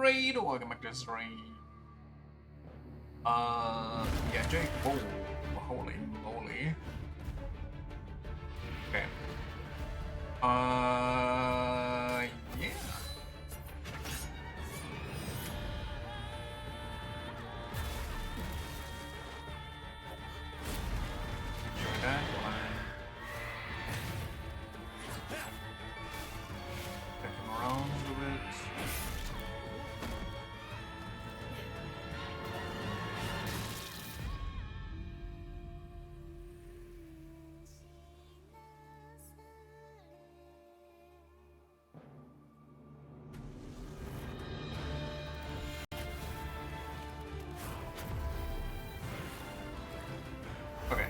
raid, welcome back to this raid. Yeah, Jake. Oh, holy moly. Okay. Yeah. Enjoy that while I check him around a bit. Okay.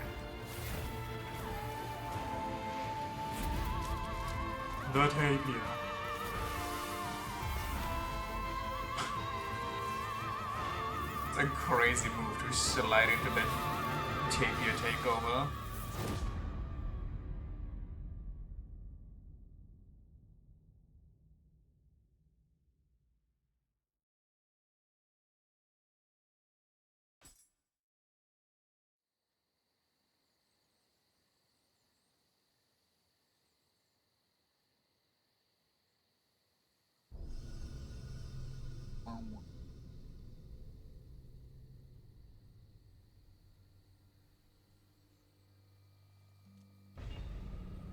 The tapir. It's a crazy move to slide into the tapir takeover.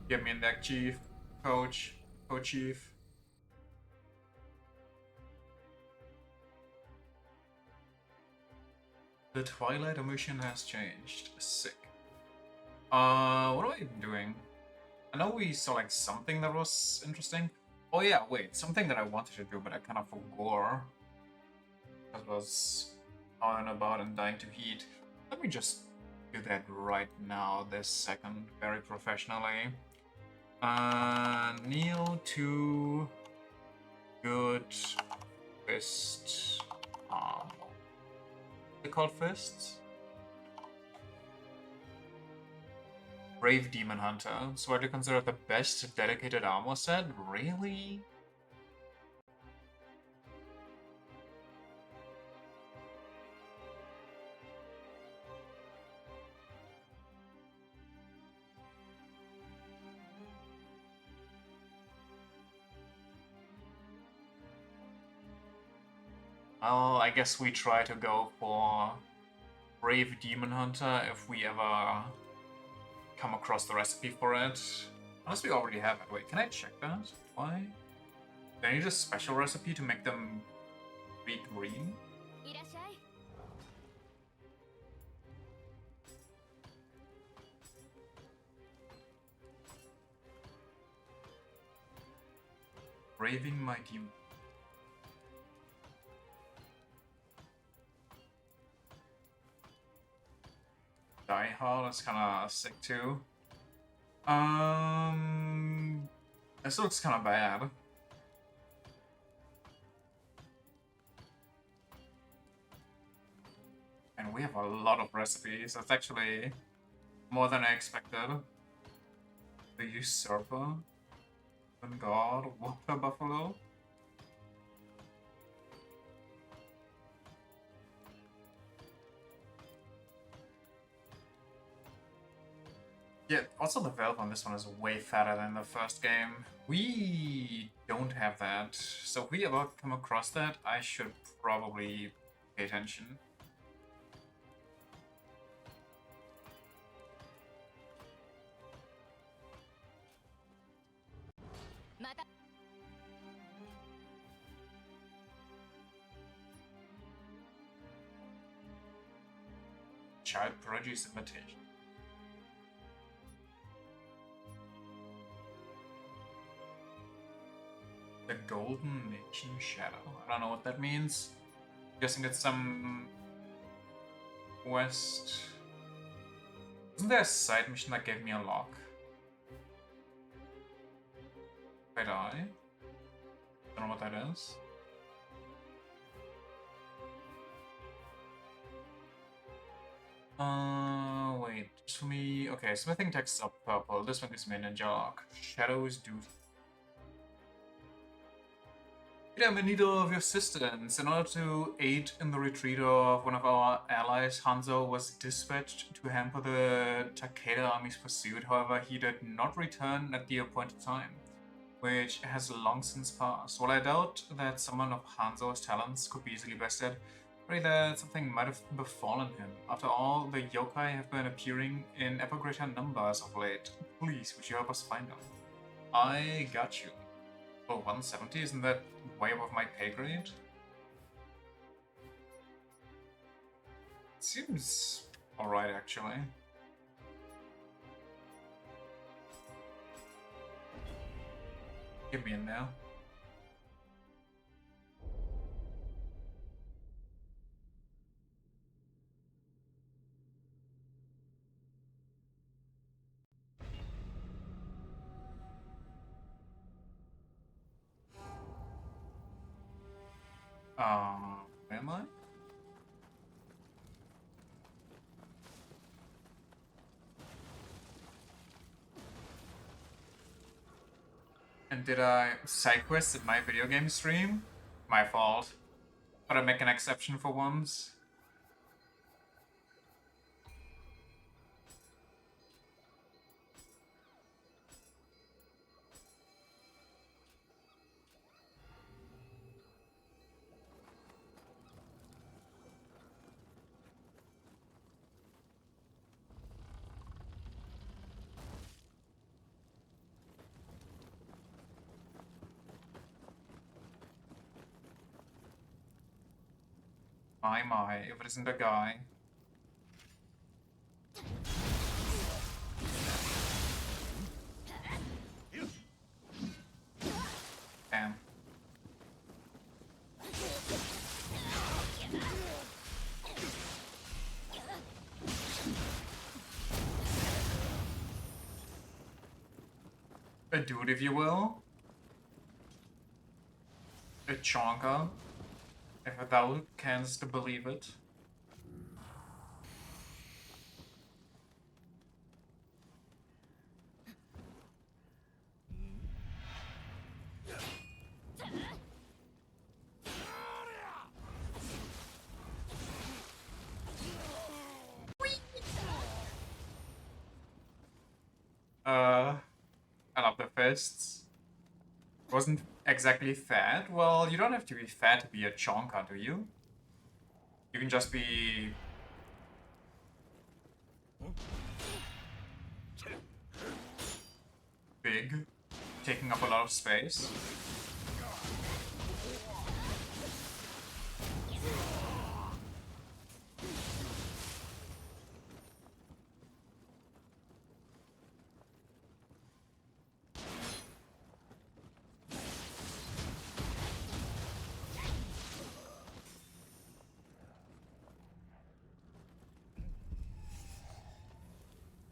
Get me in deck, chief, coach, co-chief. The Twilight emission has changed. Sick. What am I doing? I know we saw like something that was interesting. Oh yeah, wait, something that I wanted to do, but I kind of forgot. That was on and about and dying to heat. Let me just do that right now, this second, very professionally. Kneel to good fist. They called fists? Brave Demon Hunter. So widely considered the best dedicated armor set? Really? Well, I guess we try to go for Brave Demon Hunter if we ever come across the recipe for it. Unless we already have it. Wait, can I check that? Why? Do I need a special recipe to make them be green? Braving my demon. Die Hard is kinda sick too. This looks kinda bad. And we have a lot of recipes. That's actually more than I expected. The Usurper. God, Water Buffalo. Yeah, also the valve on this one is way fatter than the first game. We don't have that. So if we ever come across that, I should probably pay attention. Child Prodigy's Invitation. The Golden Nation Shadow. I don't know what that means. I'm guessing it's some quest. Wasn't there a side mission that gave me a lock? Did I? Don't know what that is. Wait, just for me. Okay, smithing texts are purple. This one gives me a ninja lock. Shadows do. I'm in need of your assistance. In order to aid in the retreat of one of our allies, Hanzo was dispatched to hamper the Takeda army's pursuit. However, he did not return at the appointed time, which has long since passed. While I doubt that someone of Hanzo's talents could be easily bested, worry that something might have befallen him. After all, the yokai have been appearing in ever greater numbers of late. Please, would you help us find them? I got you. Oh, 170? Isn't that way above my pay grade? Seems alright, actually. Get me in there. Where am I? And did I side quest in my video game stream? My fault. But I make an exception for once. My, if it isn't a guy. Damn. A dude, if you will. A chonka. If thou canst believe it. I love the fists. Wasn't exactly fat. Well, you don't have to be fat to be a chonka, do you? You can just be... big. Taking up a lot of space.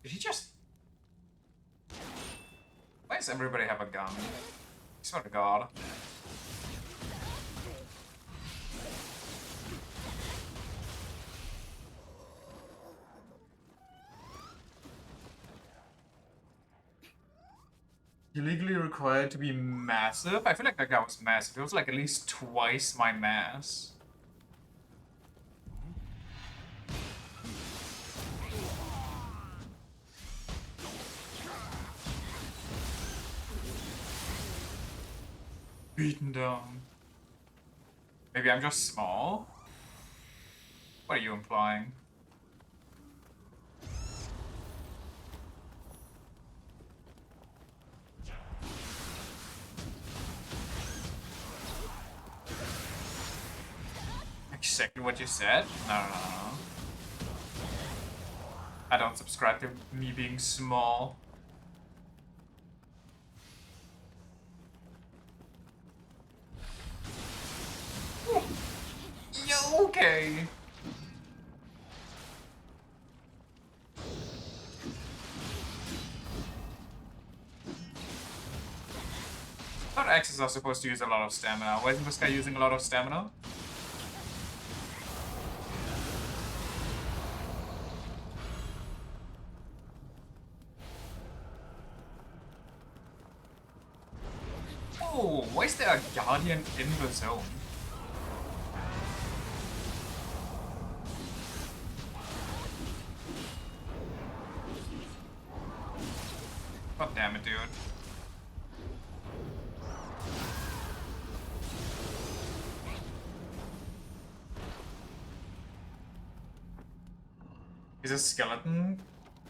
Did he just... Why does everybody have a gun? I swear to God. You're legally required to be massive? I feel like that guy was massive. He was like at least twice my mass. Beaten down. Maybe I'm just small? What are you implying? Exactly what you said? No. I don't subscribe to me being small. Yeah, okay. I thought axes are supposed to use a lot of stamina. Why isn't this guy using a lot of stamina? Yo, why is there a guardian in the zone? God damn it, dude. Is a skeleton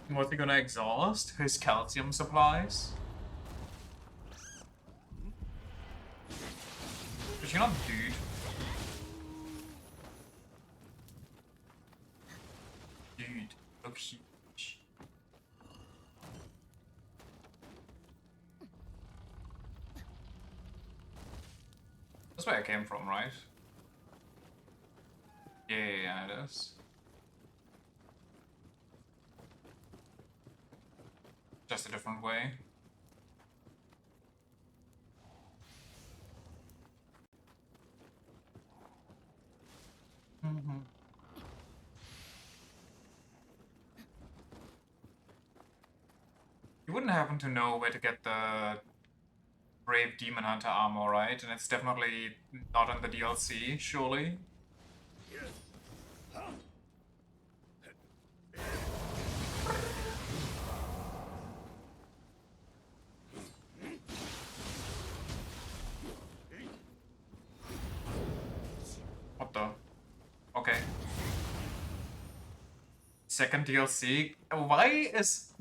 mostly gonna exhaust his calcium supplies? But you're not, dude. Dude, look huge. That's where I came from, right? Yeah, it is. Just a different way. You wouldn't happen to know where to get the Brave Demon Hunter armor, right? And it's definitely not in the DLC, surely? What the? Okay. Second DLC? Why is...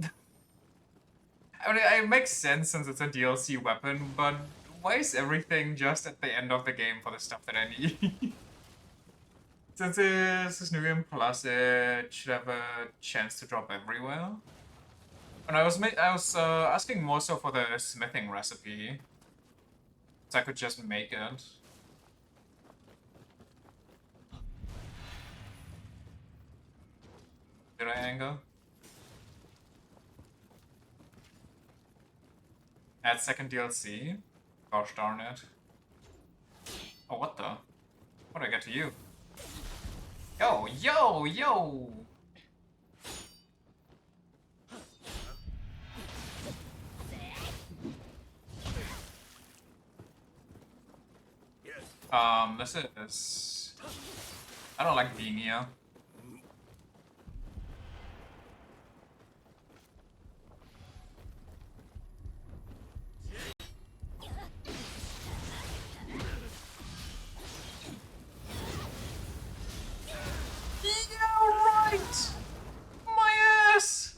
I mean, it makes sense since it's a DLC weapon, but why is everything just at the end of the game for the stuff that I need? Since this is New Game Plus, it should have a chance to drop everywhere. And I was asking more so for the smithing recipe, so I could just make it. Did I angle? Add second DLC? Gosh darn it. Oh, what the? What did I get to you? Yo, yo, yo! This is... I don't like being here. Yeah, right! My ass!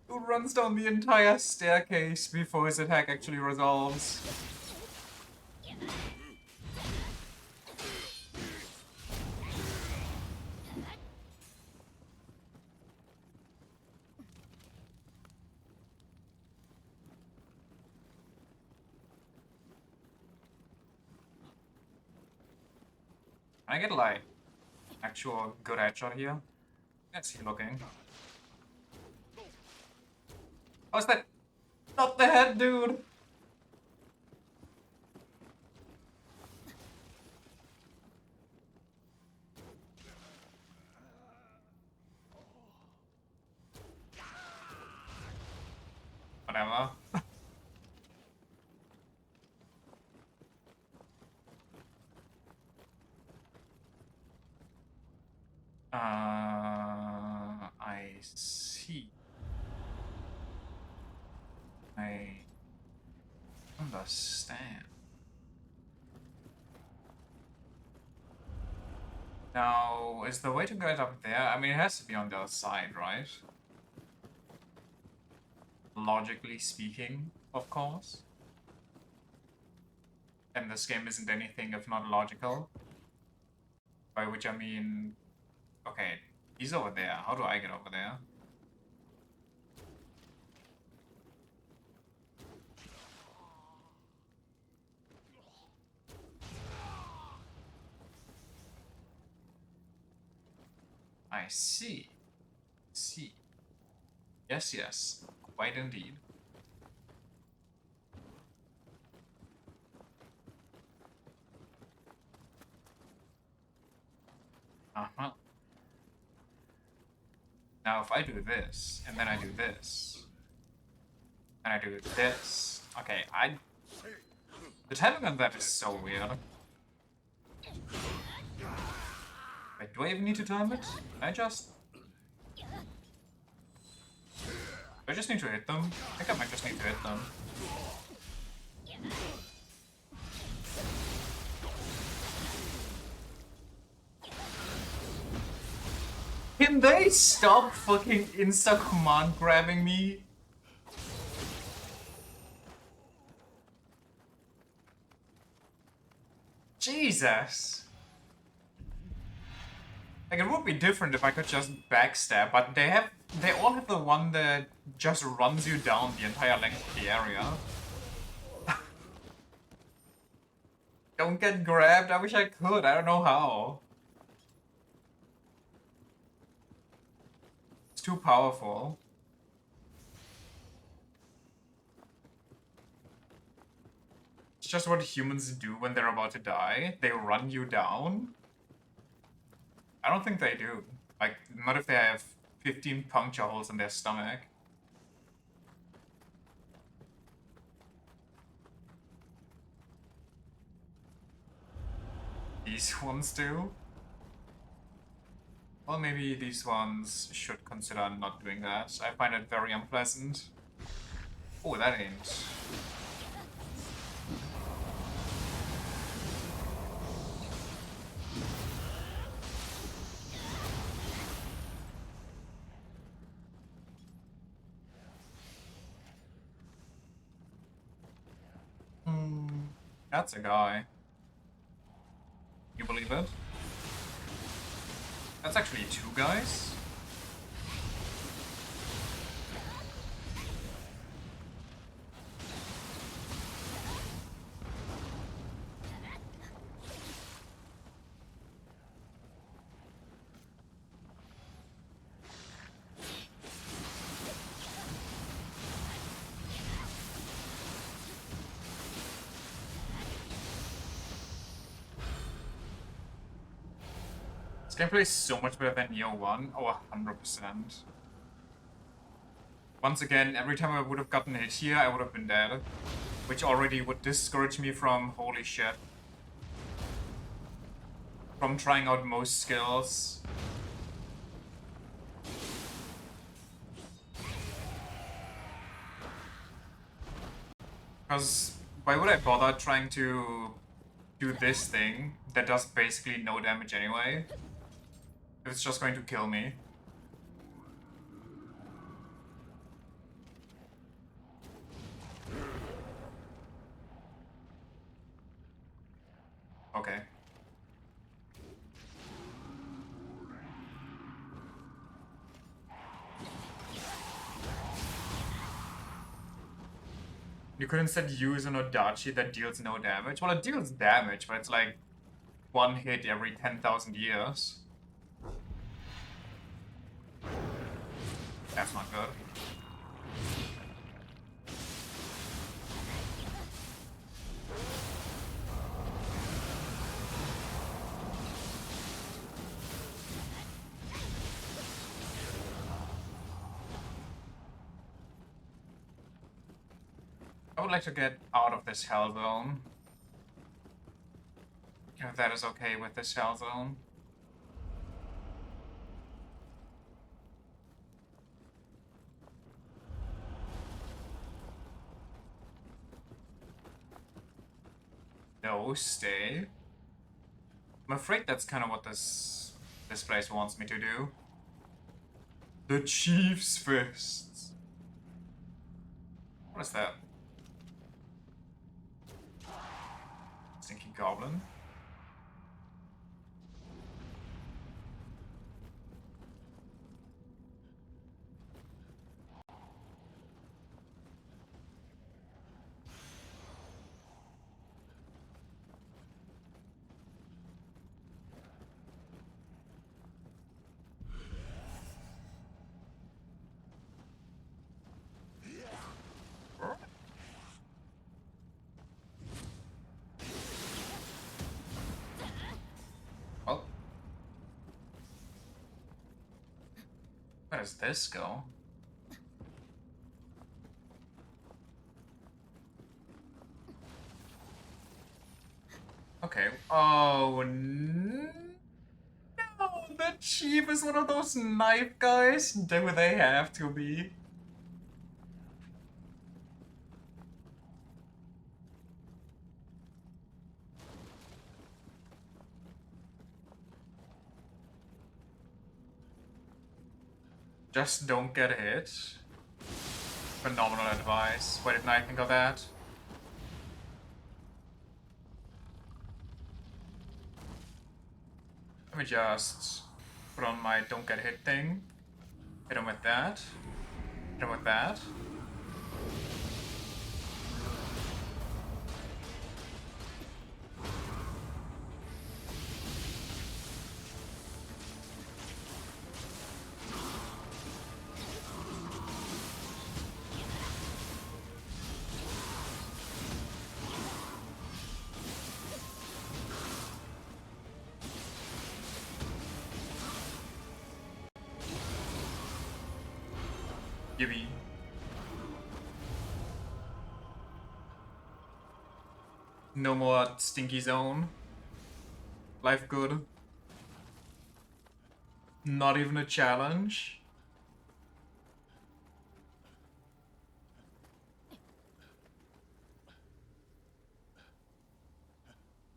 Who runs down the entire staircase before his attack actually resolves? Can I get, like, actual good headshot here? Let's see looking. Oh, is that not the head, dude? Whatever. I see. I understand. Now, is the way to get up there? I mean, it has to be on the other side, right? Logically speaking, of course. And this game isn't anything if not logical. By which I mean... Okay, he's over there. How do I get over there? I see. See. Yes, yes. Quite indeed. Uh-huh. Now if I do this, and then I do this, and I do this... Okay, the timing on that is so weird. Wait, do I even need to time it? I just need to hit them? I think I might just need to hit them. Can they stop fucking insta-command grabbing me? Jesus! Like, it would be different if I could just backstab, but they all have the one that just runs you down the entire length of the area. Don't get grabbed, I wish I could, I don't know how. It's too powerful. It's just what humans do when they're about to die. They run you down. I don't think they do. Like, not if they have 15 puncture holes in their stomach. These ones do? Well, maybe these ones should consider not doing that. I find it very unpleasant. Oh, that ain't. That's a guy. You believe it? That's actually two guys? This gameplay is so much better than Nioh 1. Oh, 100%. Once again, every time I would have gotten hit here, I would have been dead. Which already would discourage me from, holy shit, from trying out most skills. Because why would I bother trying to do this thing that does basically no damage anyway? It's just going to kill me. Okay. You could instead use an Odachi that deals no damage. Well, it deals damage, but it's like one hit every 10,000 years. That's not good. I would like to get out of this hell zone. If that is okay with this hell zone. No, stay. I'm afraid that's kind of what this place wants me to do. The Chief's Fists. What is that? Stinky Goblin? does this go? Okay. Oh no! The chief is one of those knife guys. Do they have to be? Just don't get hit. Phenomenal advice. Why didn't I think of that? Let me just put on my don't get hit thing. Hit him with that. Hit him with that. Gibby. No more stinky zone. Life good. Not even a challenge.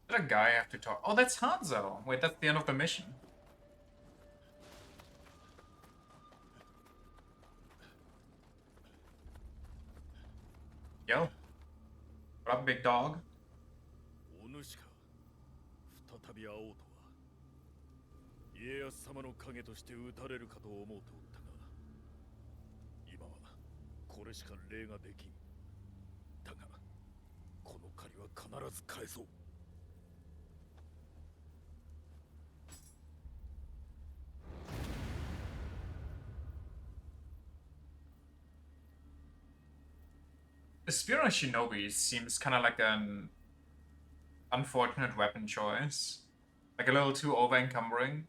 Did a guy have to talk? Oh, that's Hanzo. Wait, that's the end of the mission. Yo. What up, big dog? お主か再び会おうとは家康様の影として討たれるかと思うておったが今はこれしか礼ができんだがこの借りは必ず返そう The Spear on Shinobi seems kind of like an unfortunate weapon choice. Like a little too over-encumbering.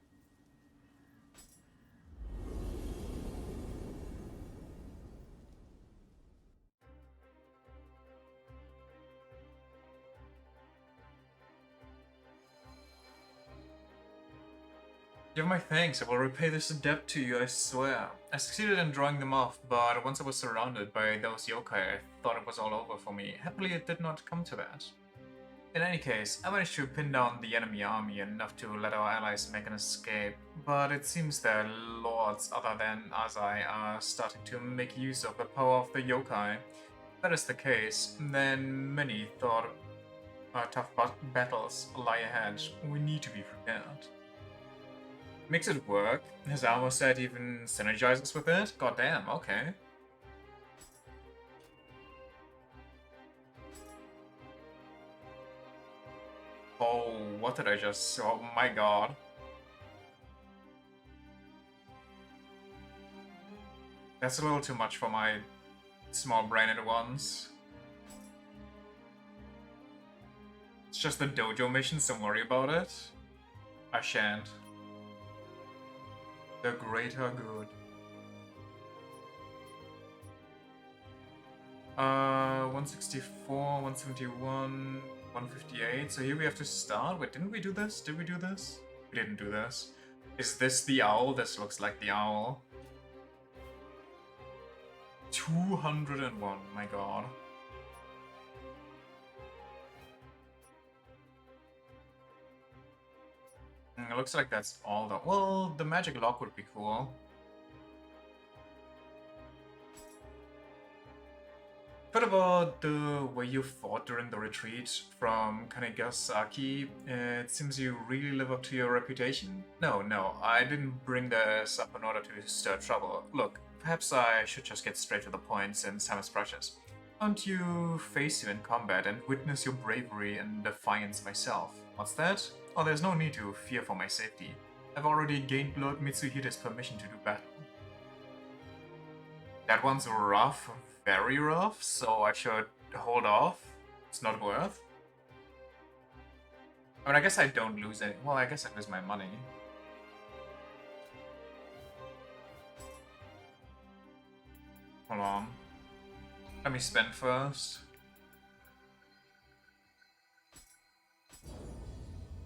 You have my thanks, I will repay this debt to you, I swear. I succeeded in drawing them off, but once I was surrounded by those yokai, I thought it was all over for me. Happily, it did not come to that. In any case, I managed to pin down the enemy army enough to let our allies make an escape, but it seems their lords other than Azai are starting to make use of the power of the yokai. If that is the case, then many tough battles lie ahead. We need to be prepared. Makes it work. His armor set even synergizes with it? Goddamn, okay. Oh, what did I just... Oh my god. That's a little too much for my small brain at once. It's just the dojo missions, don't worry about it. I shan't. The greater good. 164, 171, 158. So here we have to start. Wait, didn't we do this? Did we do this? We didn't do this. Is this the owl? This looks like the owl. 201, my god. It looks like that's all the... Well, the magic lock would be cool. What about the way you fought during the retreat from Kanegasaki? It seems you really live up to your reputation? No, I didn't bring this up in order to stir trouble. Look, perhaps I should just get straight to the point since time is precious. I want to face you in combat and witness your bravery and defiance myself. What's that? Oh, there's no need to fear for my safety. I've already gained Lord Mitsuhide's permission to do battle. That one's rough, very rough, so I should hold off. It's not worth. I mean, I guess I don't lose any. Well, I guess I lose my money. Hold on. Let me spin first.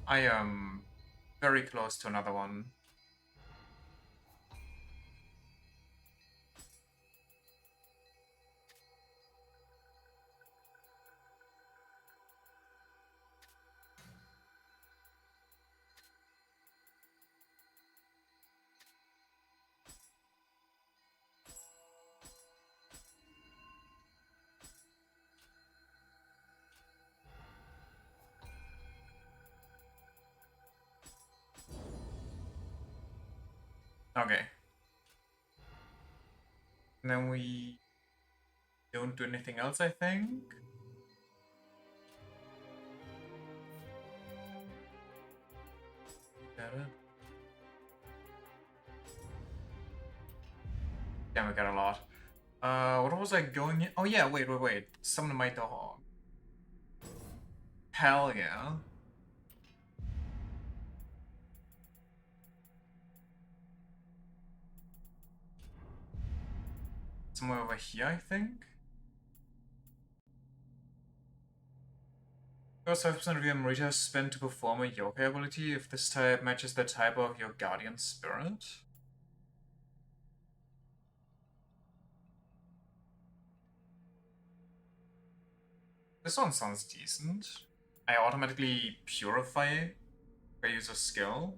I am very close to another one. Okay. And then we don't do anything else, I think. Damn, we got a lot. What was I going in? Oh yeah, wait. Summon my dog. Hell yeah. Somewhere over here, I think. First 5% of your Marita spent to perform a yoga ability if this type matches the type of your guardian spirit. This one sounds decent. I automatically purify if I use a skill.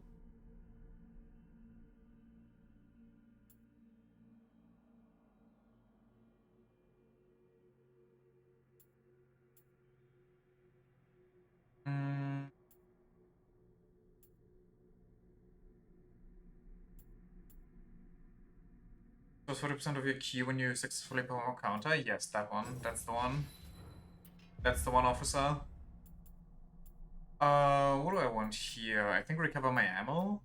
So 40% of your ki when you successfully perform a counter? Yes, that one. That's the one. That's the one, officer. What do I want here? I think recover my ammo.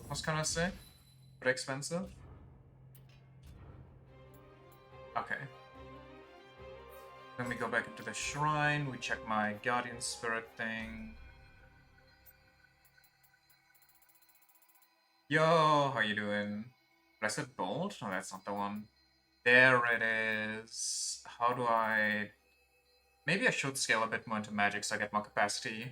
I was gonna say. But expensive. Okay. Then we go back into the shrine. We check my guardian spirit thing. Yo, how you doing? Blessed Bolt? No, that's not the one. There it is. How do I... Maybe I should scale a bit more into magic so I get more capacity.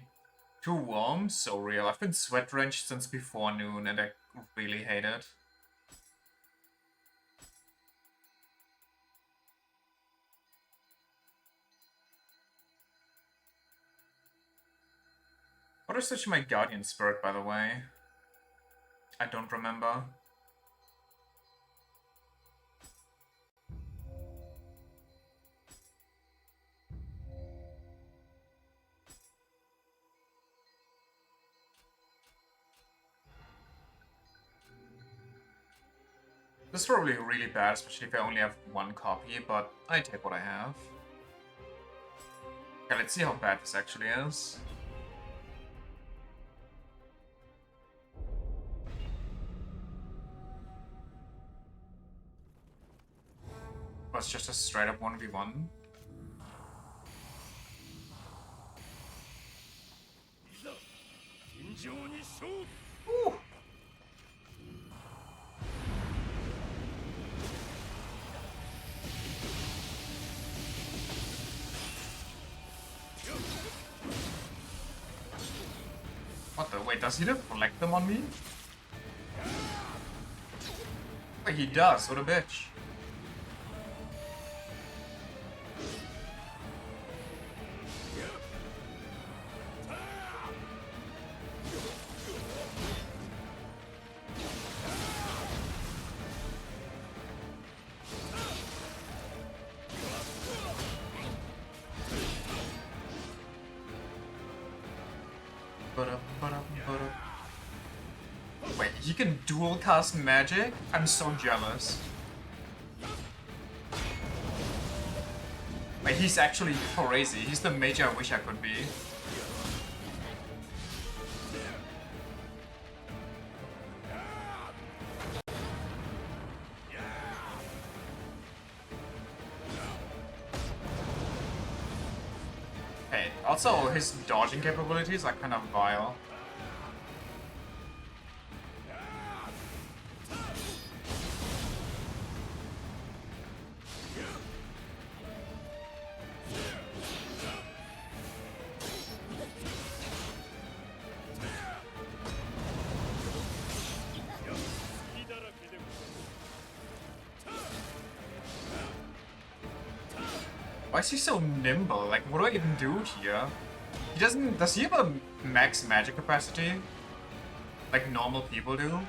Too warm? So real. I've been sweat-drenched since before noon and I really hate it. What is such my guardian spirit, by the way? I don't remember. This is probably really bad, especially if I only have one copy, but I take what I have. Okay, let's see how bad this actually is. Oh, it's just a straight up 1v1. Ooh. What the? Wait, does he deflect them on me? Wait, he does. What a bitch. Wait, he can dual cast magic? I'm so jealous. Wait, he's actually crazy. He's the mage I wish I could be. Hey, also his dodging capabilities are kind of vile. Why is he so nimble? Like, what do I even do here? He doesn't... Does he have a max magic capacity? Like normal people do?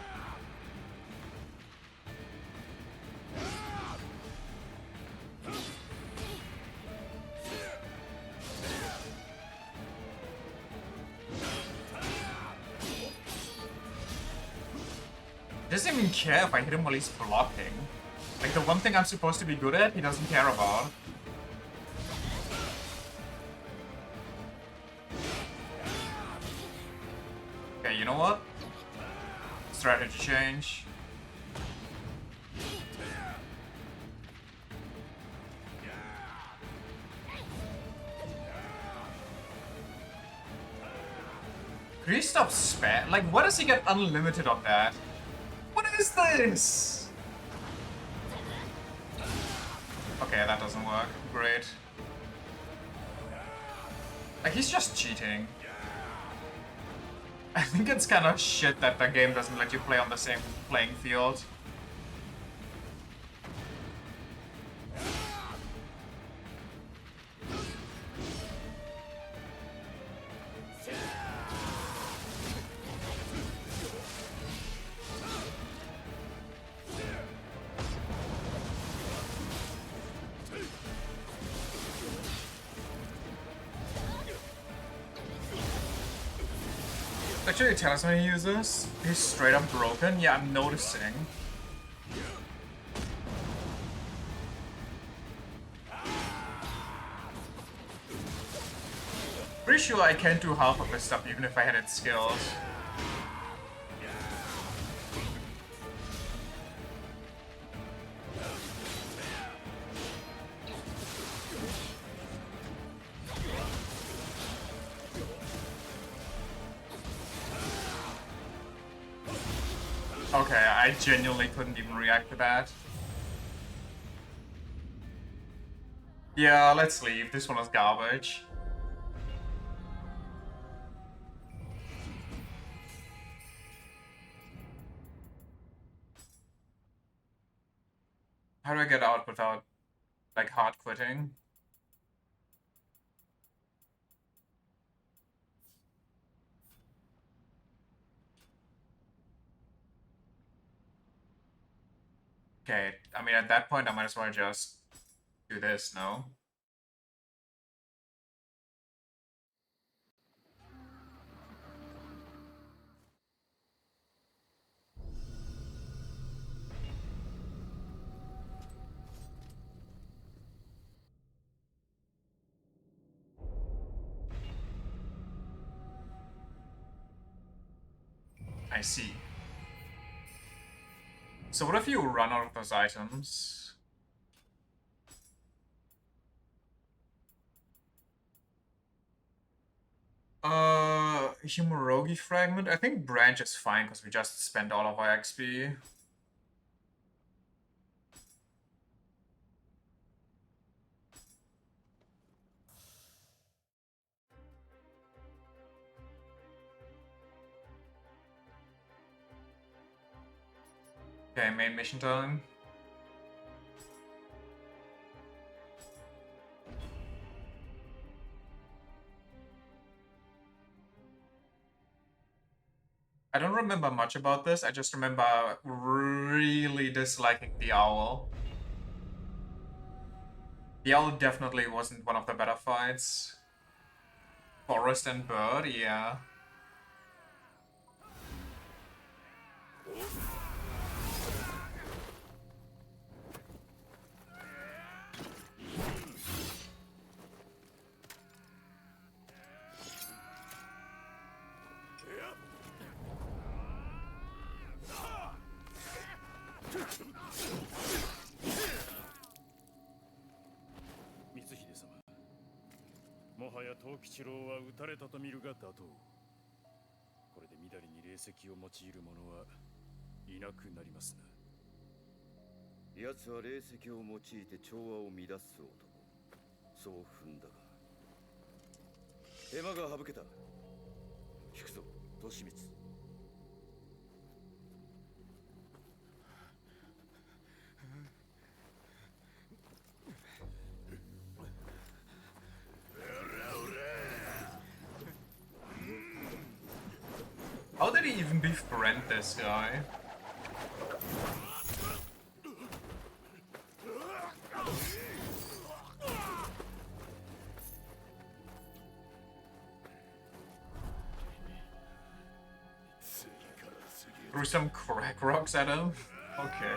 He doesn't even care if I hit him while he's blocking. Like, the one thing I'm supposed to be good at, he doesn't care about. Okay, you know what? Strategy change. Could he stop spam? Like, what does he get unlimited on that? What is this? Okay, that doesn't work. Great. Like, he's just cheating. I think it's kind of shit that the game doesn't let you play on the same playing field. Actually, talisman he uses, he's straight up broken. Yeah, I'm noticing. Pretty sure I can't do half of this stuff even if I had its skills. Okay, I genuinely couldn't even react to that. Yeah, let's leave. This one is garbage. How do I get out without, like, hard quitting? Okay, I mean, at that point, I might as well just do this, no? I see. So what if you run out of those items? Himorogi fragment? I think branch is fine because we just spent all of our XP. Okay, main mission time. I don't remember much about this, I just remember really disliking the owl. The owl definitely wasn't one of the better fights. Forest and bird, yeah. even befriend this guy? Threw some crack rocks at him? Okay.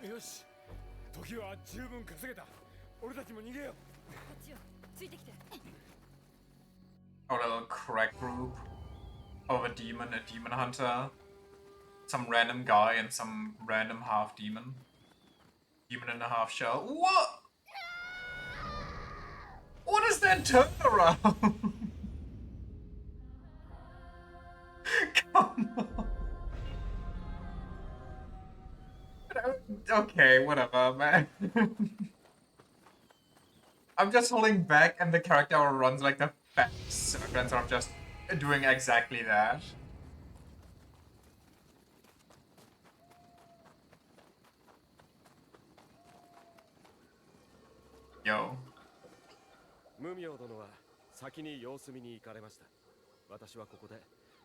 Yoshi, 時は十分稼げた。俺たちも逃げよう。こっちよ、ついてきて。Our little crack group of a demon hunter, some random guy, and some random half demon. Demon and a half shell. What? What is that turnaround? Come on. Okay, whatever, man. I'm just holding back and the character runs like the fast and sort of just doing exactly that. Yo. 無名殿は先に様子見に行かれました。私はここで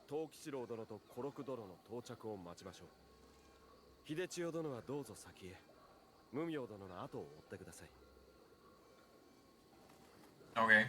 藤吉郎殿と小六殿の到着を待ちましょう。秀千代殿はどうぞ先へ。無名殿の後を追ってください。Okay.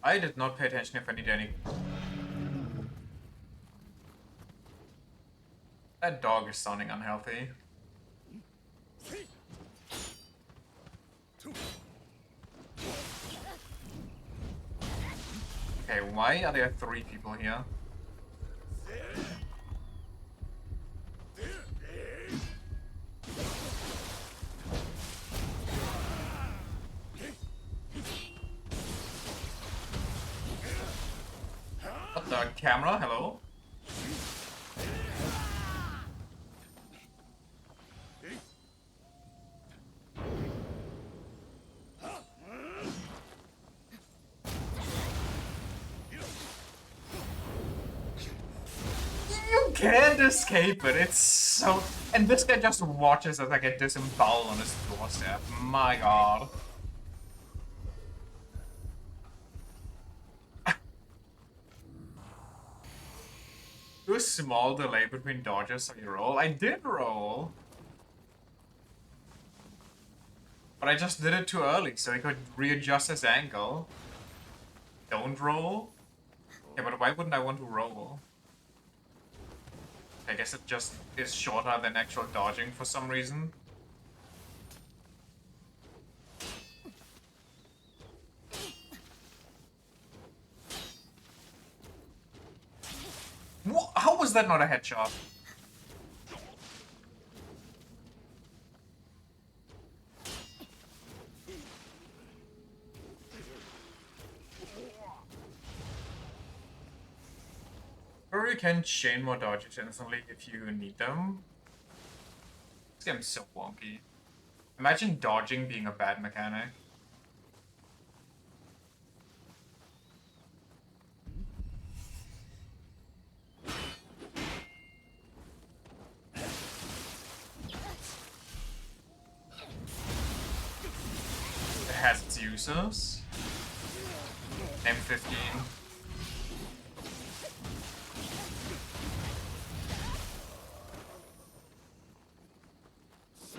I did not pay attention if I need any. That dog is sounding unhealthy. Okay, why are there 3 people here? What the camera? Hello? You can't escape it, it's so... And this guy just watches as I get disemboweled on his doorstep. My god. Do a small delay between dodges so you roll. I did roll. But I just did it too early so he could readjust his angle. Don't roll? Yeah, but why wouldn't I want to roll? I guess it just is shorter than actual dodging for some reason. How was that not a headshot? Or you can chain more dodges instantly if you need them. This game's so wonky. Imagine dodging being a bad mechanic. It has its uses. Name 15.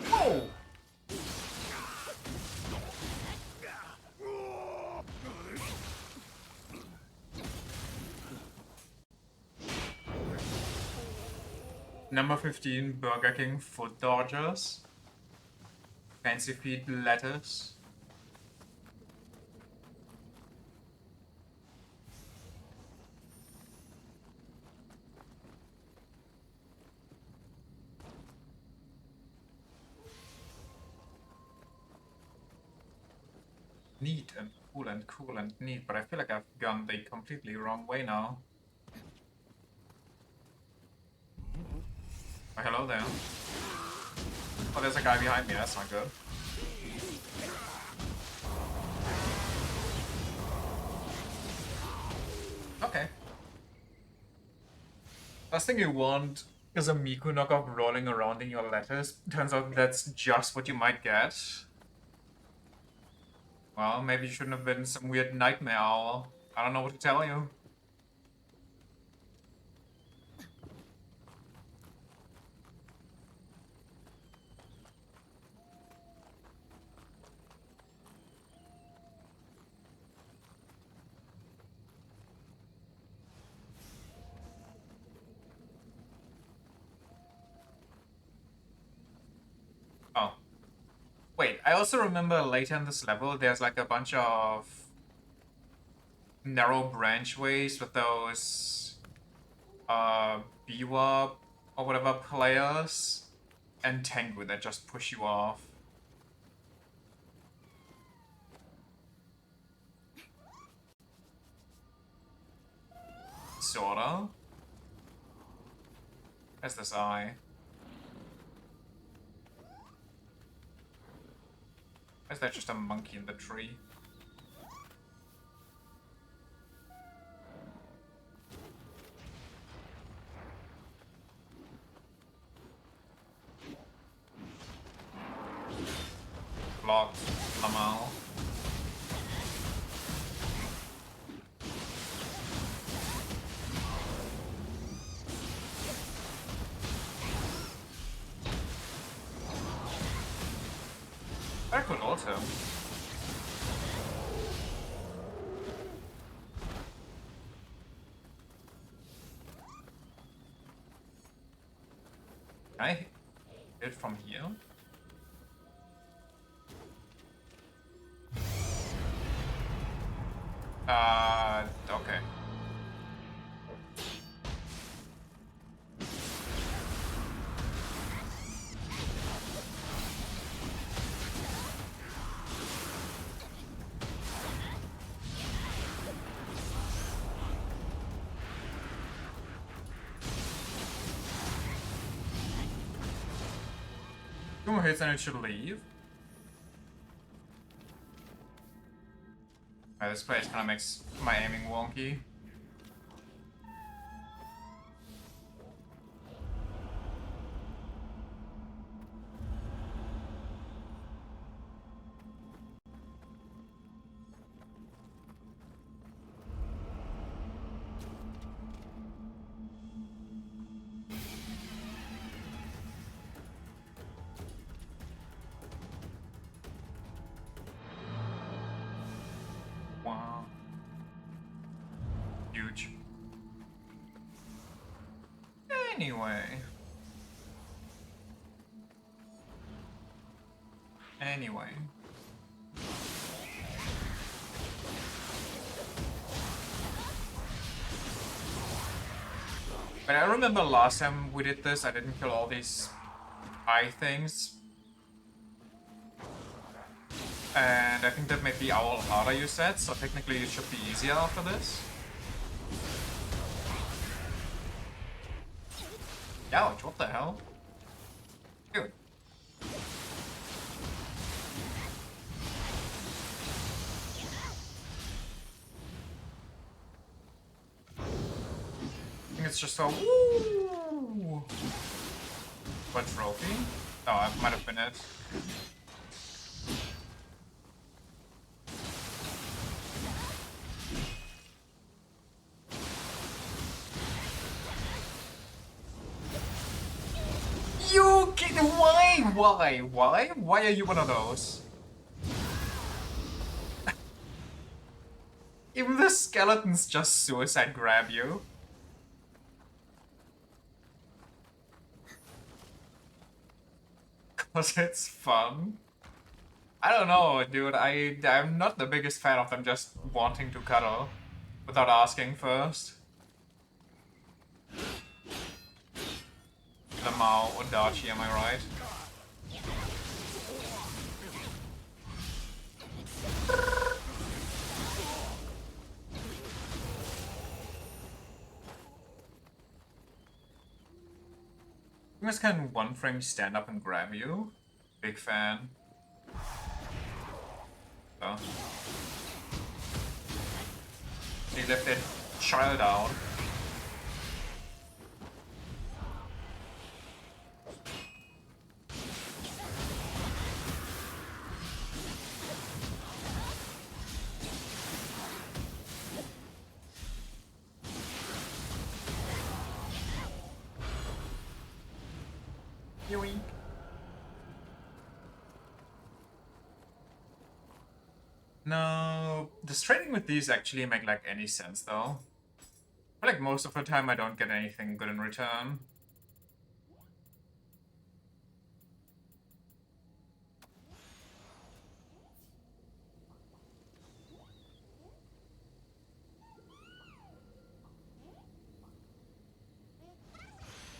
Oh! Number 15, Burger King foot dodgers. Fancy feet lettuce. Neat and cool and neat, but I feel like I've gone the completely wrong way now. Oh, hello there. Oh, there's a guy behind me. That's not good. Okay. Last thing you want is a Miku knockoff rolling around in your letters. Turns out that's just what you might get. Well, maybe you shouldn't have been some weird nightmare owl. I don't know what to tell you. Oh. Wait, I also remember later in this level, there's like a bunch of narrow branchways with those Biwa or whatever players and Tengu that just push you off. Sorta. Where's this eye? Is that just a monkey in the tree? Blocked. Lamal. Very good also. Can I hit it from here? Okay. Two more hits and it should leave. Alright, this place kinda makes my aiming wonky. Wow. Huge. Anyway. But I remember last time we did this, I didn't kill all these eye things. And I think that made the owl harder, you said, so technically it should be easier after this. Ouch, what the hell? Dude. I think it's just a woo. What trophy? Oh, that might have been it. You kid, why? Why are you one of those? Even the skeletons just suicide grab you. Cause it's fun. I don't know, dude. I'm not the biggest fan of them just wanting to cuddle without asking first. Lamau or Dachi, am I right? You guys can one frame stand up and grab you. Big fan. So. He lifted child out. Yoink. No, does trading with these actually make like any sense though? I feel like most of the time I don't get anything good in return.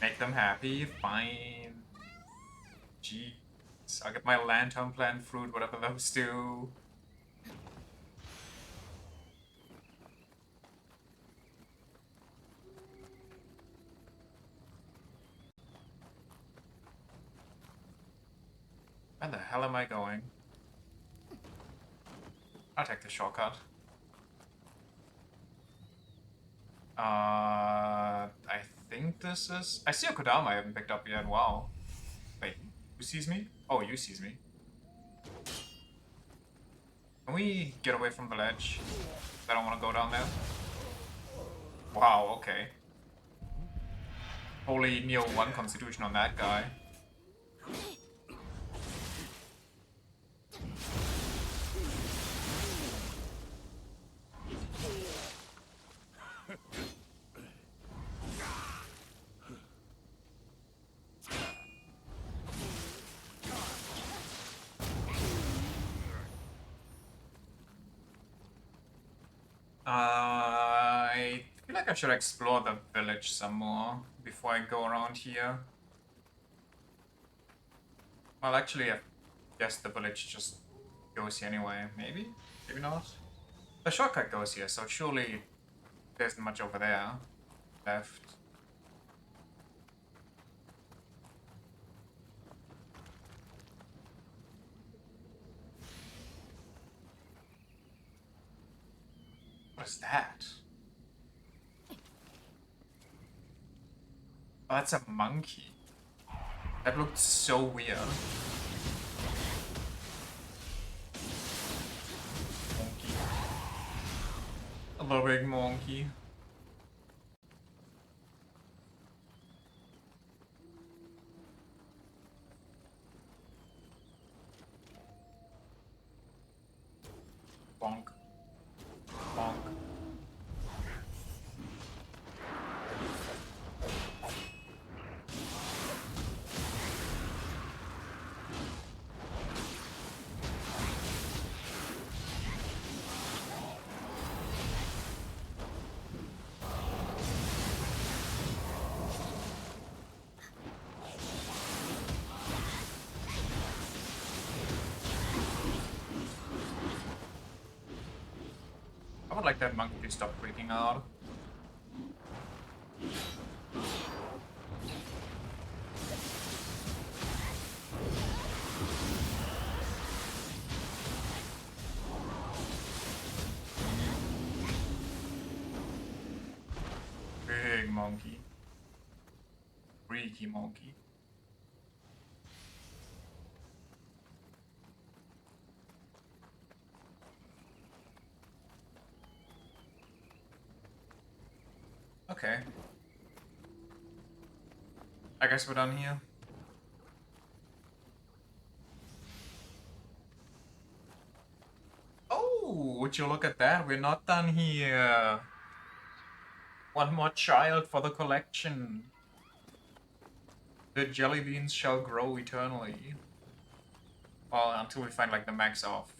Make them happy, fine. Jeez, I'll get my lantern plant fruit, whatever those do. Where the hell am I going? I'll take the shortcut. I think this is... I see a Kodama I haven't picked up yet, wow. Wait, who sees me? Oh, you sees me. Can we get away from the ledge? I don't want to go down there. Wow, okay. Holy Nioh 1 constitution on that guy. I feel like I should explore the village some more before I go around here. Well, actually, I guess the village just goes here anyway. Maybe? Maybe not? The shortcut goes here, so surely there isn't much over there left. What is that? Oh, that's a monkey. That looked so weird. Monkey. A little big monkey. Bonk. Bonk. I would like that monkey to stop freaking out. Big monkey. Freaky monkey. Okay. I guess we're done here. Oh, would you look at that? We're not done here. One more child for the collection. The jelly beans shall grow eternally. Well, until we find like the max of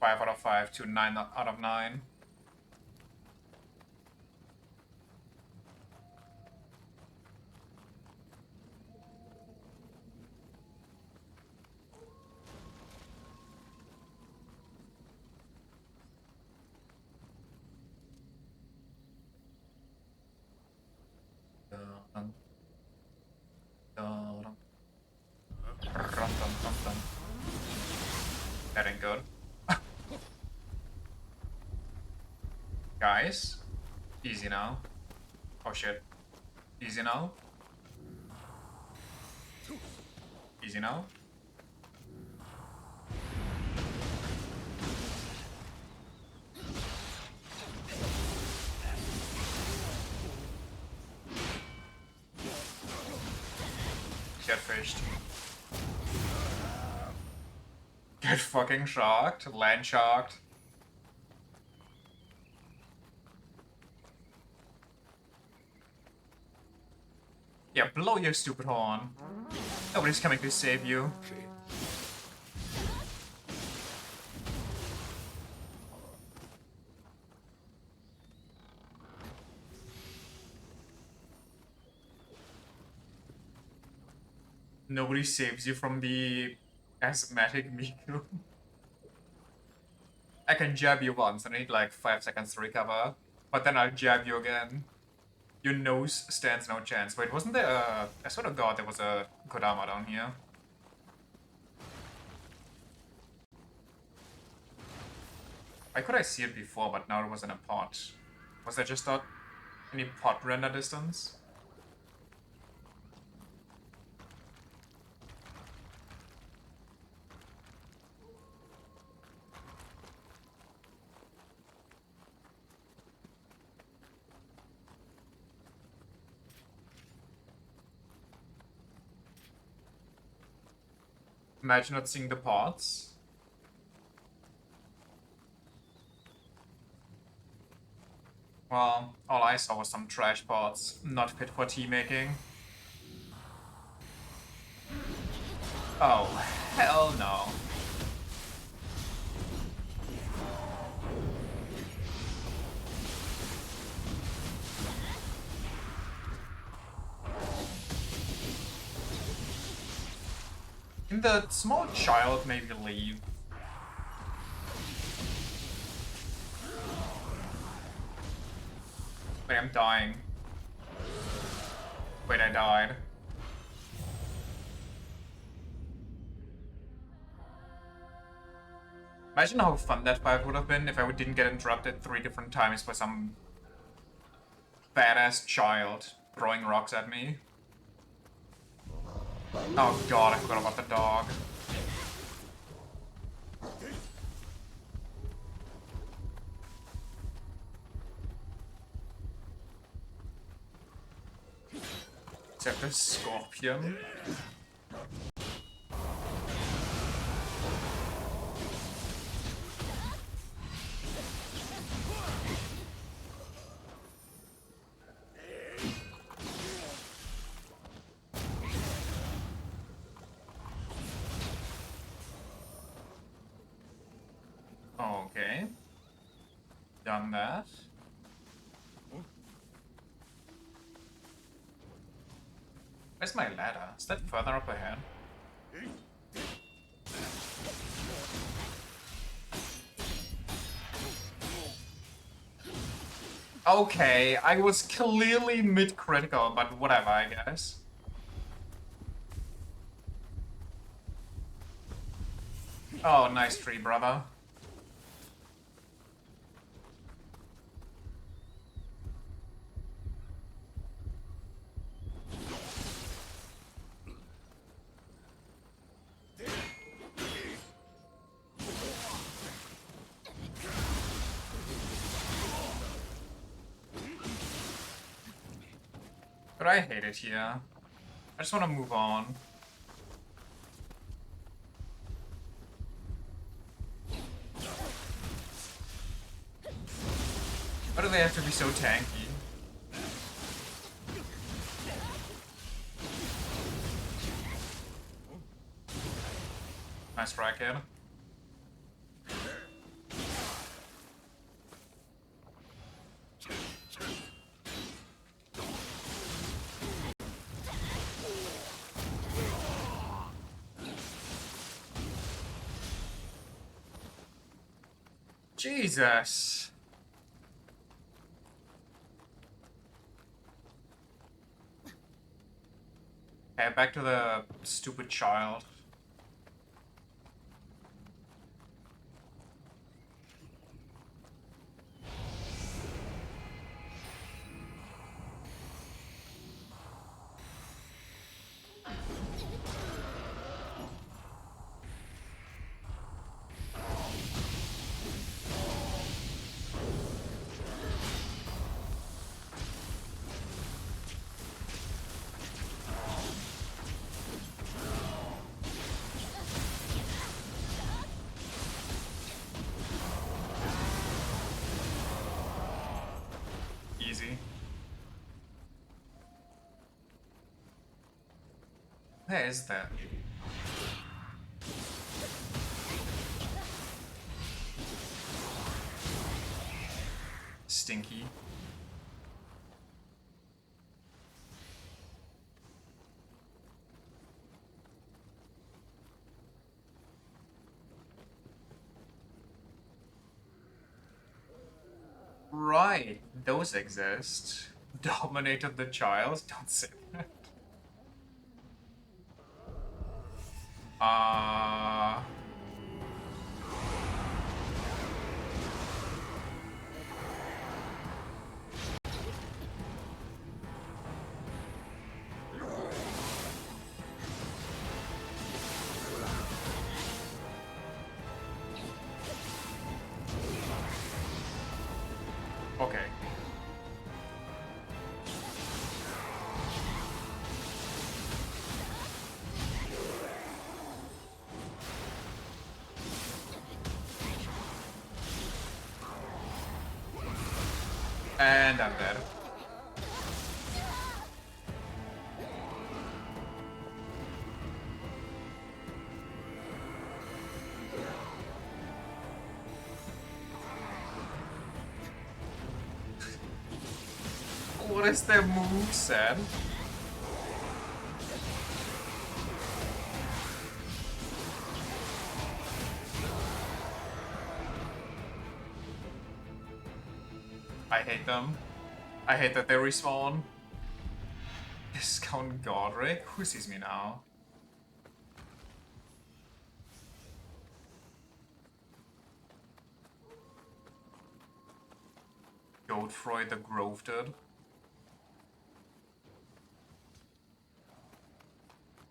5 out of 5 to 9 out of 9. Nice. Easy now. Oh shit. Easy now. Easy now. Get fished. Get fucking shocked. Land shocked. Yeah, blow your stupid horn. Nobody's coming to save you. Nobody saves you from the asthmatic Miku. I can jab you once and I need like 5 seconds to recover, but then I'll jab you again. Your nose stands no chance. Wait, wasn't there a... I swear to god there was a Kodama down here. Why could I see it before, but now it was in a pot? Was there just not any pot render distance? Imagine not seeing the pots. Well, all I saw was some trash pots, not fit for tea making. Oh, hell no. Can the small child maybe leave? Wait, I'm dying. Wait, I died. Imagine how fun that fight would have been if I didn't get interrupted 3 different times by some badass child throwing rocks at me. Oh god, I forgot about the dog. Except the scorpion. Okay. Done that. Where's my ladder? Is that further up ahead? Okay, I was clearly mid-critical, but whatever, I guess. Oh, nice tree, brother. But I hate it here. I just want to move on. Why do they have to be so tanky? Nice try, kid. Jesus. Okay, back to the stupid child. Where is that? Stinky. Right, those exist. Dominated the child? Don't say that. Uh... Okay. And I'm dead. What is their moveset? I hate them. I hate that they respawn. Discount Godric? Who sees me now? Godfroy the Groved.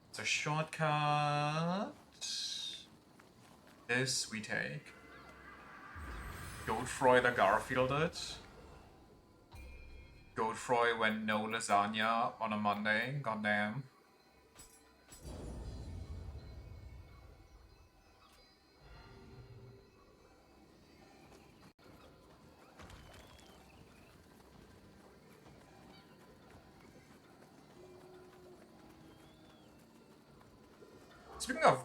It's a shortcut. This we take. Godfroy the Garfielded. Godfroy when no lasagna on a Monday. Goddamn. Speaking of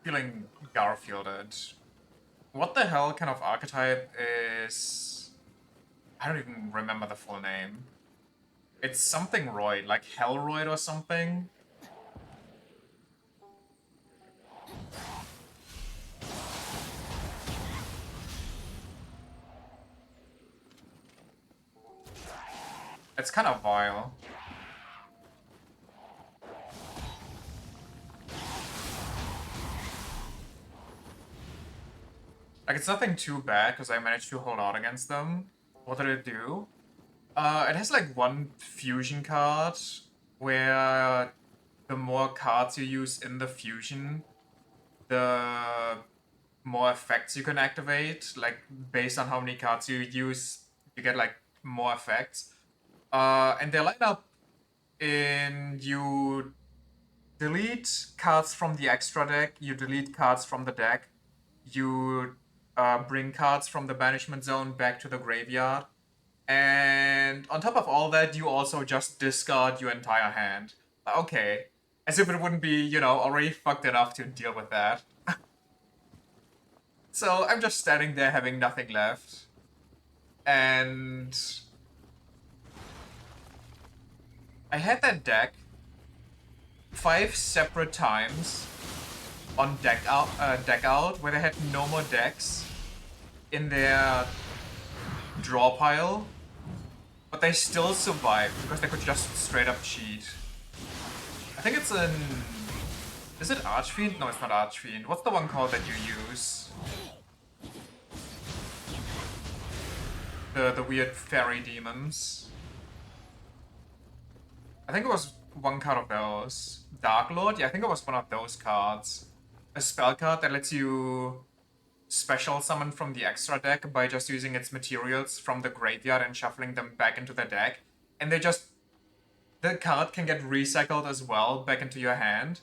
feeling Garfielded, what the hell kind of archetype is... I don't even remember the full name. It's something Royd, like Hellroyd or something. It's kind of vile. Like, it's nothing too bad, because I managed to hold out against them. What did it do? It has, like, one fusion card, where the more cards you use in the fusion, the more effects you can activate. Like, based on how many cards you use, you get, like, more effects. And they line up in you delete cards from the extra deck, you delete cards from the deck, you bring cards from the banishment zone back to the graveyard, and on top of all that, you also just discard your entire hand. Okay. As if it wouldn't be, you know, already fucked enough to deal with that. So I'm just standing there having nothing left. And I had that deck 5 separate times on deck out where they had no more decks in their draw pile, but they still survived because they could just straight up cheat. I think it's an... Is it Archfiend? No, it's not Archfiend. What's the one called that you use? The weird fairy demons. I think it was one card of those. Dark Lord? Yeah, I think it was one of those cards. A spell card that lets you special summon from the extra deck by just using its materials from the graveyard and shuffling them back into the deck. And they just... The card can get recycled as well back into your hand.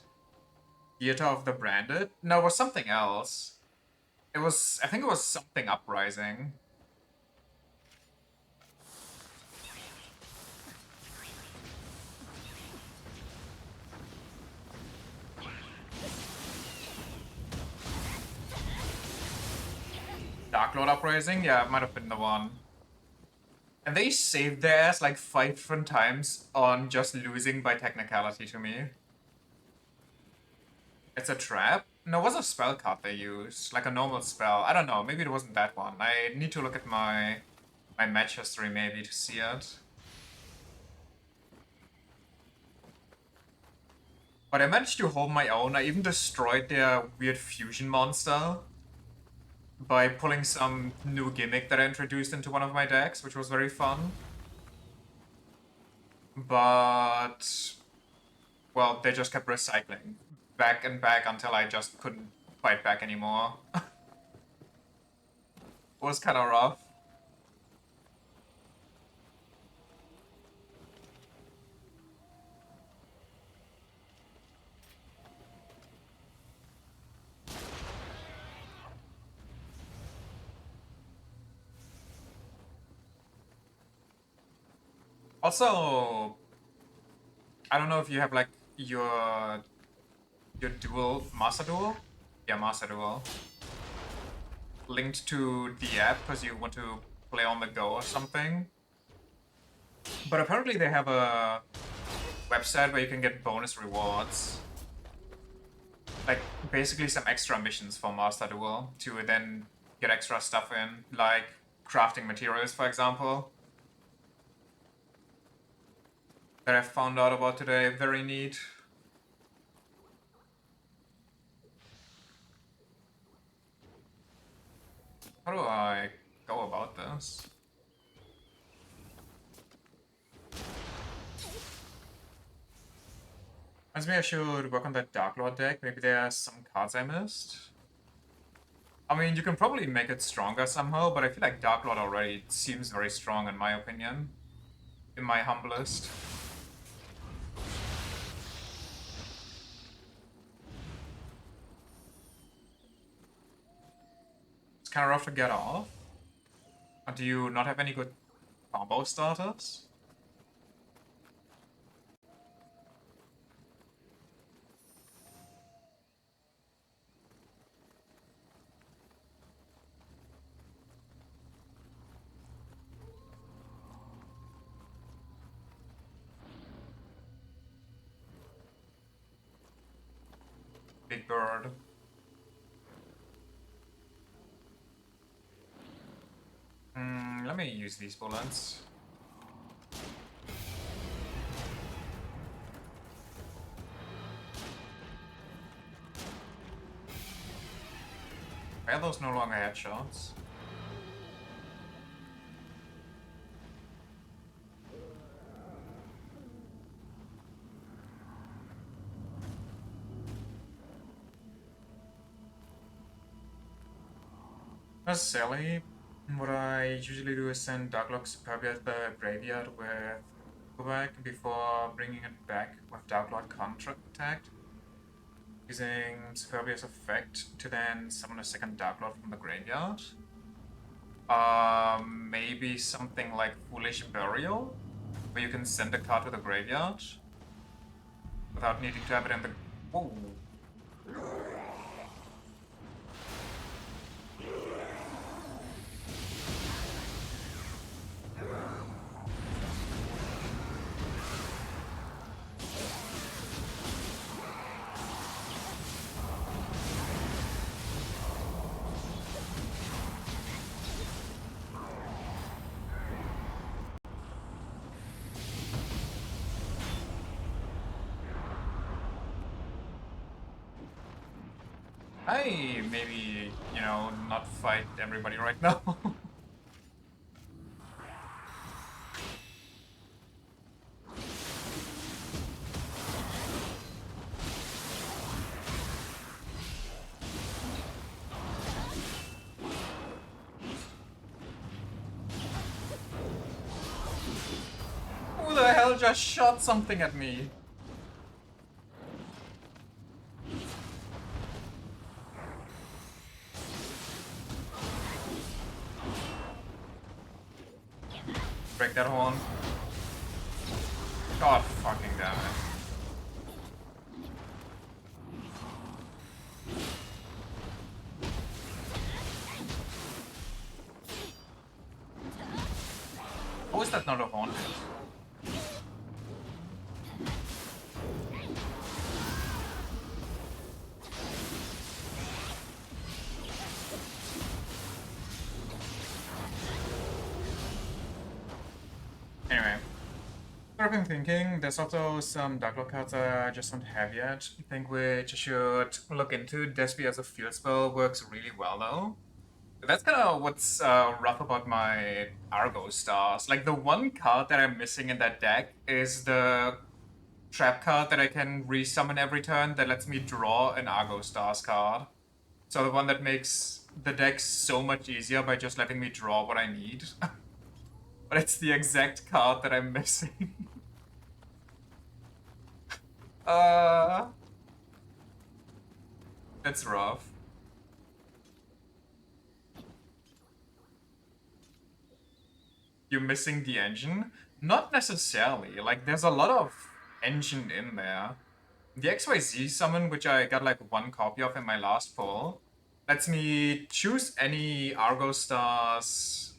Theater of the Branded? No, it was something else. It was... I think it was something Uprising. Dark Lord Uprising? Yeah, it might have been the one. And they saved their ass like 5 different times on just losing by technicality to me. It's a trap? No, it was a spell card they used. Like a normal spell. I don't know, maybe it wasn't that one. I need to look at my match history maybe to see it. But I managed to hold my own. I even destroyed their weird fusion monster by pulling some new gimmick that I introduced into one of my decks, which was very fun. But, well, they just kept recycling back and back until I just couldn't fight back anymore. It was kind of rough. Also, I don't know if you have like your dual Master Duel? Yeah, Master Duel. Linked to the app because you want to play on the go or something. But apparently they have a website where you can get bonus rewards. Like basically some extra missions for Master Duel to then get extra stuff in, like crafting materials, for example. That I found out about today. Very neat. How do I go about this? Reminds me I should work on that Dark Lord deck. Maybe there are some cards I missed. I mean, you can probably make it stronger somehow, but I feel like Dark Lord already seems very strong in my opinion. In my humblest. It's kind of rough to get off. Do you not have any good combo starters? Big Bird. Let me use these bullets. Why are those no longer headshots? That's silly. What I usually do is send Darklock Superbia to the graveyard with Kubak before bringing it back with Darklord contact, using Superbia's effect to then summon a second Darklord from the graveyard. Maybe something like Foolish Burial, where you can send a card to the graveyard without needing to have it in the... Whoa. I maybe, you know, not fight everybody right now. Who the hell just shot something at me? Break that horn. God fucking damn it. Anyway. I've been thinking, there's also some Dark cards I just don't have yet. I think which I should look into. Despi as a field spell works really well though. That's kind of what's rough about my Argo stars. Like the one card that I'm missing in that deck is the trap card that I can resummon every turn that lets me draw an Argo stars card. So the one that makes the deck so much easier by just letting me draw what I need. But it's the exact card that I'm missing. uh... That's rough. You're missing the engine? Not necessarily. Like, there's a lot of engine in there. The XYZ summon, which I got like one copy of in my last pull, lets me choose any Argo Stars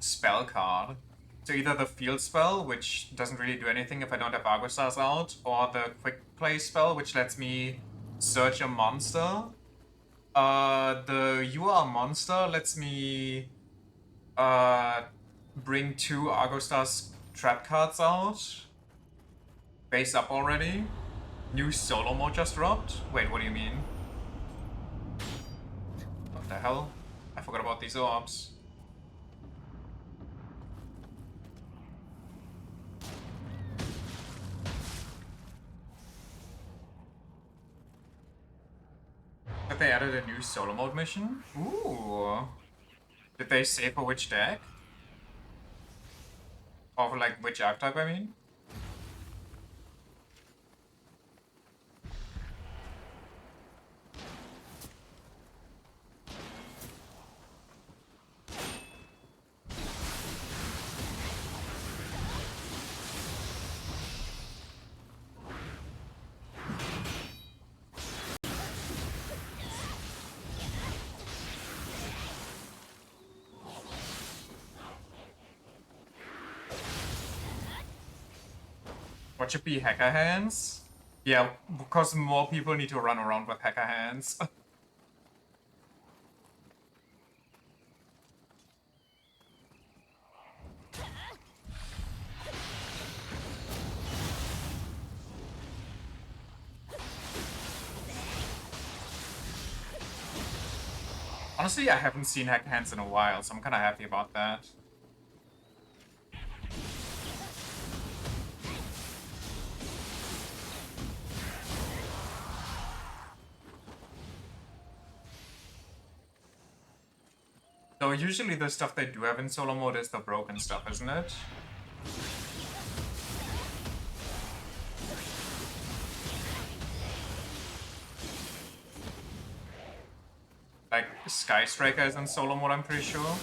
spell card. So either the field spell, which doesn't really do anything if I don't have Argo Stars out, or the quick play spell, which lets me search a monster. The You Are a Monster lets me bring 2 Argo Stars trap cards out. Base up already. New solo mode just dropped. Wait, what do you mean? What the hell? I forgot about these orbs. But they added a new solo mode mission? Ooh. Did they say for which deck? Or for like which archetype, I mean? What should be hacker hands? Yeah, because more people need to run around with hacker hands. Honestly, I haven't seen hacker hands in a while, so I'm kind of happy about that. Though usually the stuff they do have in solo mode is the broken stuff, isn't it? Like, Sky Striker is in solo mode, I'm pretty sure.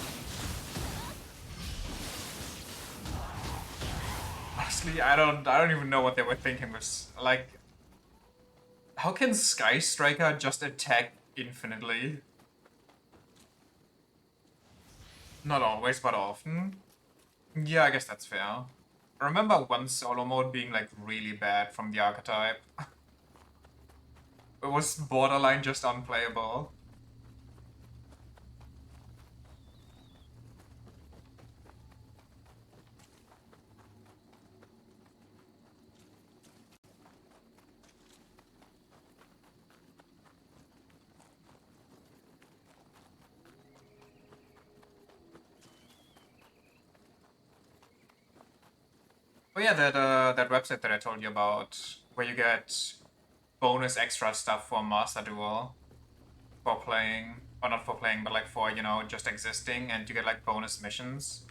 Honestly, I don't even know what they were thinking with, like... How can Sky Striker just attack infinitely? Not always, but often. Yeah, I guess that's fair. I remember one solo mode being like really bad from the archetype. It was borderline just unplayable. Oh yeah, that website that I told you about, where you get bonus extra stuff for Master Duel for playing, or not for playing, but like for, you know, just existing, and you get like bonus missions.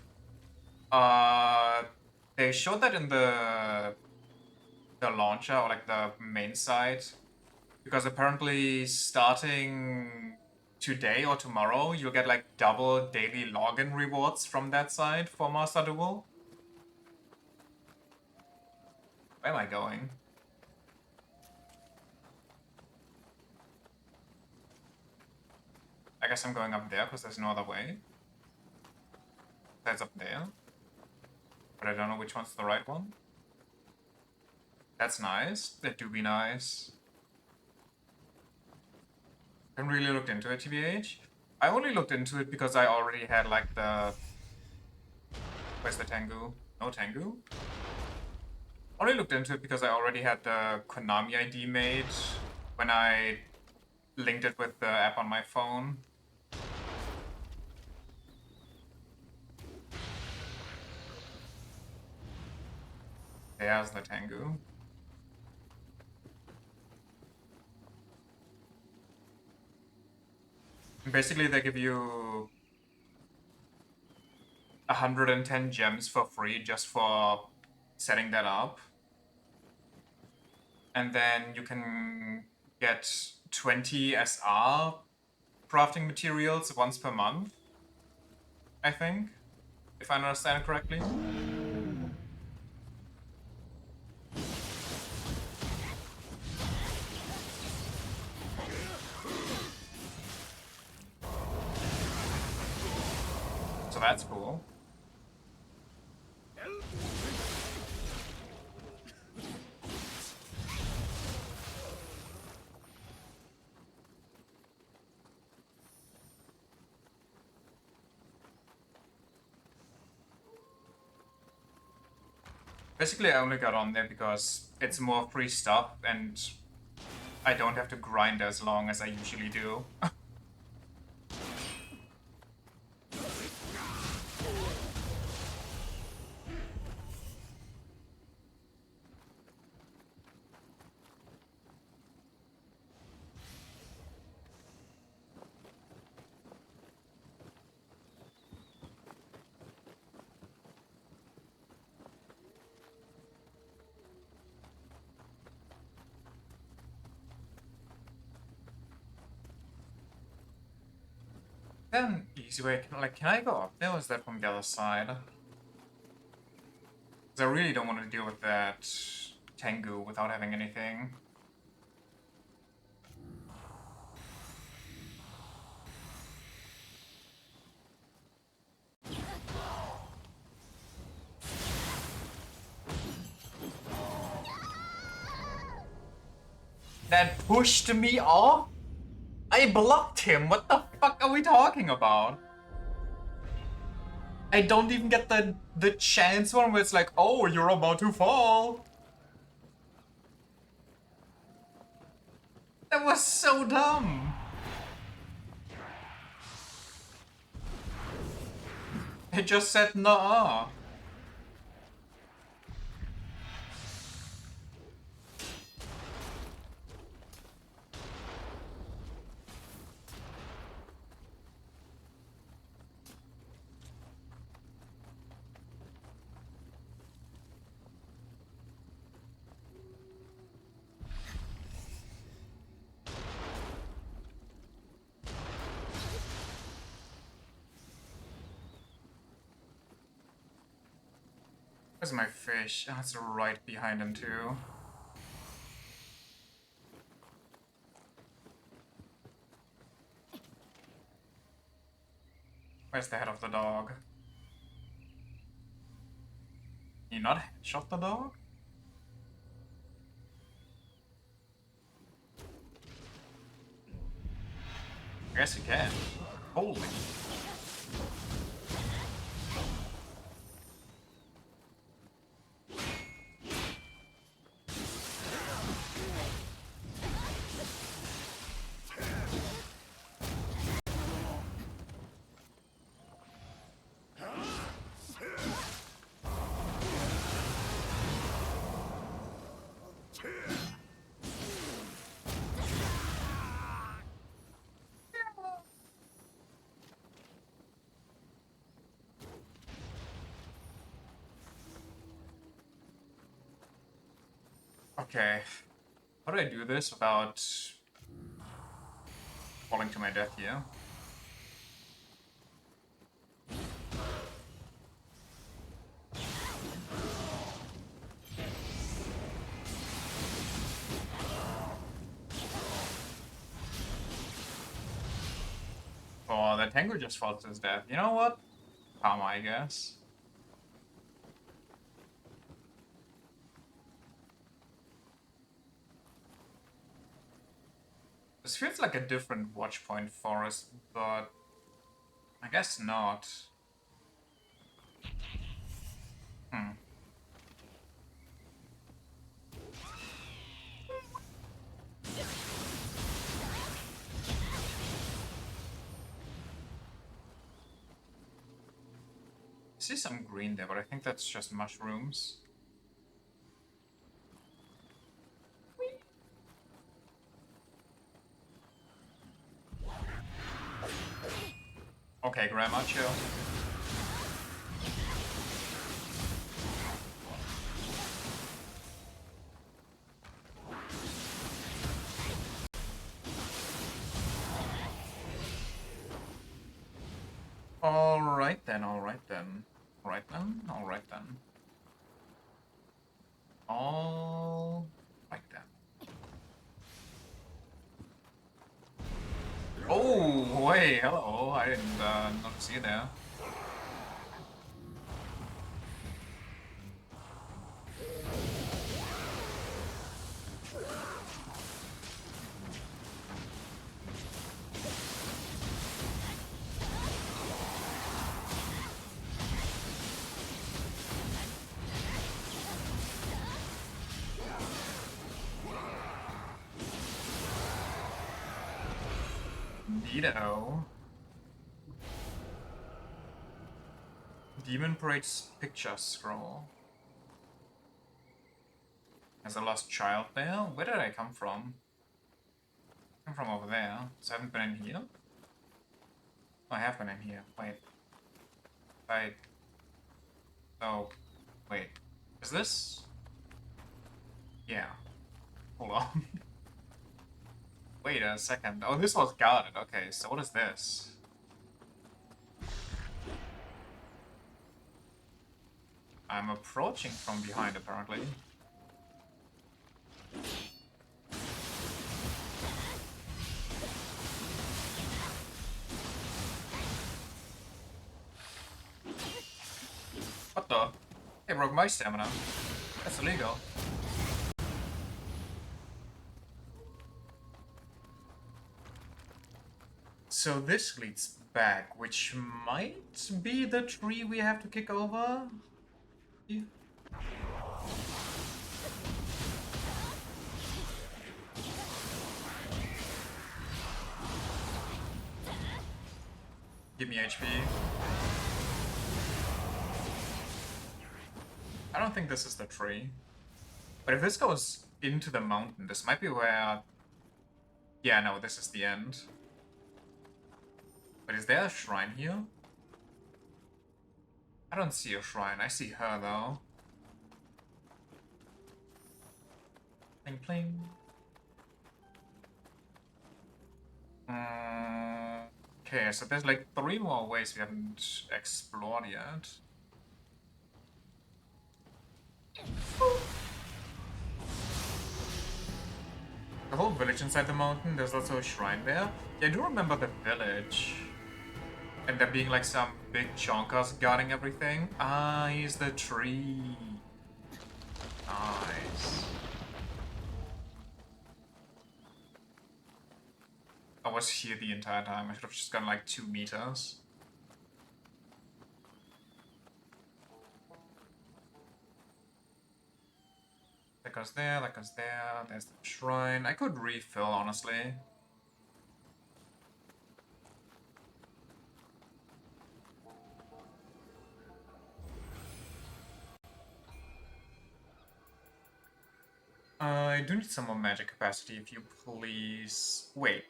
They showed that in the launcher, or like the main site, because apparently starting today or tomorrow, you'll get like double daily login rewards from that site for Master Duel. Where am I going? I guess I'm going up there because there's no other way. That's up there. But I don't know which one's the right one. That's nice. That do be nice. Haven't really looked into it, TBH. I only looked into it because I already had like the Where's the Tengu? No Tengu? Only looked into it because I already had the Konami ID made when I linked it with the app on my phone. There's the Tengu. Basically, they give you 110 gems for free just for setting that up. And then you can get 20 SR crafting materials once per month, I think, if I understand correctly. So that's cool. Basically, I only got on there because it's more free stuff and I don't have to grind as long as I usually do. Then easy way, can I go up there or is that from the other side? Because I really don't want to deal with that Tengu without having anything. That pushed me off? I blocked him. What the fuck are we talking about? I don't even get the chance one where it's like, oh, you're about to fall. That was so dumb. It just said nah. Where's my fish? Oh, it's right behind him too. Where's the head of the dog? Can you not headshot the dog? I guess you can. Holy. Okay. How do I do this without falling to my death here? Oh, the Tengu just falls to his death. You know what? Karma, I guess. This feels like a different watch point for us, but I guess not. see some green there, but I think that's just mushrooms. Okay, Grandma, chill. Alright then, alright then. Alright then, alright then. All right then. Oh, wait, hello. I didn't not see you there. Nioh. Demon Parade's picture scroll. Has a lost child there? Where did I come from? I come from over there. So I haven't been in here? Oh, I have been in here. Wait. Wait. Oh. Wait. Is this? Yeah. Hold on. Wait a second. Oh, this was guarded. Okay, so what is this? I'm approaching from behind, apparently. What the? They broke my stamina. That's illegal. So this leads back, which might be the tree we have to kick over? Yeah. Give me HP. I don't think this is the tree. But if this goes into the mountain, this might be where... Yeah, no, this is the end. But is there a shrine here? I don't see a shrine. I see her, though. Pling, pling. Okay, so there's like 3 more ways we haven't explored yet. The whole village inside the mountain, there's also a shrine there. Yeah, I do remember the village. And there being like some big chonkers guarding everything. Ah, he's the tree. Nice. I was here the entire time. I should have just gone like 2 meters. That goes there, that goes there. There's the shrine. I could refill, honestly. I do need some more magic capacity, if you please. Wait.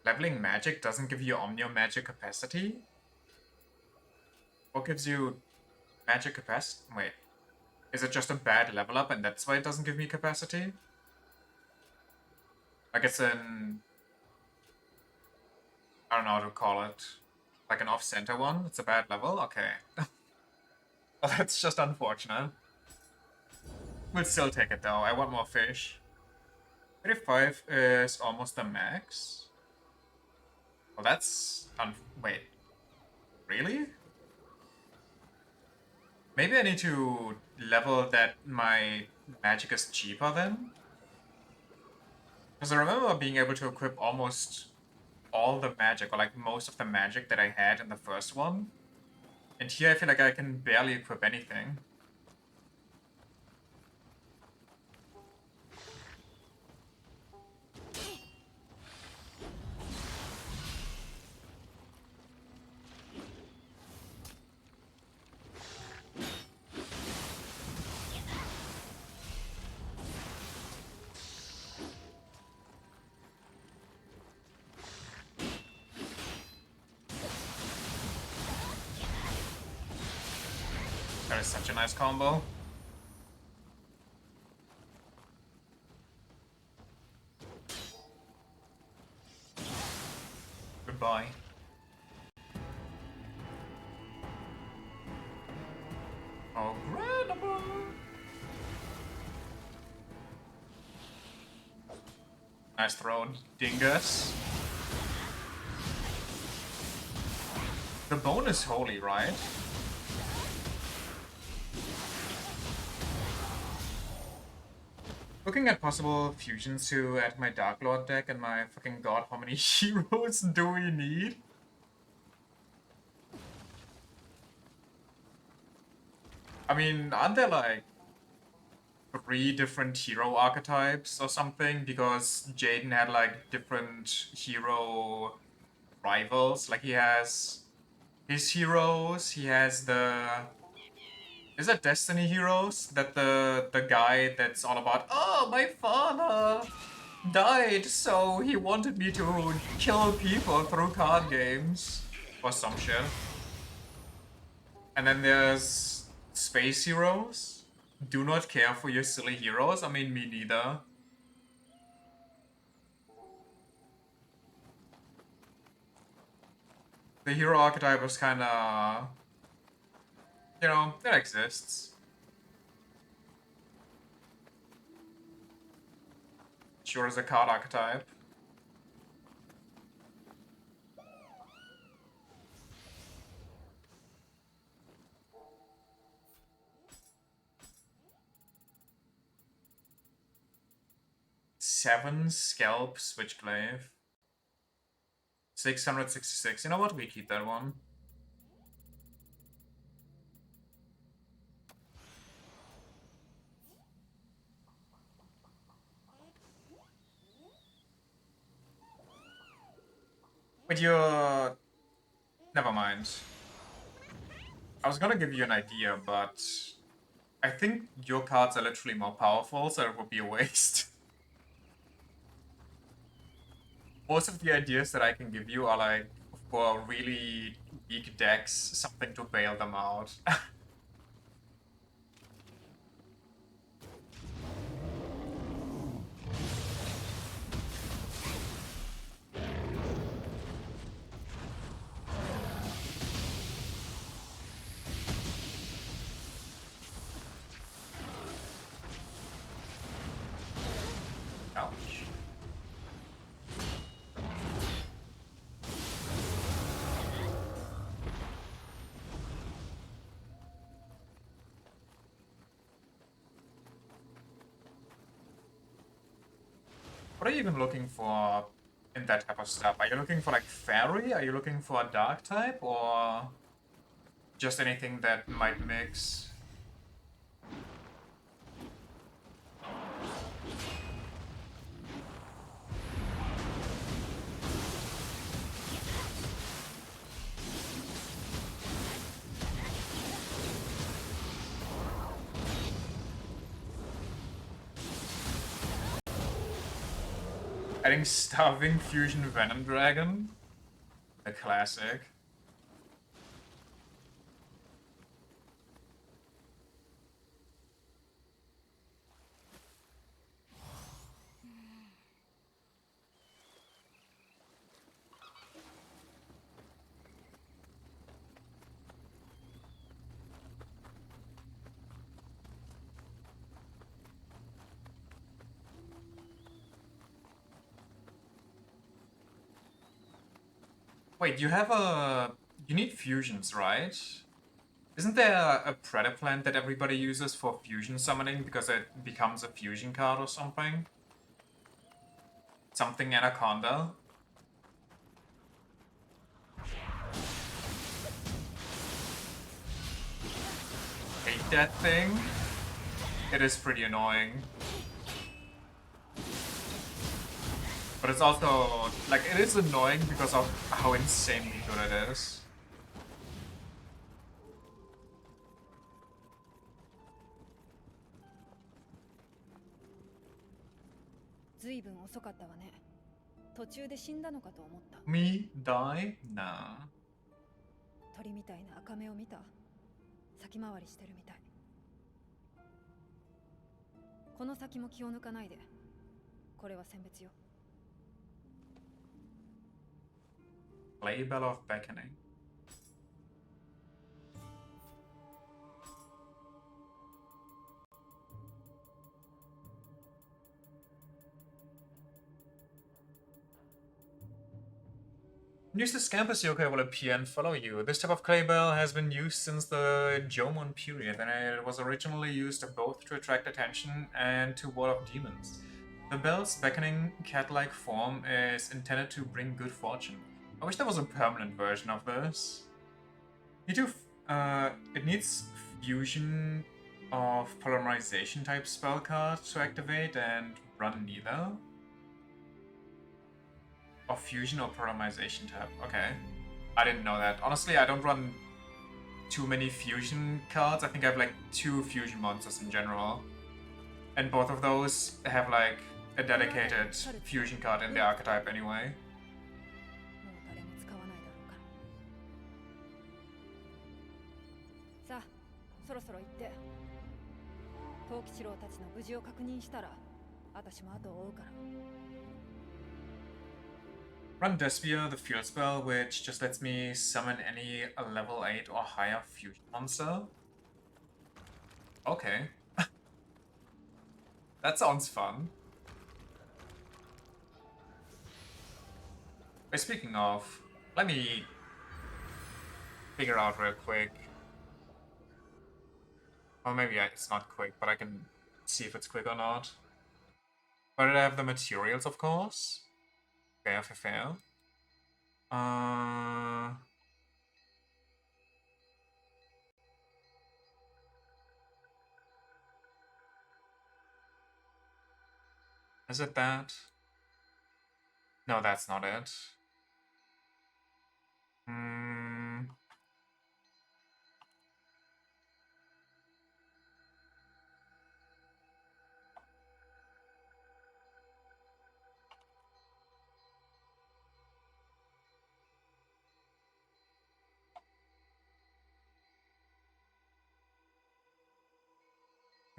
Leveling magic doesn't give you Omnio magic capacity? What gives you magic capacity? Wait. Is it just a bad level up and that's why it doesn't give me capacity? Like it's an... I don't know how to call it. Like an off-center one? It's a bad level? Okay. Well, that's just unfortunate. We'll still take it though. I want more fish. 35 is almost the max. Well, that's... wait. Really? Maybe I need to level that my magic is cheaper then? Because I remember being able to equip almost all the magic, or like most of the magic that I had in the first one. And here I feel like I can barely equip anything. That is such a nice combo. Goodbye. Oh, incredible! Nice throw, dingus. The bone is holy, right? Looking at possible fusions to add my Dark Lord deck and my fucking god, how many heroes do we need? I mean, aren't there like 3 different hero archetypes or something? Because Jaden had like different hero rivals. Like he has his heroes, he has the... Is that Destiny Heroes? That the guy that's all about, oh, my father died, so he wanted me to kill people through card games. Or some shit. And then there's Space Heroes. Do not care for your silly heroes. I mean, me neither. The hero archetype is kinda... You know, it exists. Sure is a card archetype. Seven Scalp Switchglaive. 666. You know what? We keep that one. But you're... Never mind. I was gonna give you an idea, but... I think your cards are literally more powerful, so it would be a waste. Most of the ideas that I can give you are like, for really weak decks, something to bail them out. Ouch. What are you even looking for in that type of stuff? Are you looking for like fairy? Are you looking for a dark type? Or just anything that might mix? Adding Starving Fusion Venom Dragon? The classic. Wait, you have a... You need fusions, right? Isn't there a Predator plant that everybody uses for fusion summoning because it becomes a fusion card or something? Something Anaconda? Hate that thing. It is pretty annoying. But it's also, like, it is annoying because of how insanely good it is. ずいぶん遅かったわね。途中で死んだのかと思った。 Me? Die? Nah. 鳥みたいな赤目を見た。先先回りしてるみたい。この先も気を抜かないで。これは選別よ。 Label of beckoning. Useless campus yokai will appear and follow you. This type of clay bell has been used since the Jomon period, and it was originally used both to attract attention and to ward off demons. The bell's beckoning cat-like form is intended to bring good fortune. I wish there was a permanent version of this. It needs fusion of polymerization type spell card to activate and run neither. Or fusion or polymerization tab. Okay. I didn't know that. Honestly, I don't run too many fusion cards. I think I have like 2 fusion monsters in general. And both of those have like a dedicated fusion card in the archetype anyway. もう誰も使わないだろうから。さあ、そろそろ行って。藤吉郎たちの無事を確認したら、私も後を追うから。Run Despia, the field spell, which just lets me summon any level 8 or higher fusion monster. Okay. That sounds fun. Wait, speaking of, let me figure out real quick. Or maybe it's not quick, but I can see if it's quick or not. But I have the materials, of course. Fair. Is it that? No, that's not it.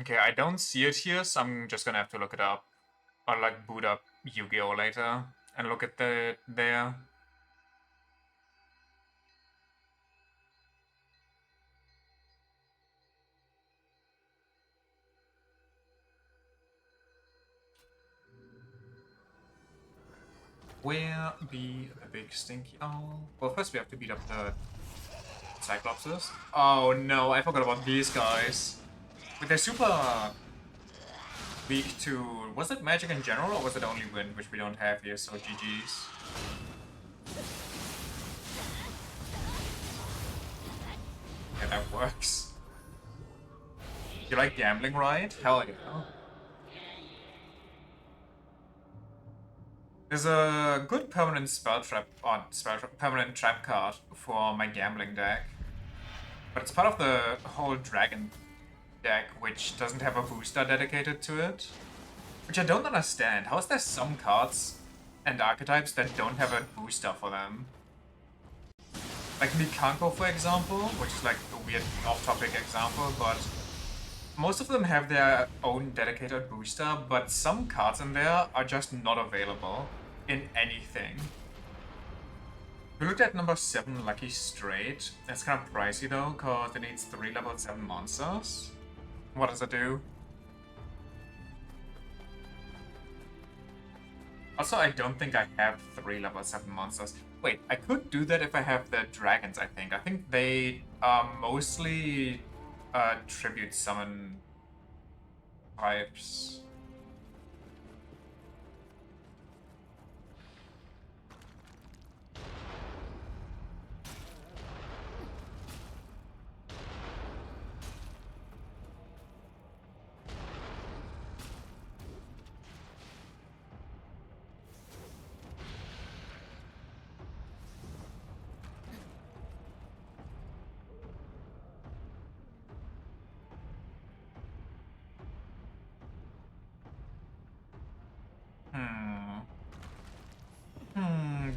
Okay, I don't see it here, so I'm just gonna have to look it up. Or like boot up Yu-Gi-Oh! Later and look at there. Where be the big stinky owl? Well, first we have to beat up the Cyclopses. Oh no, I forgot about these guys. But they're super weak to... Was it magic in general, or was it only wind, which we don't have here, so GG's. Yeah, that works. You like gambling, right? Hell yeah. There's a good permanent permanent trap card for my gambling deck. But it's part of the whole dragon deck, which doesn't have a booster dedicated to it. Which I don't understand. How is there some cards and archetypes that don't have a booster for them? Like Mikanko, for example, which is like a weird off-topic example, but most of them have their own dedicated booster, but some cards in there are just not available in anything. We looked at number 7, Lucky Straight. It's kind of pricey though, because it needs 3 level 7 monsters. What does it do? Also, I don't think I have 3 level 7 monsters. Wait, I could do that if I have the dragons, I think. I think they are mostly tribute summon types.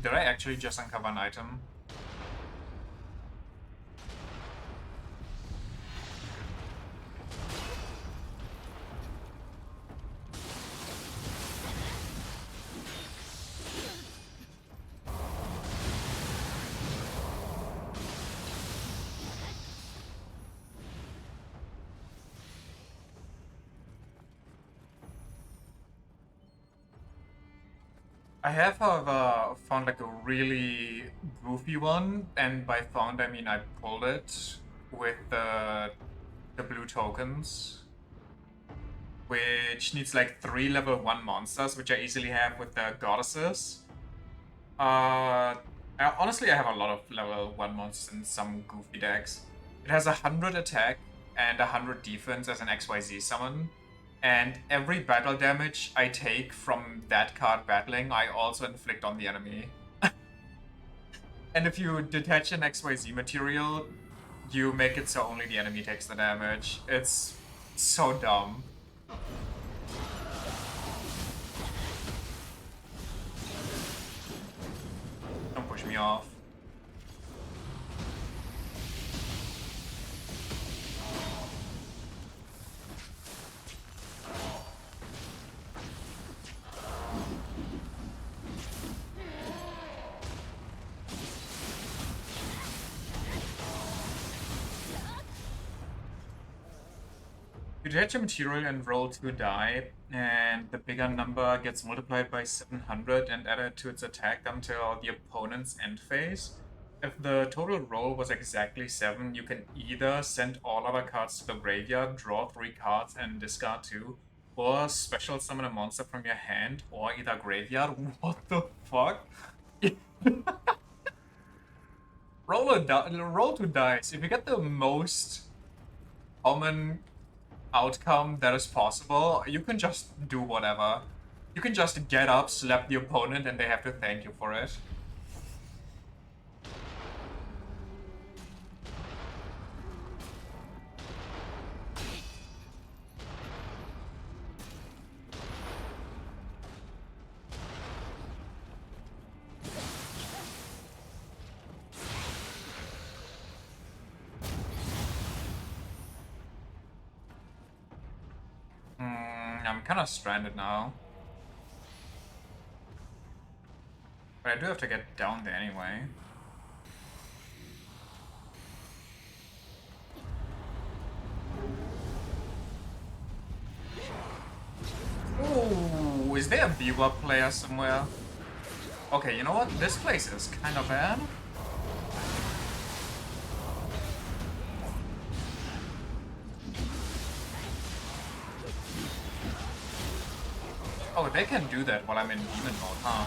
Did I actually just uncover an item? I have, however, found like a really goofy one, and by found I mean I pulled it with the blue tokens, which needs like 3 level 1 monsters, which I easily have with the goddesses. Honestly, I have a lot of level 1 monsters in some goofy decks. It has 100 attack and 100 defense as an XYZ summon. And every battle damage I take from that card battling, I also inflict on the enemy. And if you detach an XYZ material, you make it so only the enemy takes the damage. It's so dumb. Don't push me off. You detach a material and roll 2 die, and the bigger number gets multiplied by 700 and added to its attack until the opponent's end phase. If the total roll was exactly 7, you can either send all other cards to the graveyard, draw 3 cards, and discard 2, or special summon a monster from your hand, or either graveyard. What the fuck? Roll 2 dice. If you get the most common outcome that is possible, you can just do whatever. You can just get up, slap the opponent, and they have to thank you for it. I'm kind of stranded now. But I do have to get down there anyway. Ooh, is there a Biwa player somewhere? Okay, you know what? This place is kind of bad. Oh, they can do that while I'm in demon mode, huh?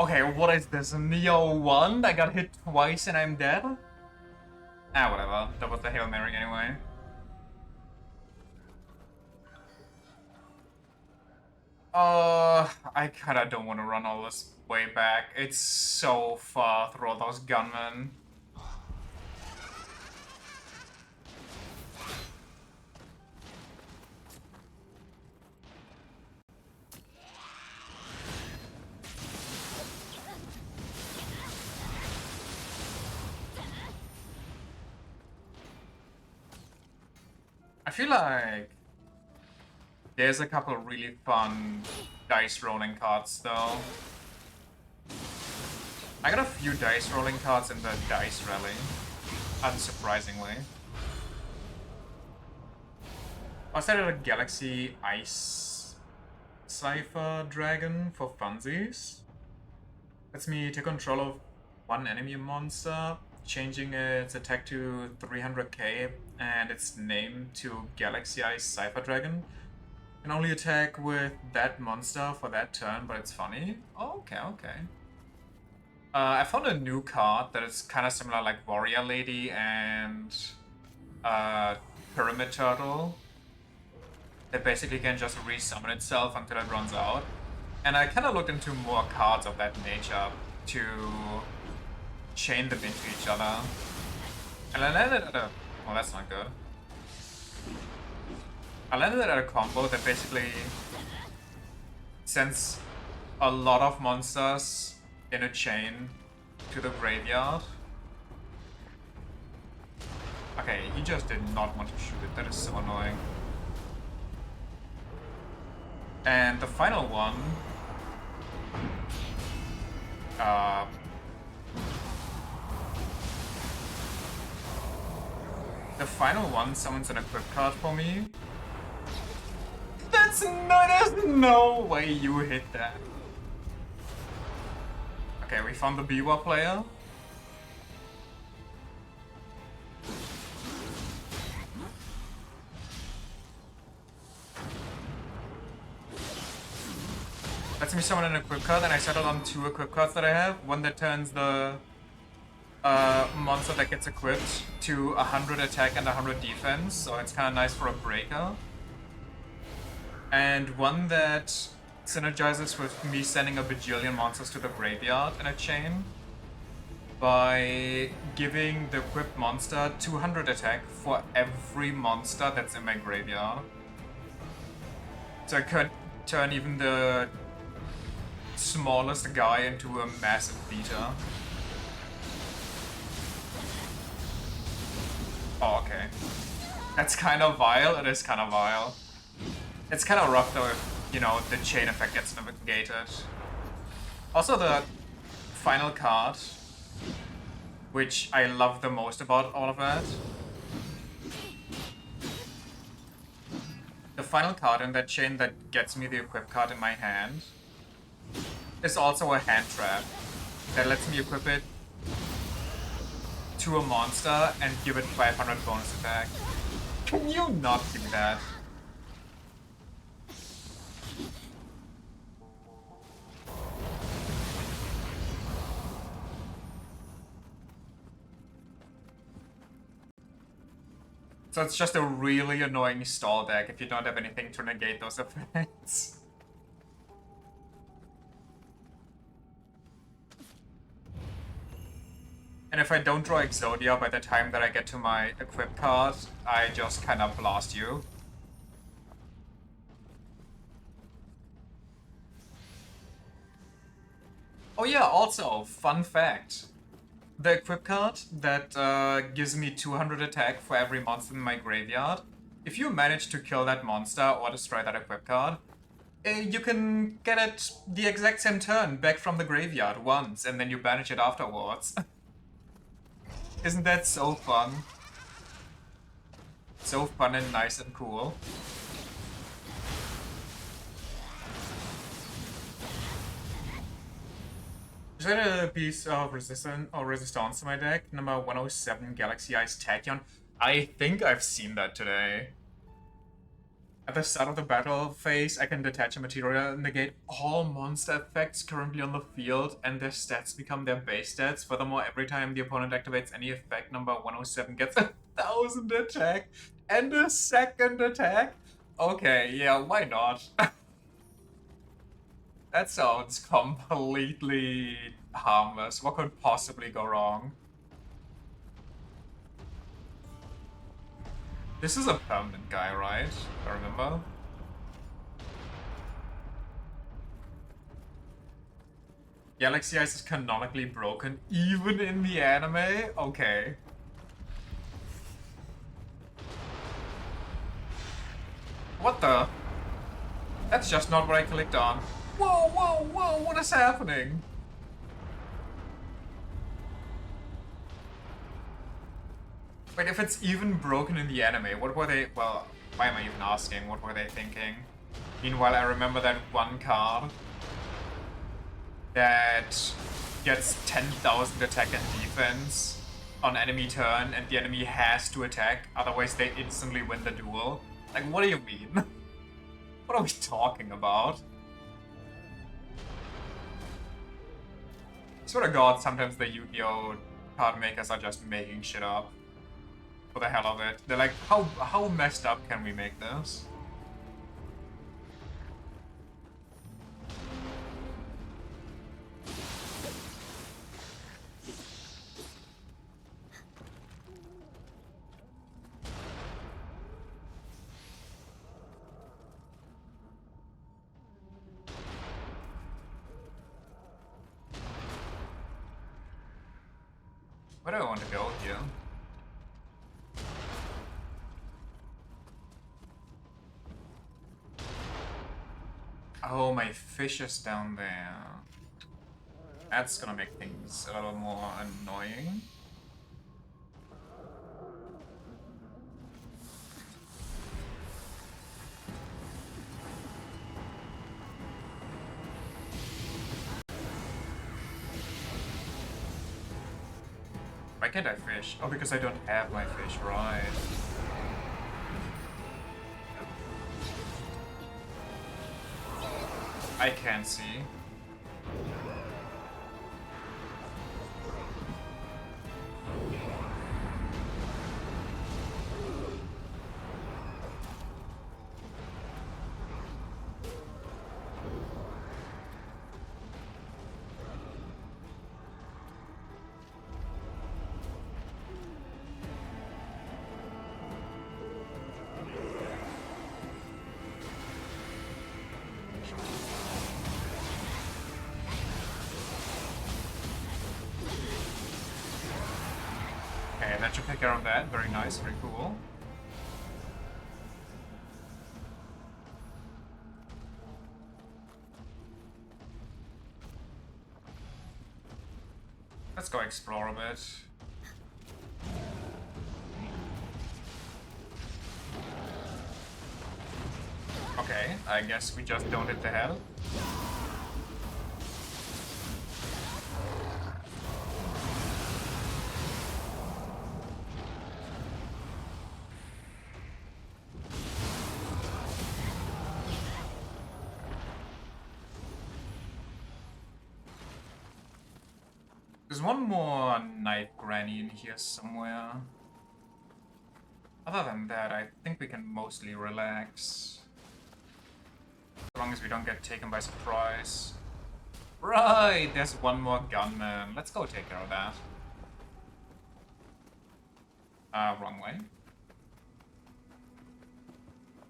Okay, what is this? Nioh 1? I got hit twice and I'm dead? Ah, whatever. That was the Hail Mary anyway. I kinda don't want to run all this way back. It's so far through all those gunmen. I feel like there's a couple really fun dice rolling cards though. I got a few dice rolling cards in the dice rally, unsurprisingly. I started a Galaxy Ice Cypher Dragon for funsies. Lets me take control of one enemy monster, changing its attack to 300k and its name to Galaxy Ice Cypher Dragon. Can only attack with that monster for that turn, but it's funny. Oh, okay, okay. I found a new card that is kind of similar, like Warrior Lady and Pyramid Turtle. That basically can just resummon itself until it runs out. And I kind of looked into more cards of that nature to chain them into each other. And I landed at a... well, that's not good. I landed at a combo that basically sends a lot of monsters in a chain to the graveyard. Okay, he just did not want to shoot it. That is so annoying. And the final one The final one summons an equip card for me. There's no way you hit that. Okay, we found the Biwa player. Lets me summon an equip card, and I settled on 2 equip cards that I have. One that turns the monster that gets equipped to 100 attack and 100 defense, so it's kind of nice for a breaker. And one that synergizes with me sending a bajillion monsters to the graveyard in a chain by giving the equipped monster 200 attack for every monster that's in my graveyard. So I could turn even the smallest guy into a massive beater. Oh, okay. That's kind of vile. It is kind of vile. It's kind of rough though if, you know, the chain effect gets negated. Also the final card, which I love the most about all of that. The final card in that chain that gets me the equip card in my hand is also a hand trap that lets me equip it to a monster and give it 500 bonus attack. Can you not do that? So it's just a really annoying stall deck if you don't have anything to negate those effects. And if I don't draw Exodia by the time that I get to my equip card, I just kind of blast you. Oh yeah, also, fun fact. The equip card that gives me 200 attack for every monster in my graveyard, if you manage to kill that monster or destroy that equip card, you can get it the exact same turn back from the graveyard once, and then you banish it afterwards. Isn't that so fun? So fun and nice and cool. Is that a piece of resistance to my deck? Number 107, Galaxy Eyes Tachyon. I think I've seen that today. At the start of the battle phase, I can detach a material and negate all monster effects currently on the field, and their stats become their base stats. Furthermore, every time the opponent activates any effect, number 107 gets 1,000 attack and a second attack. Okay, yeah, why not? That sounds completely harmless. What could possibly go wrong? This is a permanent guy, right? If I remember. Galaxy Eyes is canonically broken, even in the anime? Okay. What the? That's just not what I clicked on. Whoa, whoa, whoa, what is happening? Wait, if it's even broken in the anime, what were they... Well, why am I even asking? What were they thinking? Meanwhile, I remember that one card that gets 10,000 attack and defense on enemy turn, and the enemy has to attack, otherwise they instantly win the duel. Like, what do you mean? What are we talking about? I swear to God, sometimes the Yu-Gi-Oh! Card makers are just making shit up. For the hell of it. They're like, how messed up can we make this? Where do I want to go here? Oh, my fish is down there. That's gonna make things a little more annoying. Why can't I fish? Oh, because I don't have my fish, right. I can't see. Okay, that should take care of that. Very nice, very cool. Let's go explore a bit. Okay, I guess we just don't hit the hell. There's one more Night Granny in here somewhere. Other than that, I think we can mostly relax. As long as we don't get taken by surprise. Right, there's one more gunman. Let's go take care of that. Wrong way.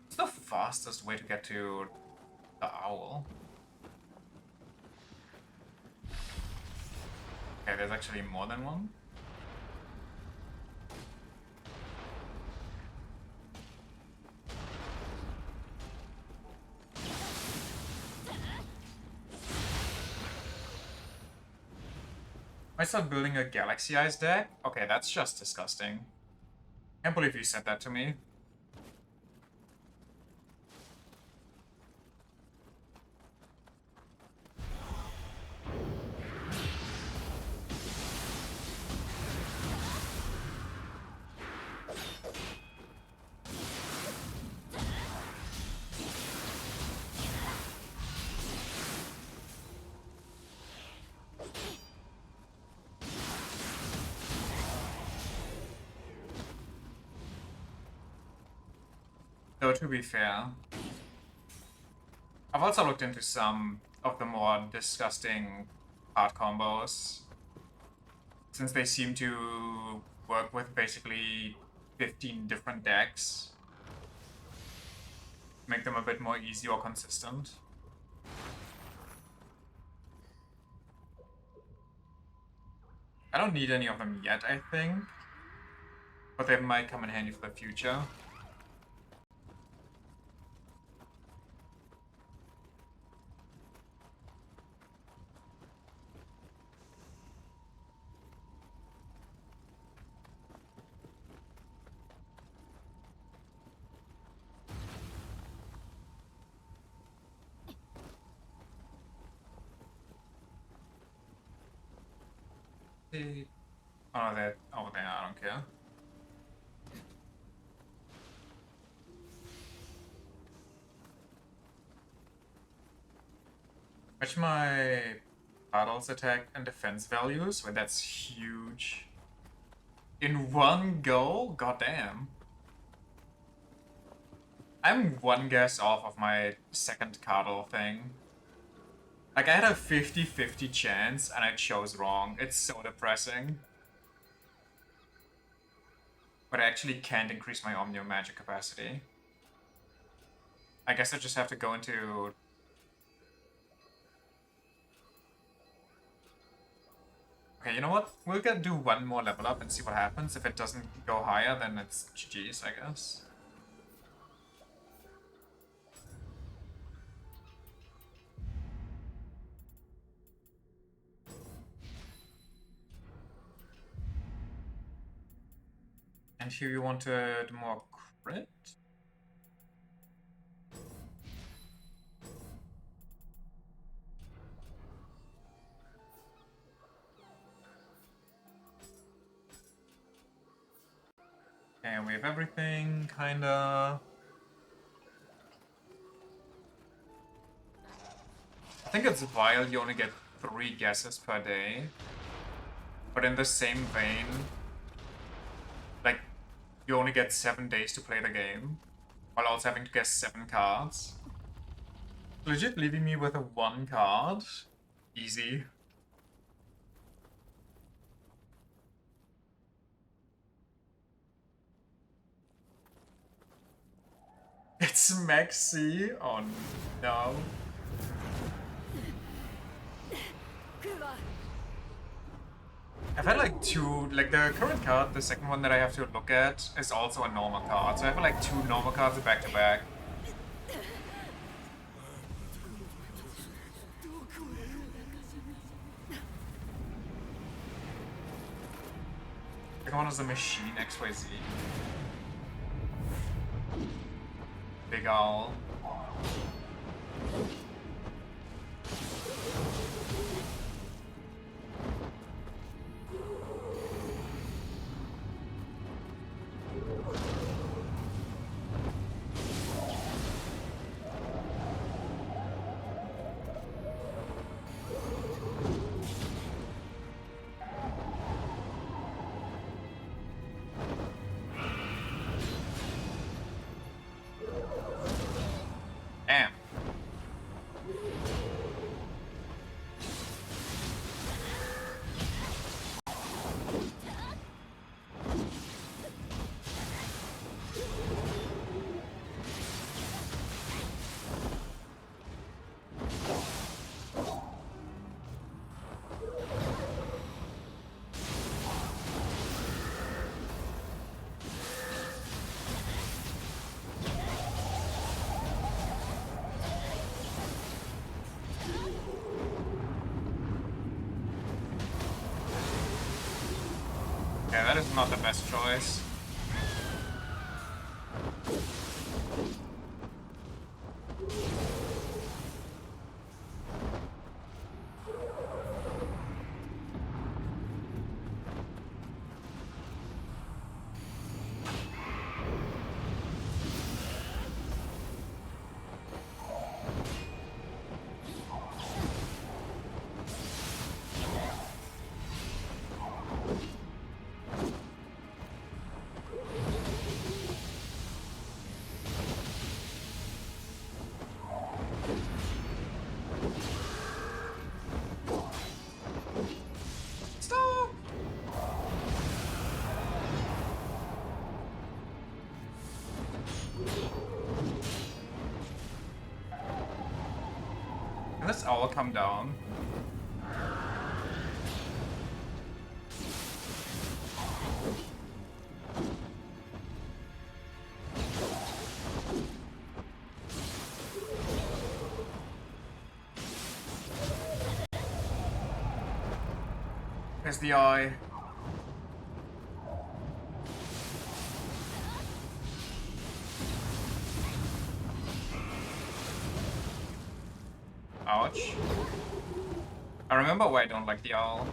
What's the fastest way to get to the owl? Okay, there's actually more than one. I start building a Galaxy Eyes deck? Okay, that's just disgusting. Can't believe you said that to me. Though, to be fair, I've also looked into some of the more disgusting card combos, since they seem to work with basically 15 different decks. Make them a bit more easy or consistent. I don't need any of them yet, I think, but they might come in handy for the future. Oh, they're over there, I don't care. Match my battles attack and defense values. Wait, that's huge. In one go? Goddamn. I'm one guess off of my second cardle thing. Like, I had a 50-50 chance and I chose wrong. It's so depressing. But I actually can't increase my Omnio magic capacity. I guess I just have to go into... Okay, you know what? We'll do one more level up and see what happens. If it doesn't go higher, then it's GG's, I guess. And here you wanted more crit? And we have everything, kinda. I think it's vile you only get 3 guesses per day. But in the same vein, like, you only get 7 days to play the game, while also having to guess 7 cards. Legit leaving me with a 1 card. Easy. It's Maxi. Oh no. I've had like 2, like the current card, the second one that I have to look at, is also a normal card. So I have like 2 normal cards back to back. Second one is the Machine XYZ. Big Owl. Damn. Yeah, that is not the best choice. Stop! Can this all come down? Here's the eye. Ouch. I remember why I don't like the owl.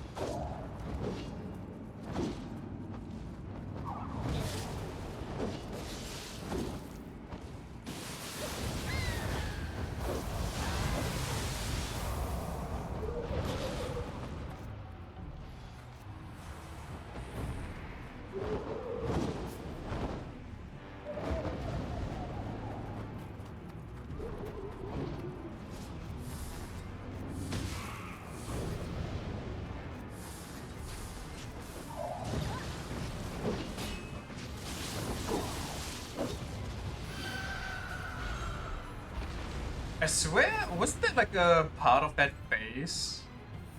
I swear, wasn't there like a part of that base?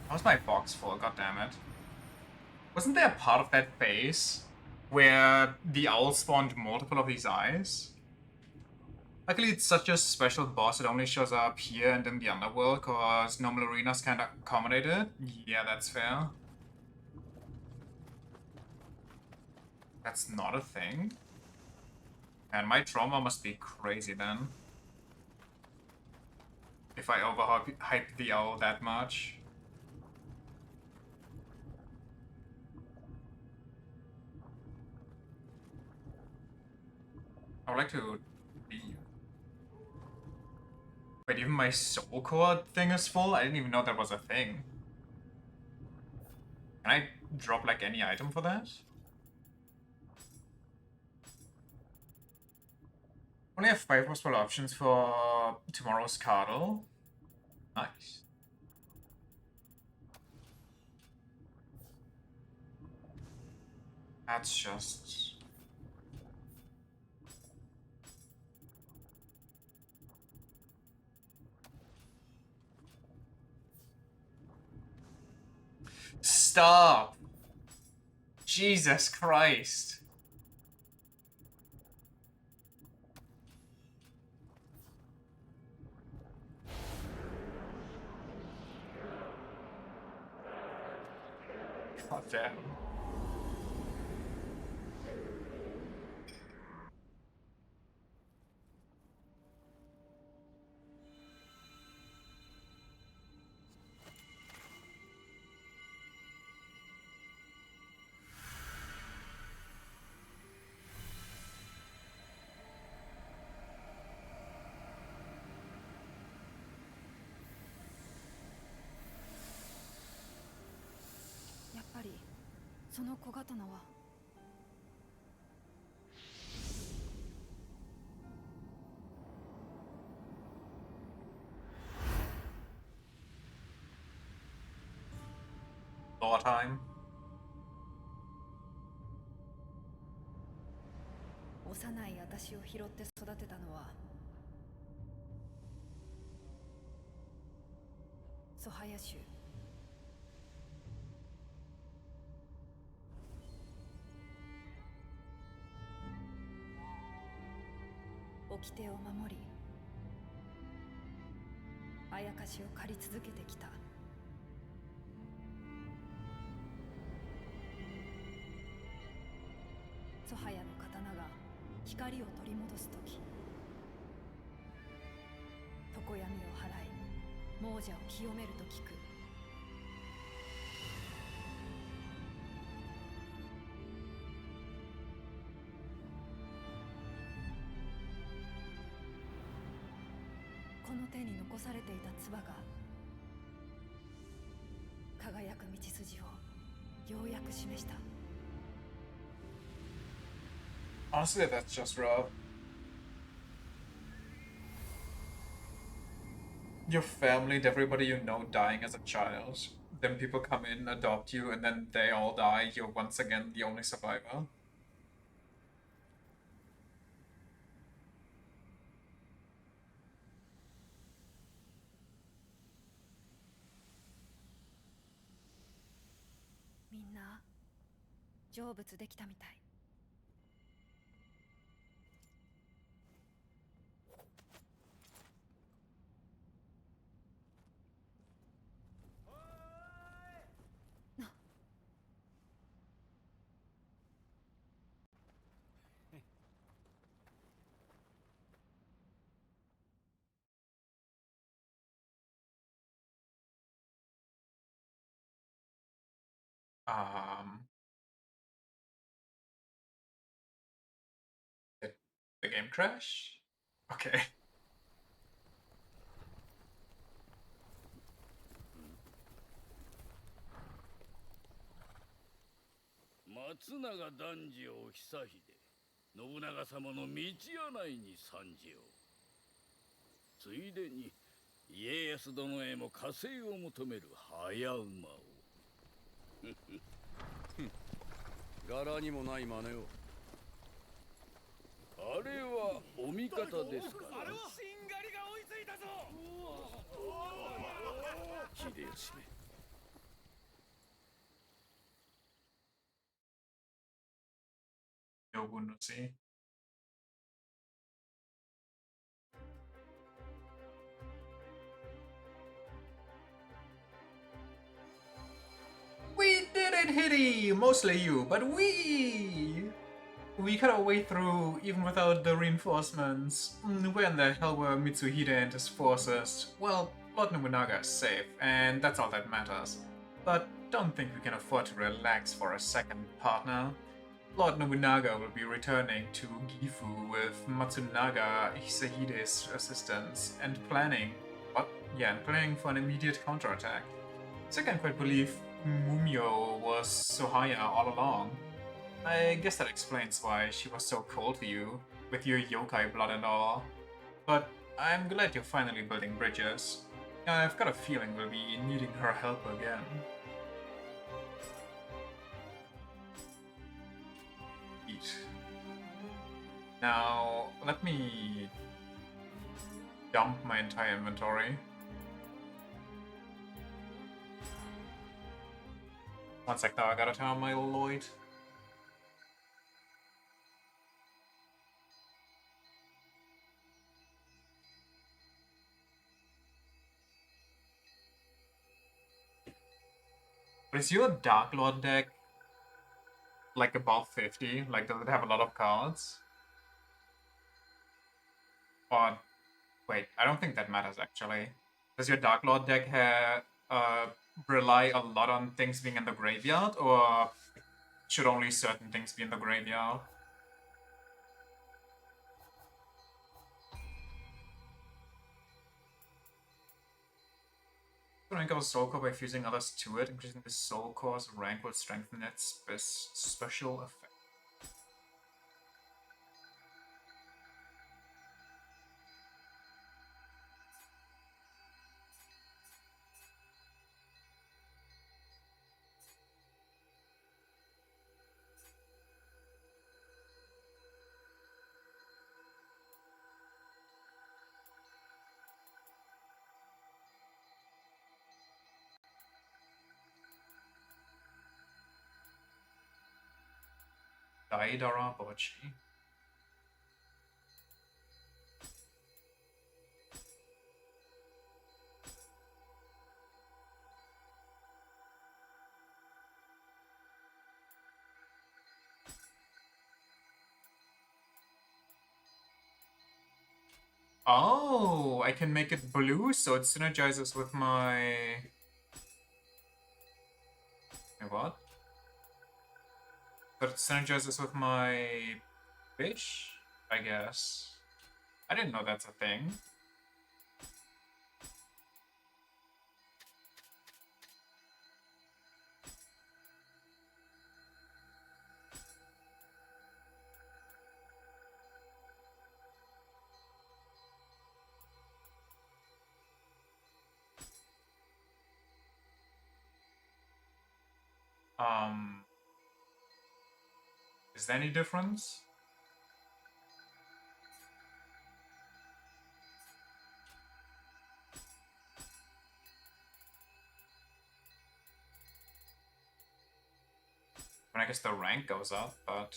How's my box full? God damn it. Wasn't there a part of that base where the owl spawned multiple of these eyes? Luckily, it's such a special boss, it only shows up here and in the underworld, cause normal arenas can't accommodate it. Yeah, that's fair. That's not a thing? And my trauma must be crazy then. If I overhype the owl that much. would like to be... Wait, even my soul core thing is full? I didn't even know that was a thing. Can I drop like any item for that? Only have 5 possible options for tomorrow's cardle. Nice. That's just... Stop! Jesus Christ. God damn.やっぱりその小刀は。Lore time. 幼い私を拾って育てたのはソハヤ州。掟を守り、あやかしを借り続けてきた。ソハヤの刀が光を取り戻す時、常闇を払い亡者を清めると聞く。この手に残されていた唾が輝く道筋をようやく示した。Honestly, that's just rough. Your family and everybody you know dying as a child. Then people come in, adopt you, and then they all die. You're once again the only survivor.みんな成仏できたみたい。Did the game crash? Okay. 松永男児を久秀、信長様の道柳に参じよう。ついでに家康殿へも加勢を求める早馬を。柄にもない真似を。あれはお味方ですから。あれはしんがりが追いついたぞ。秀吉め。Yogun no see. We did it, Hitty! Mostly you, but we cut our way through even without the reinforcements. Where in the hell were Mitsuhide and his forces? Well, Lord Nobunaga is safe, and that's all that matters. But don't think we can afford to relax for a second, partner. Lord Nobunaga will be returning to Gifu with Matsunaga Hisahide's assistance and planning for an immediate counterattack. So I can't quite believe Mumio was Sohaya all along. I guess that explains why she was so cold to you, with your yokai blood and all. But I'm glad you're finally building bridges. I've got a feeling we'll be needing her help again. Eat. Now, let me dump my entire inventory. One sec though, I gotta turn on my Lloyd. But is your Dark Lord deck like above 50? Like, does it have a lot of cards? Or, wait, I don't think that matters actually. Does your Dark Lord deck rely a lot on things being in the graveyard, or should only certain things be in the graveyard? Rank of a soul core by fusing others to it, increasing the soul core's rank will strengthen its special effect. Daidara Bochi. Oh, I can make it blue so it synergizes with my... What? But it synergizes with my fish, I guess. I didn't know that's a thing. Is there any difference? I mean, I guess the rank goes up, but...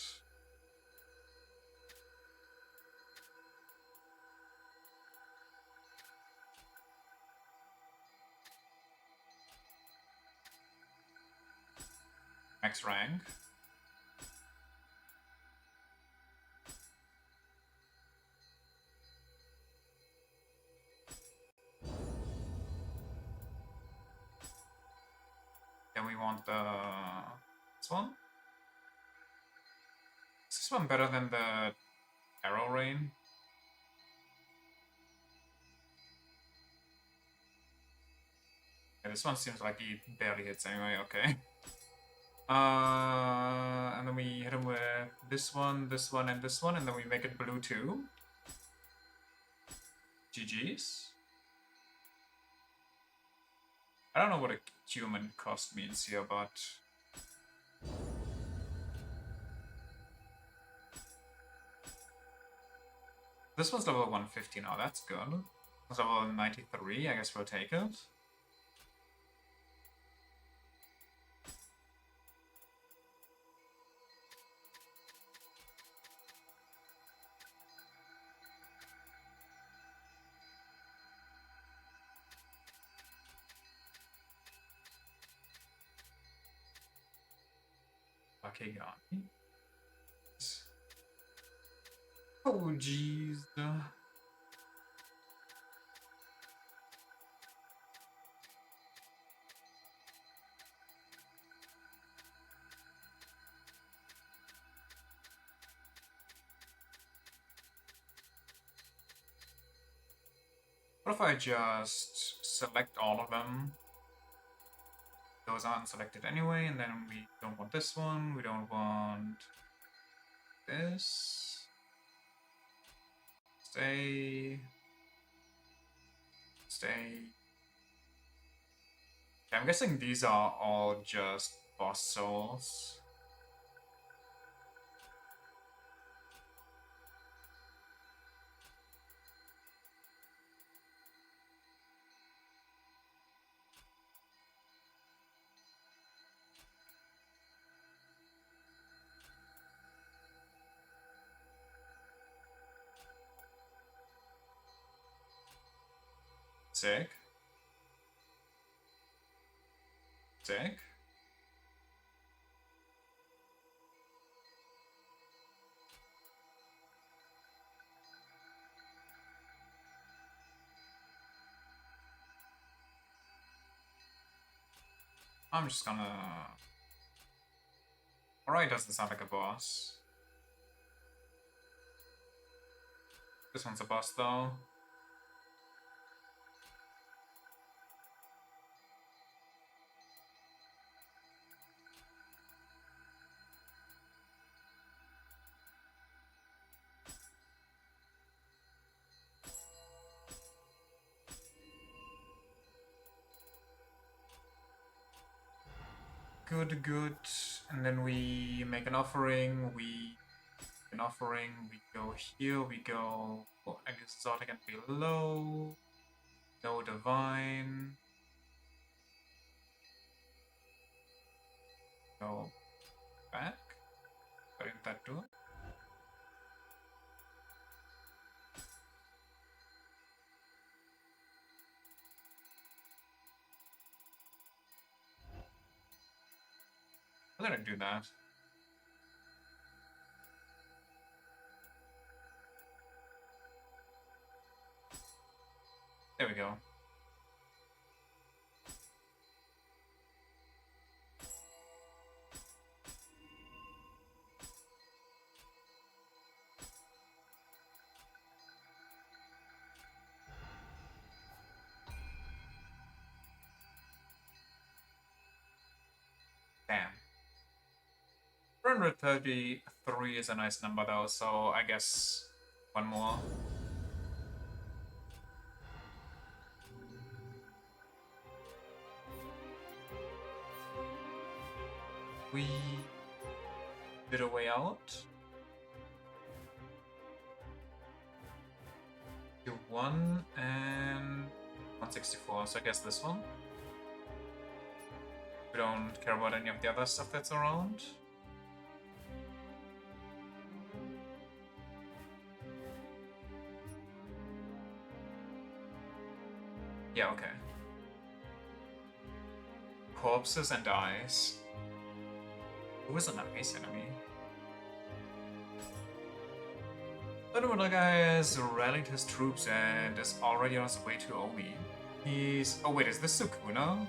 Max rank. Then we want this one. Is this one better than the Arrow Rain? Yeah, this one seems like he barely hits anyway, okay. And then we hit him with this one, and this one, and then we make it blue too. GG's. I don't know what a human cost means here, but... This one's level 150 now, that's good. It's level 93, I guess we'll take it. Bakegani. Oh, jeez. What if I just select all of them? Those aren't selected anyway, and then we don't want this one, we don't want this. Stay. Stay. Okay, I'm guessing these are all just boss souls. Sick. Sick. I'm just gonna... Alright, doesn't sound like a boss. This one's a boss though. Good, good. And then we make an offering, we go here, we go exotic and below. No divine. Go back. Why didn't that do it? Why did I do that? There we go. Damn. 433 is a nice number though, so I guess one more. We did a way out. Do 1 and 164, so I guess this one. We don't care about any of the other stuff that's around. Yeah, okay. Corpses and eyes. Who is a nice enemy? Nobunaga has rallied his troops and is already on his way to Omi. Oh wait, is this Sukuna?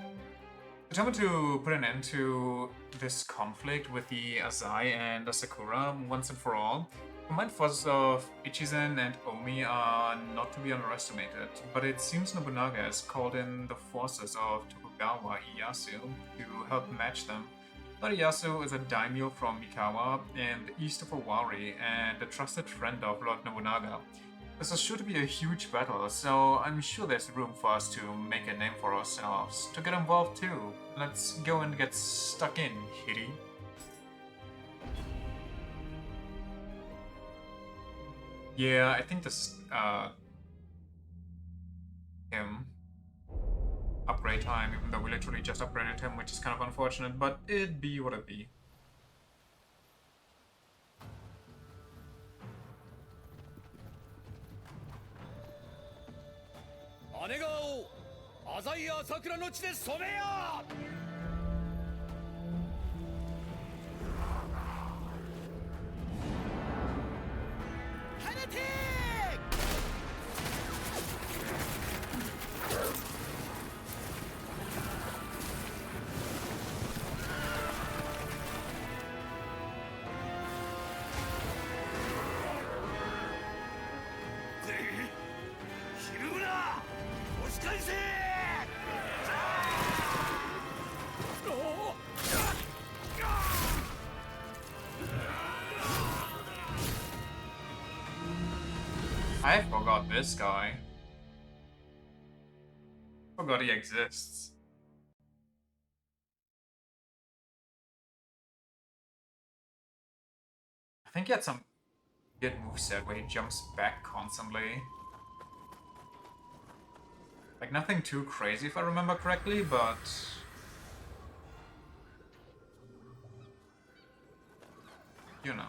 Determined to put an end to this conflict with the Azai and the Sakura once and for all, combined forces of Ichizen and Omi are not to be underestimated, but it seems Nobunaga has called in the forces of Tokugawa Ieyasu to help match them. Lord Ieyasu is a daimyo from Mikawa in the east of Owari and a trusted friend of Lord Nobunaga. This is sure to be a huge battle, so I'm sure there's room for us to make a name for ourselves, to get involved too. Let's go and get stuck in, Hiri. Yeah, I think this, him. Upgrade time, even though we literally just upgraded him, which is kind of unfortunate, but it'd be what it be. I forgot this guy. Forgot he exists. I think he had some good moveset where he jumps back constantly. Like nothing too crazy if I remember correctly, but you know.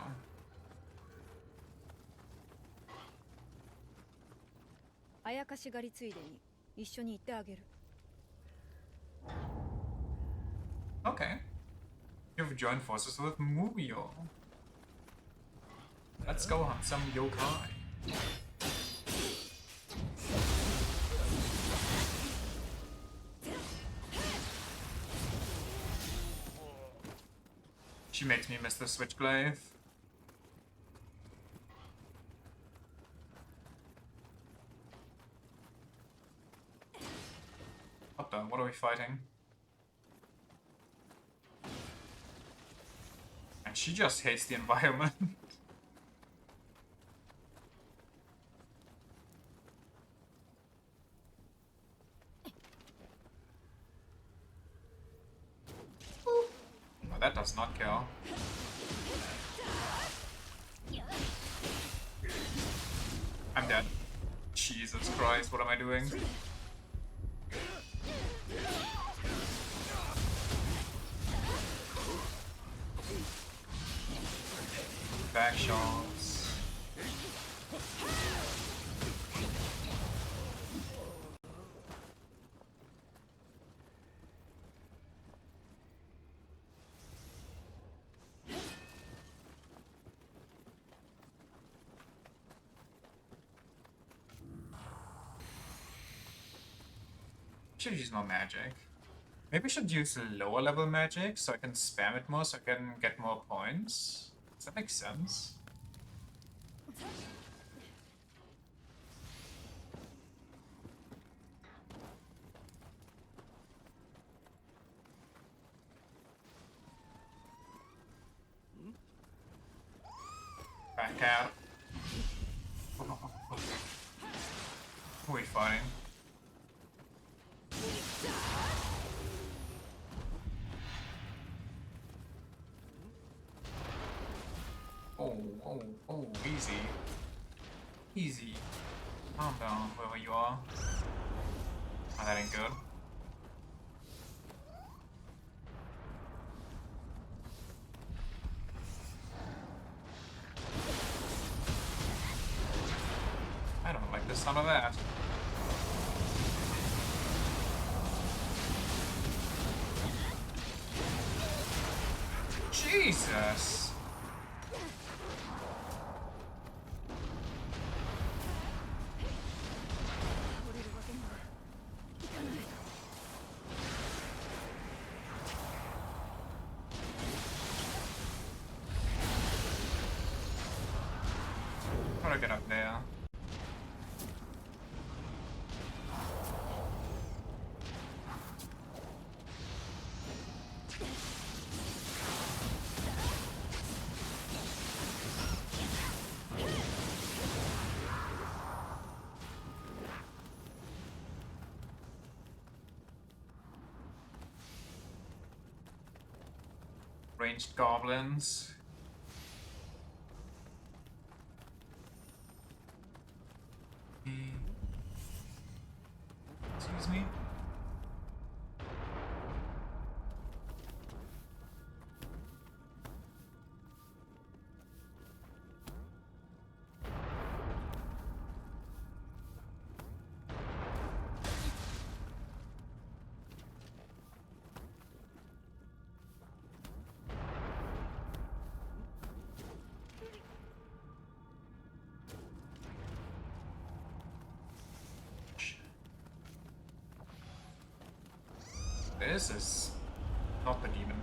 あやかし狩りついでに一緒に行ってあげる。 Okay. You've joined forces with Mumio. Let's go hunt some yokai. She makes me miss the Switchglaive. What the? What are we fighting? And she just hates the environment. No, that does not kill. I'm dead. Jesus Christ, what am I doing? Back shots. Should use more magic. Maybe I should use lower level magic so I can spam it more so I can get more points. Does that make sense? Back out. Who are we fighting? Oh, easy. Easy. Calm down, wherever you are. Oh, that ain't good. I don't like the sound of that. Jesus! How do I get up there? Ranged goblins. Excuse me? This is not the demon.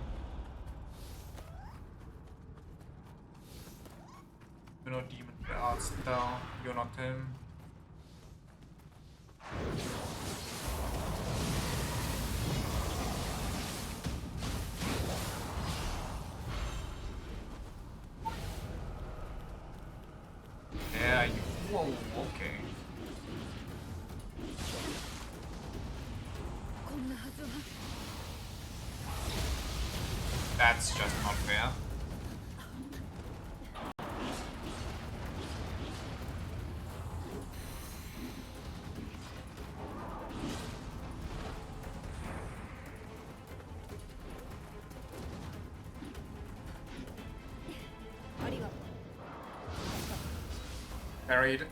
You're not demon. Art down. You're not him. Yeah, you. Whoa, okay. That's just not fair. Buried.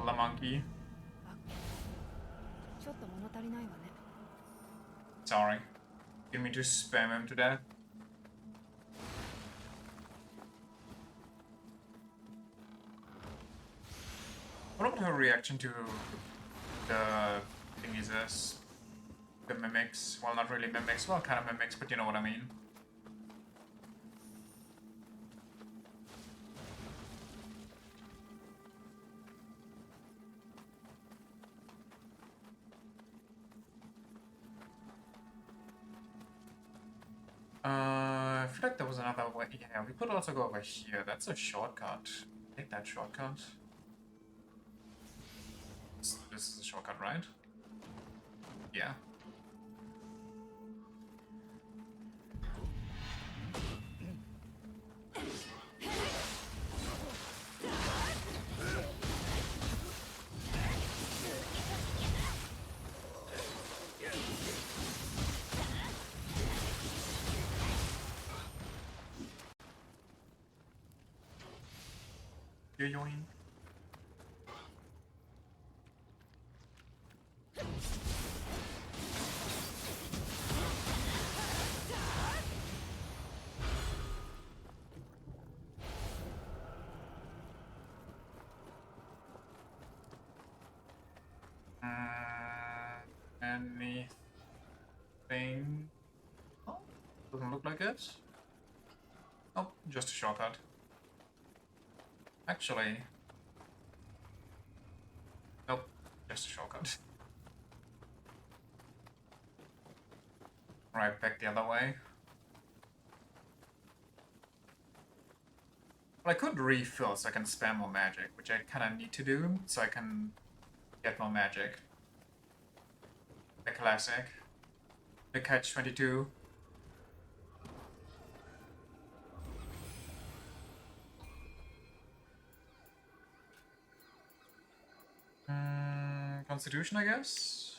The monkey. Sorry. Didn't mean to spam him to death. What about her reaction to the thingies this? The mimics? Well, not really mimics. Well, kind of mimics, but you know what I mean. I feel like there was another way. Yeah, we could also go over here. That's a shortcut. Take that shortcut. This is a shortcut, right? Yeah. You're yoing. Anything? Oh, doesn't look like it. Oh, just a shortcut. Actually, nope, just a shortcut. Right, back the other way. Well, I could refill so I can spam more magic, which I kind of need to do so I can get more magic. The classic. The catch-22. Constitution, I guess?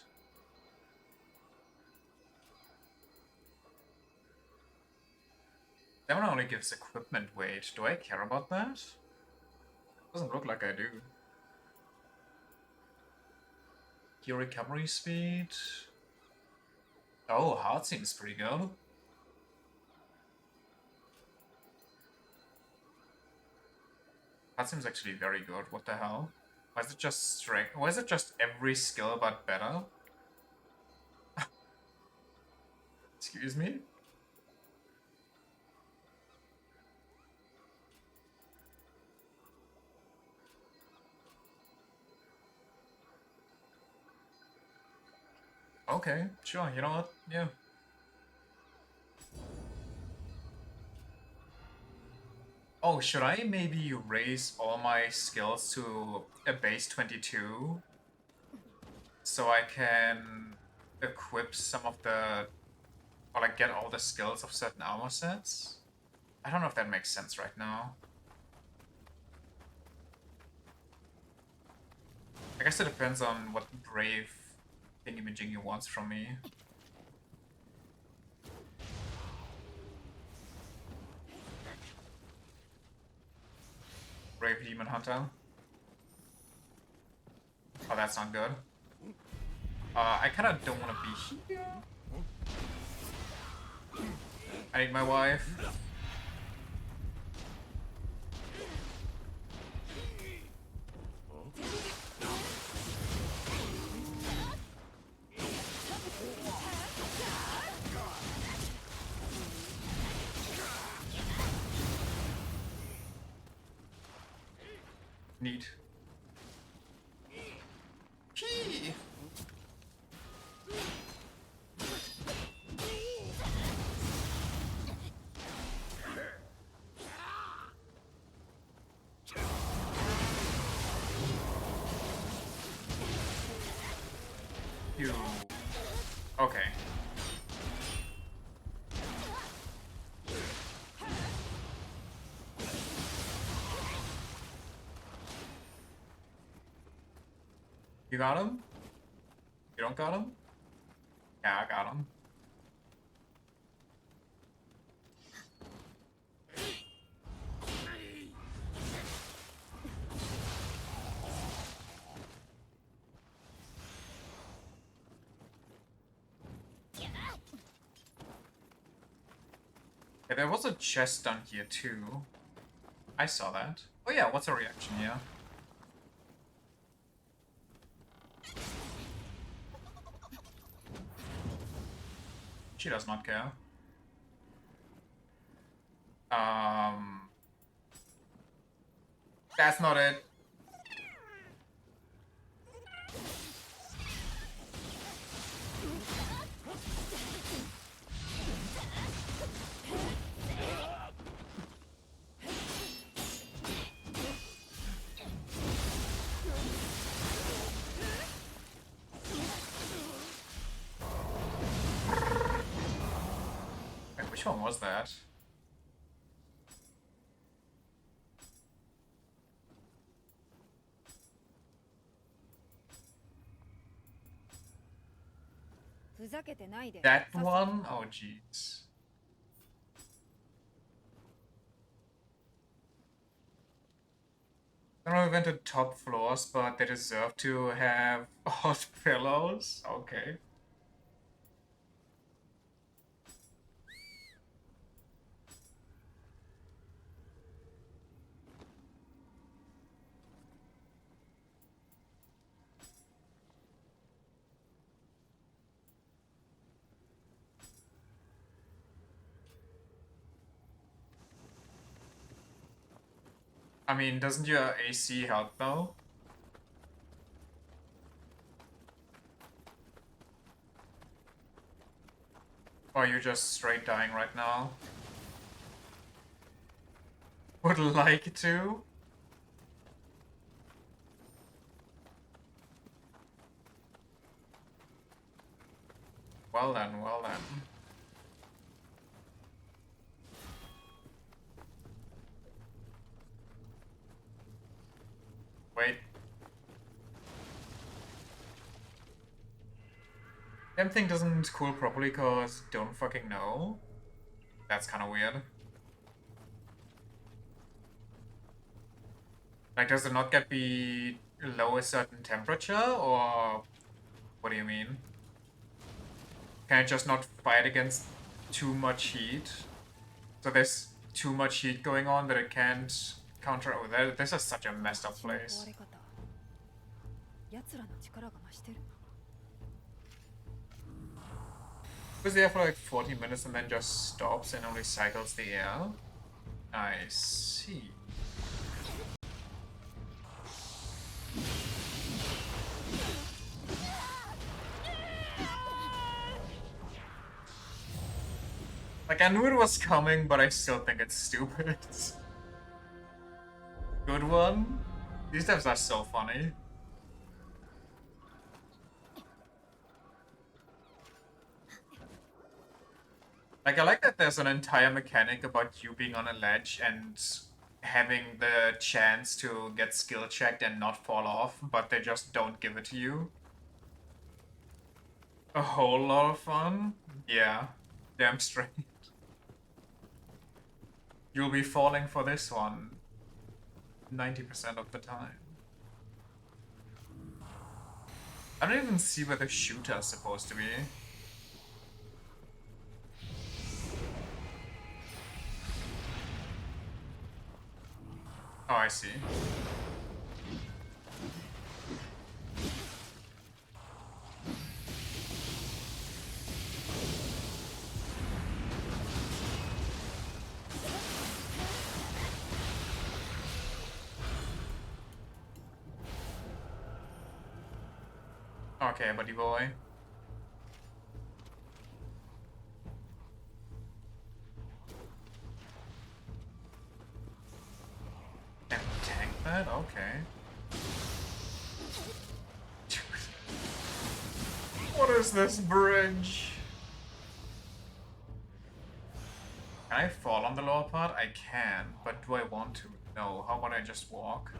That one only gives equipment weight. Do I care about that? Doesn't look like I do. Your recovery speed? Oh, heart seems pretty good. That seems actually very good. What the hell? Why is it just strength? Why is it just every skill but better? Excuse me? Okay, sure, you know what? Yeah. Oh, should I maybe raise all my skills to a base 22? So I can equip some of the... or like get all the skills of certain armor sets? I don't know if that makes sense right now. I guess it depends on what brave thingy-majingy wants from me. Brave Demon Hunter. Oh, that's not good. I kinda don't wanna be here. I need my wife. Neat. Pee. You... Okay. You got him? You don't got him? Yeah, I got him. Yeah, there was a chest down here too. I saw that. Oh yeah, what's her reaction here? She does not care. That's not it. Wait, which one was that? That one? Oh, jeez. I don't know if we went to top floors, but they deserve to have hot pillows. Okay. I mean, doesn't your AC help though? Or are you just straight dying right now? Would like to? Well then, well then. Wait. Damn thing doesn't cool properly cause don't fucking know. That's kinda weird. Like, does it not get below a certain temperature, or what do you mean? Can it just not fight against too much heat? So there's too much heat going on that it can't counter. Oh, this is such a messed up place. It was there for like 40 minutes and then just stops and only cycles the air. I see. Like, I knew it was coming, but I still think it's stupid. Good one. These devs are so funny. Like, I like that there's an entire mechanic about you being on a ledge and having the chance to get skill checked and not fall off, but they just don't give it to you. A whole lot of fun? Yeah, damn straight. You'll be falling for this one 90% of the time. I don't even see where the shooter's supposed to be. Oh, I see. Okay, buddy boy. Can tank that? Okay. Where's this bridge? Can I fall on the lower part? I can, but do I want to? No. How about I just walk?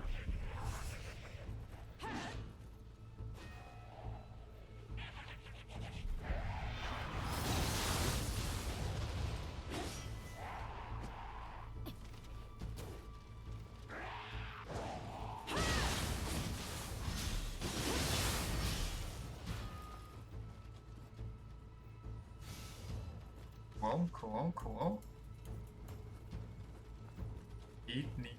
Cool, cool, cool. Eat me.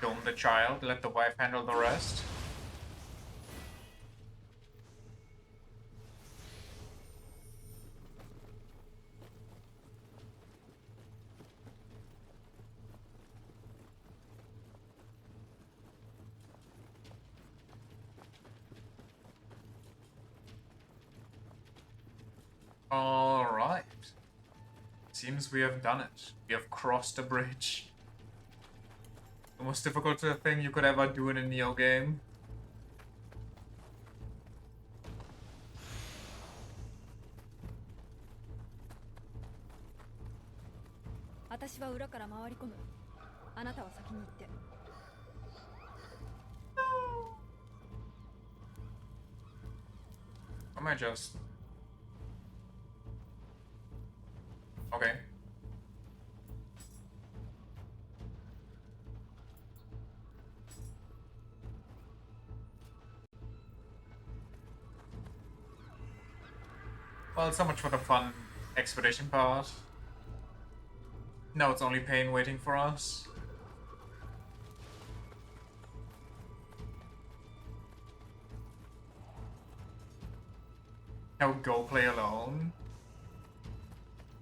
Dome the child, let the wife handle the rest. Alright. Seems we have done it. We have crossed a bridge. The most difficult thing you could ever do in a Nioh game. Am I just... Okay. Well, so much for the fun expedition part. Now it's only pain waiting for us. Now go play alone.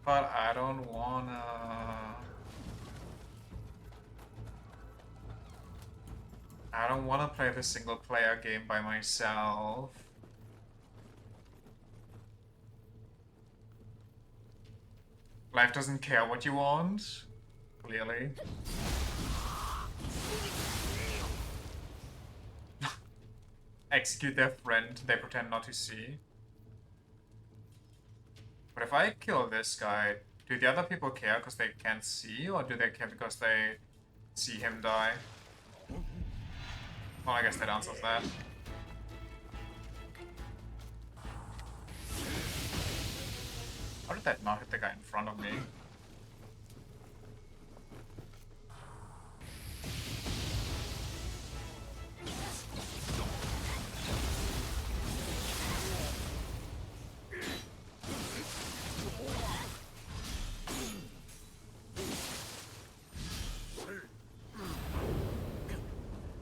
But I don't wanna... I don't wanna play the single player game by myself. Life doesn't care what you want. Clearly. Execute their friend, they pretend not to see. But if I kill this guy, do the other people care because they can't see, or do they care because they see him die? Well, I guess that answers that. How did that not hit the guy in front of me?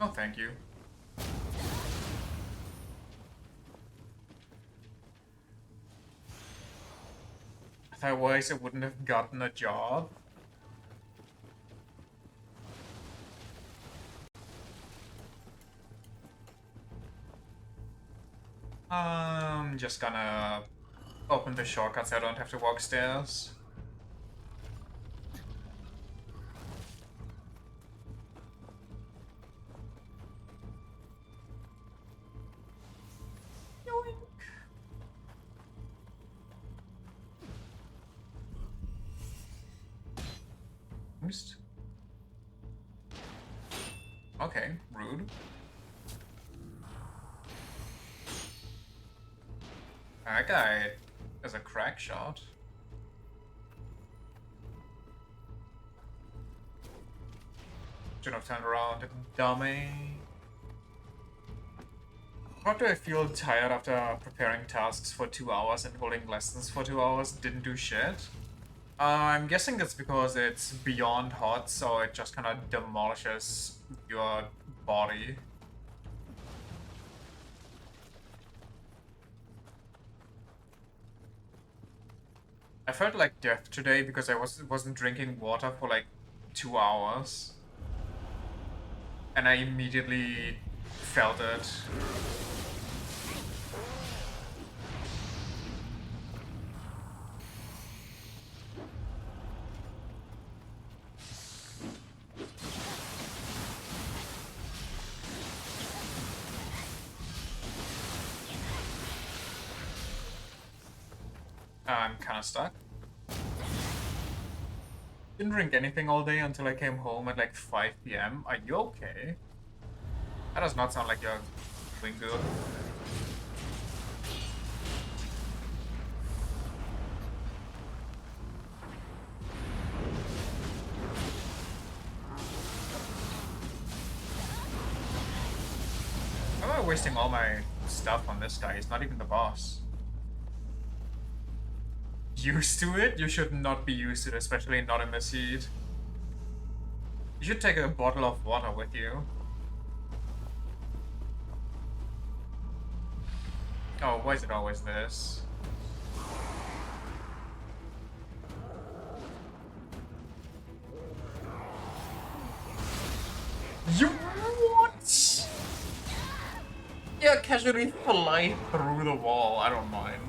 Oh, thank you. Otherwise, I wouldn't have gotten a job. I'm just gonna open the shortcuts so I don't have to walk stairs. Yoink. Okay, rude. That guy is a crack shot. Shouldn't have turned around, dummy. Why do I feel tired after preparing tasks for 2 hours and holding lessons for 2 hours? Didn't do shit. I'm guessing that's because it's beyond hot, so it just kind of demolishes your body. I felt like death today because I wasn't drinking water for like 2 hours. And I immediately felt it. I'm kind of stuck. Didn't drink anything all day until I came home at like 5 p.m. Are you okay? That does not sound like you're doing good. Why am I wasting all my stuff on this guy? He's not even the boss. Used to it? You should not be used to it, especially not in this heat. You should take a bottle of water with you. Oh, why is it always this? You what? Yeah, casually fly through the wall. I don't mind.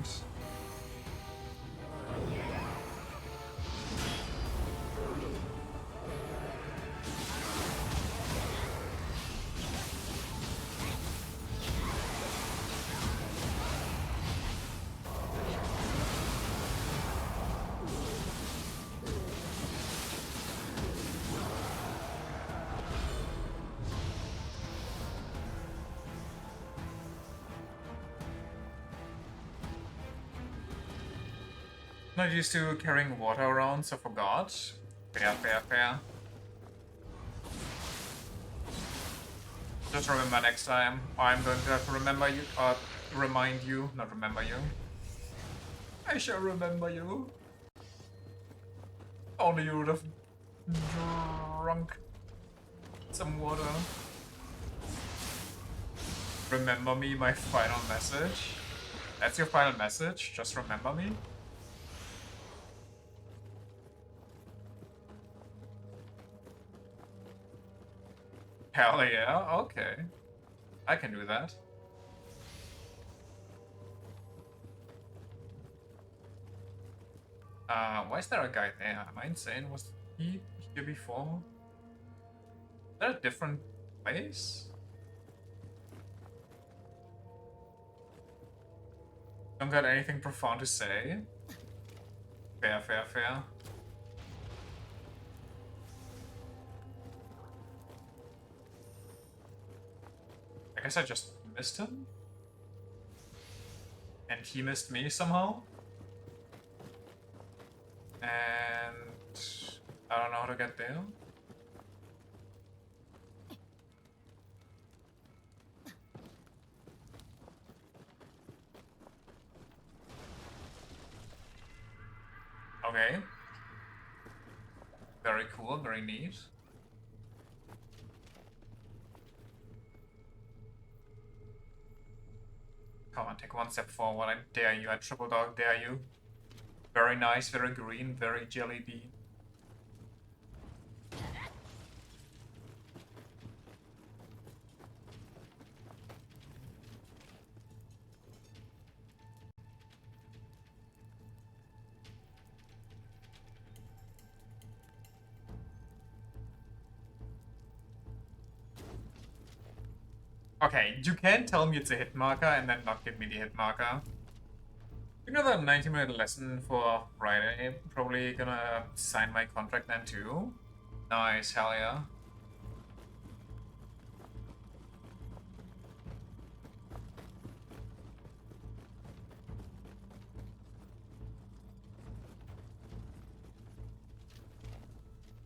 Not used to carrying water around, so forgot. Fair, fair, fair. Just remember next time. I'm going to have to remember you, remind you, not remember you. I shall remember you. Only you would have drunk some water. Remember me, my final message. That's your final message? Just remember me? Hell yeah, okay. I can do that. Why is there a guy there? Am I insane? Was he here before? Is that a different place? Don't got anything profound to say. Fair, fair, fair. I guess I just missed him? And he missed me somehow? And I don't know how to get there. Okay. Very cool, very neat. Come on, take one step forward. I dare you. I triple dog dare you. Very nice, very green, very jelly bean. Okay, you can't tell me it's a hit marker and then not give me the hit marker. You know that 90-minute lesson for Friday? Probably gonna sign my contract then too. Nice, hell yeah.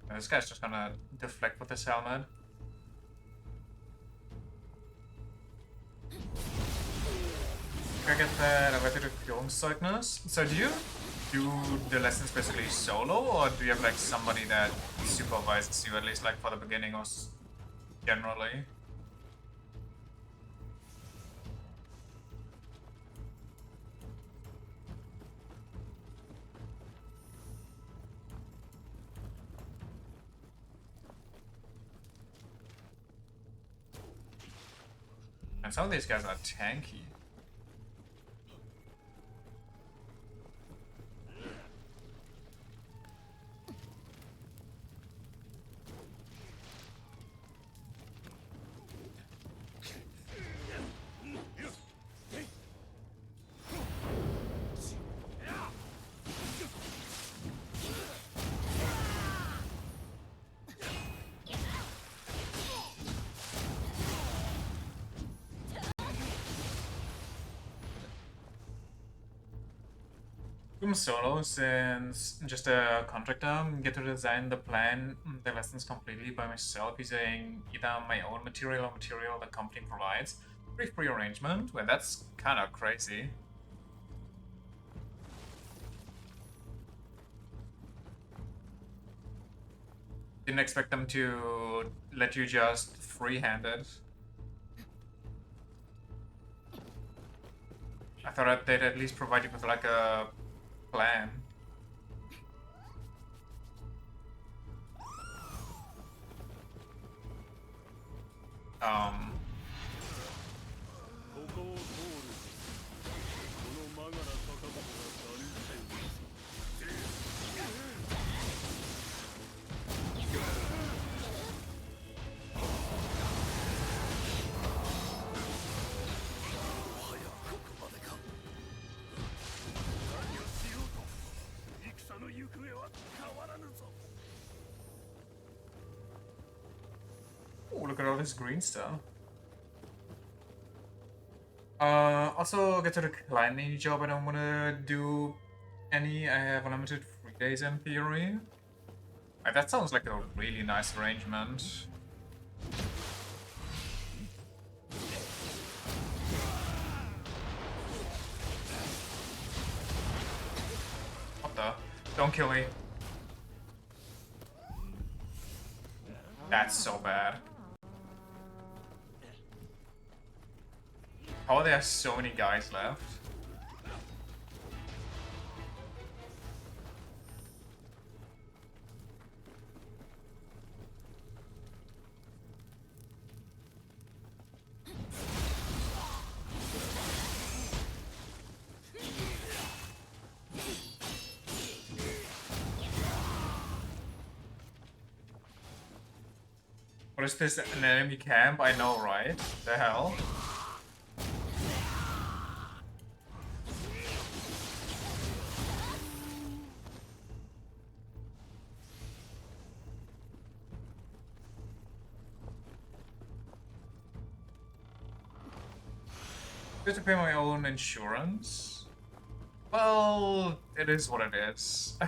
And this guy's just gonna deflect with his helmet. I get that erweiterte Führungszeugnis. So do you do the lessons basically solo, or do you have like somebody that supervises you, at least like for the beginning or generally? And some of these guys are tanky. I'm solo since just a contractor, get to design the plan, the lessons completely by myself using either my own material or material the company provides. Brief pre-arrangement. Well, that's kind of crazy. Didn't expect them to let you just free-hand it. I thought they'd at least provide you with like a plan. Um, ここを通るこのマガラ坂本が断もはやここまでか。何をしようと戦の行方は変わらぬぞ。 oh, look at all this green stuff. Also get to decline any job I don't want to do any. I have unlimited free days in theory. Like, that sounds like a really nice arrangement. What the? Don't kill me. That's so bad. How are there so many guys left? What is this, an enemy camp? I know, right? The hell? I have to pay my own insurance? Well, it is what it is.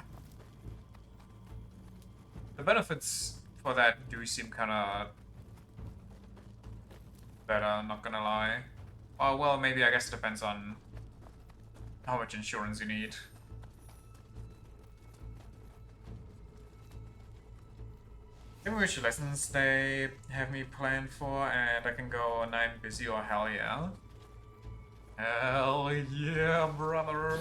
The benefits for that do seem kinda better, not gonna lie. Well, maybe I guess it depends on how much insurance you need. Maybe which lessons they have me planned for, and I can go 9 busy or hell yeah. Hell yeah, brother.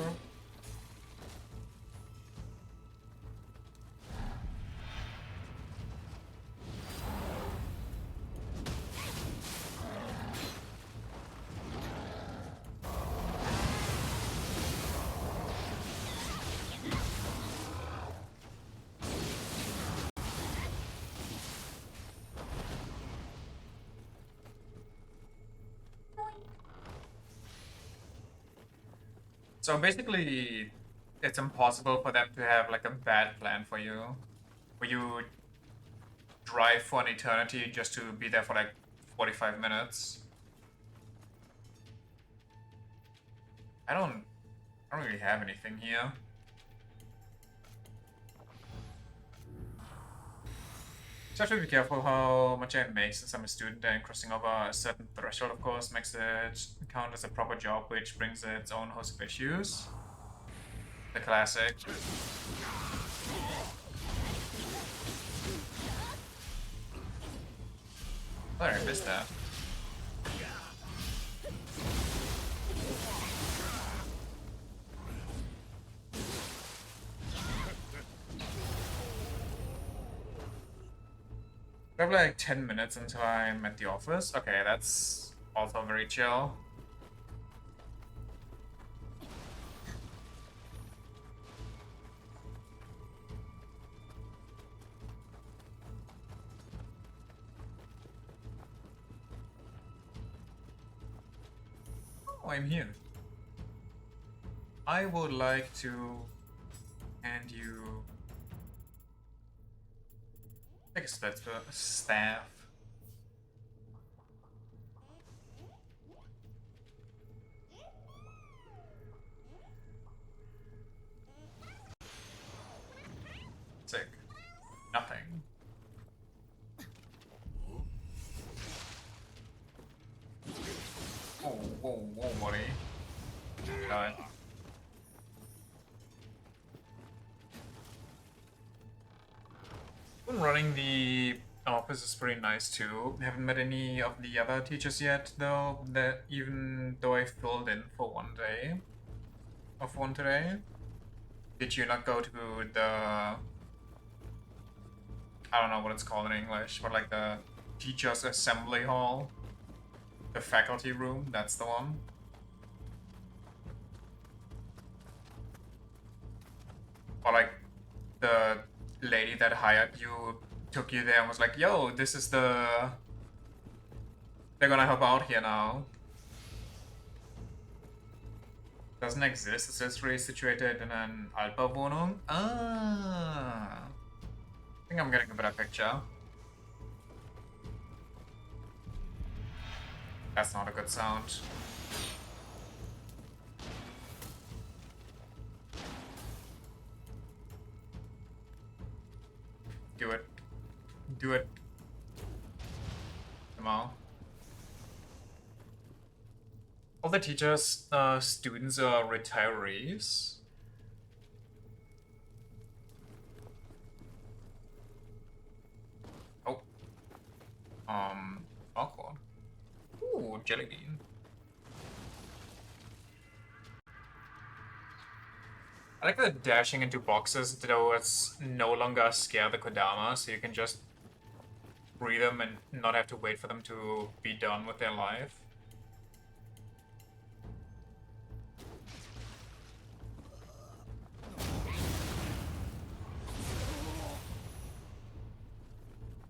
So basically, it's impossible for them to have like a bad plan for you, where you drive for an eternity just to be there for like 45 minutes. I don't really have anything here. So I have to be careful how much I make since I'm a student, and crossing over a certain threshold, of course, makes it count as a proper job, which brings its own host of issues. The classic. Sorry, I missed that. I have like 10 minutes until I'm at the office. Okay, that's also very chill. Oh, I'm here. I would like to hand you like a staff. whoa, buddy. Got it. Running the office is pretty nice too. Haven't met any of the other teachers yet, though. That even though I filled in for one day of one today. Did you not go to the? I don't know what it's called in English, but like the teachers' assembly hall, the faculty room. That's the one. Or like the lady that hired you took you there and was like, yo, this is the... They're gonna help out here now. Doesn't exist. It's just really situated in an Altbauwohnung. Ah. I think I'm getting a better picture. That's not a good sound. Do it. Do it. Come on. All the teachers, students are retirees. Oh. Awkward. Ooh, jelly bean. I like the dashing into boxes, though it's no longer scare the Kodama, so you can just breed them and not have to wait for them to be done with their life.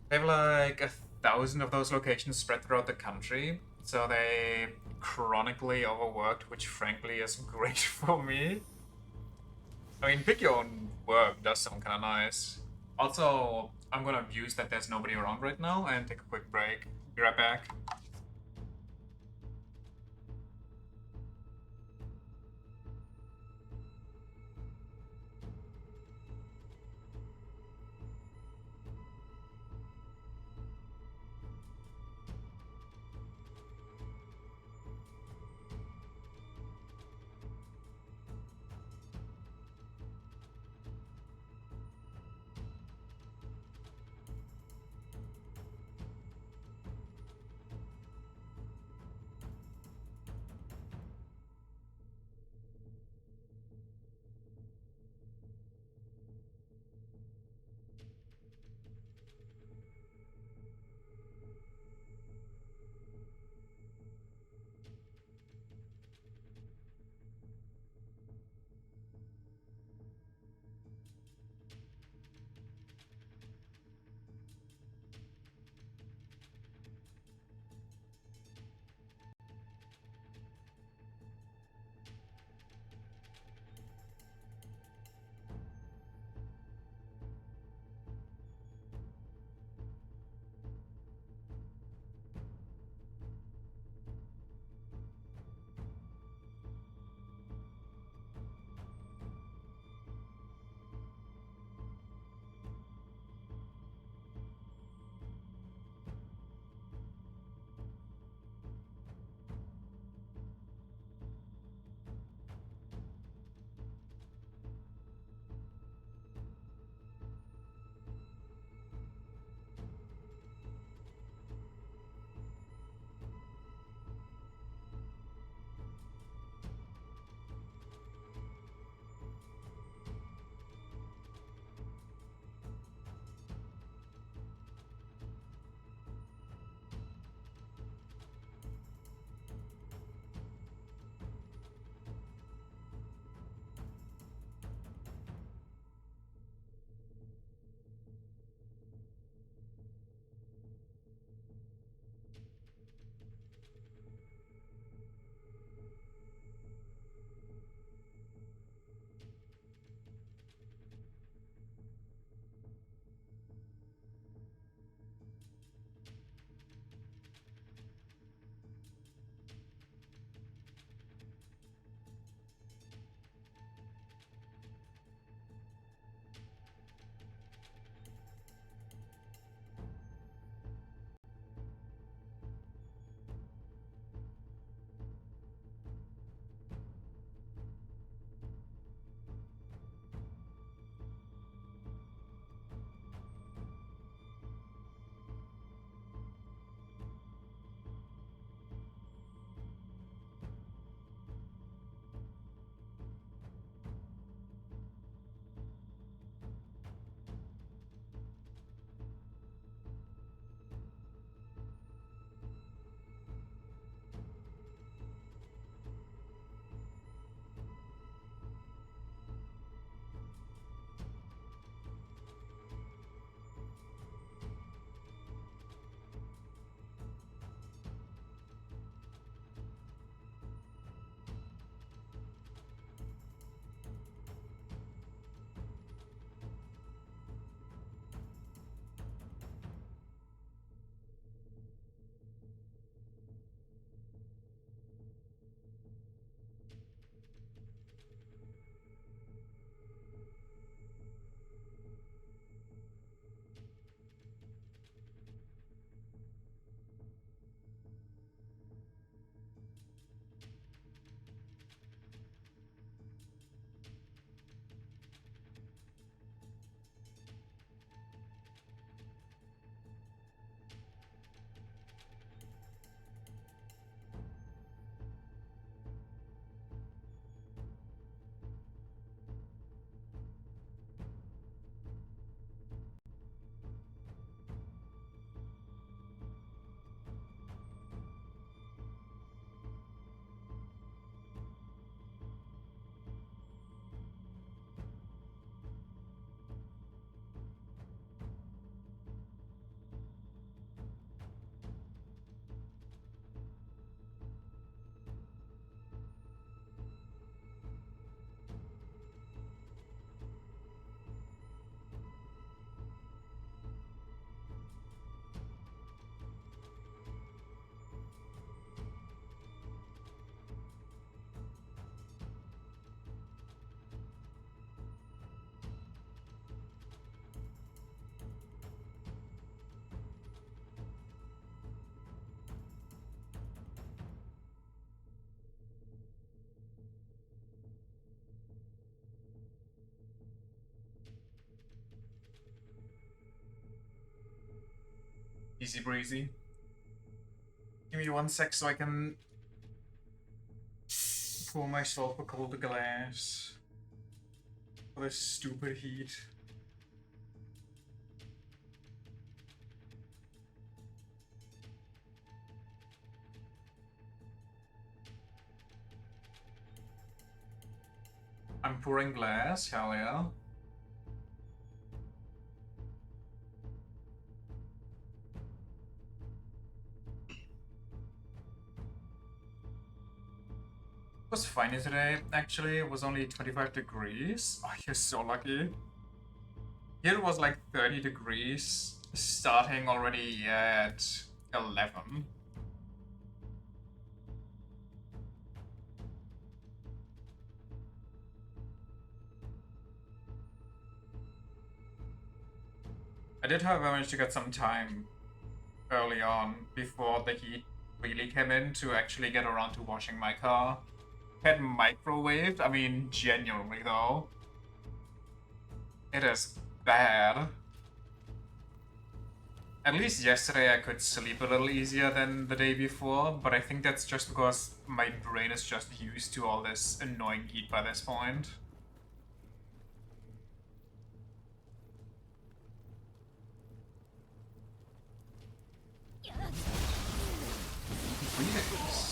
They have like 1,000 of those locations spread throughout the country, so they chronically overworked, which frankly is great for me. I mean, pick your own work does sound kind of nice. Also, I'm gonna abuse that there's nobody around right now and take a quick break. Be right back. Easy breezy. Give me 1 sec so I can pour myself a cold glass for this stupid heat. I'm pouring glass, hell yeah. It was fine today, actually. It was only 25 degrees. Oh, you're so lucky. Here it was like 30 degrees, starting already at 11. I did, however, manage to get some time early on before the heat really came in to actually get around to washing my car. Had microwaved, I mean, genuinely though. It is bad. At least yesterday I could sleep a little easier than the day before, but I think that's just because my brain is just used to all this annoying heat by this point. Greetings.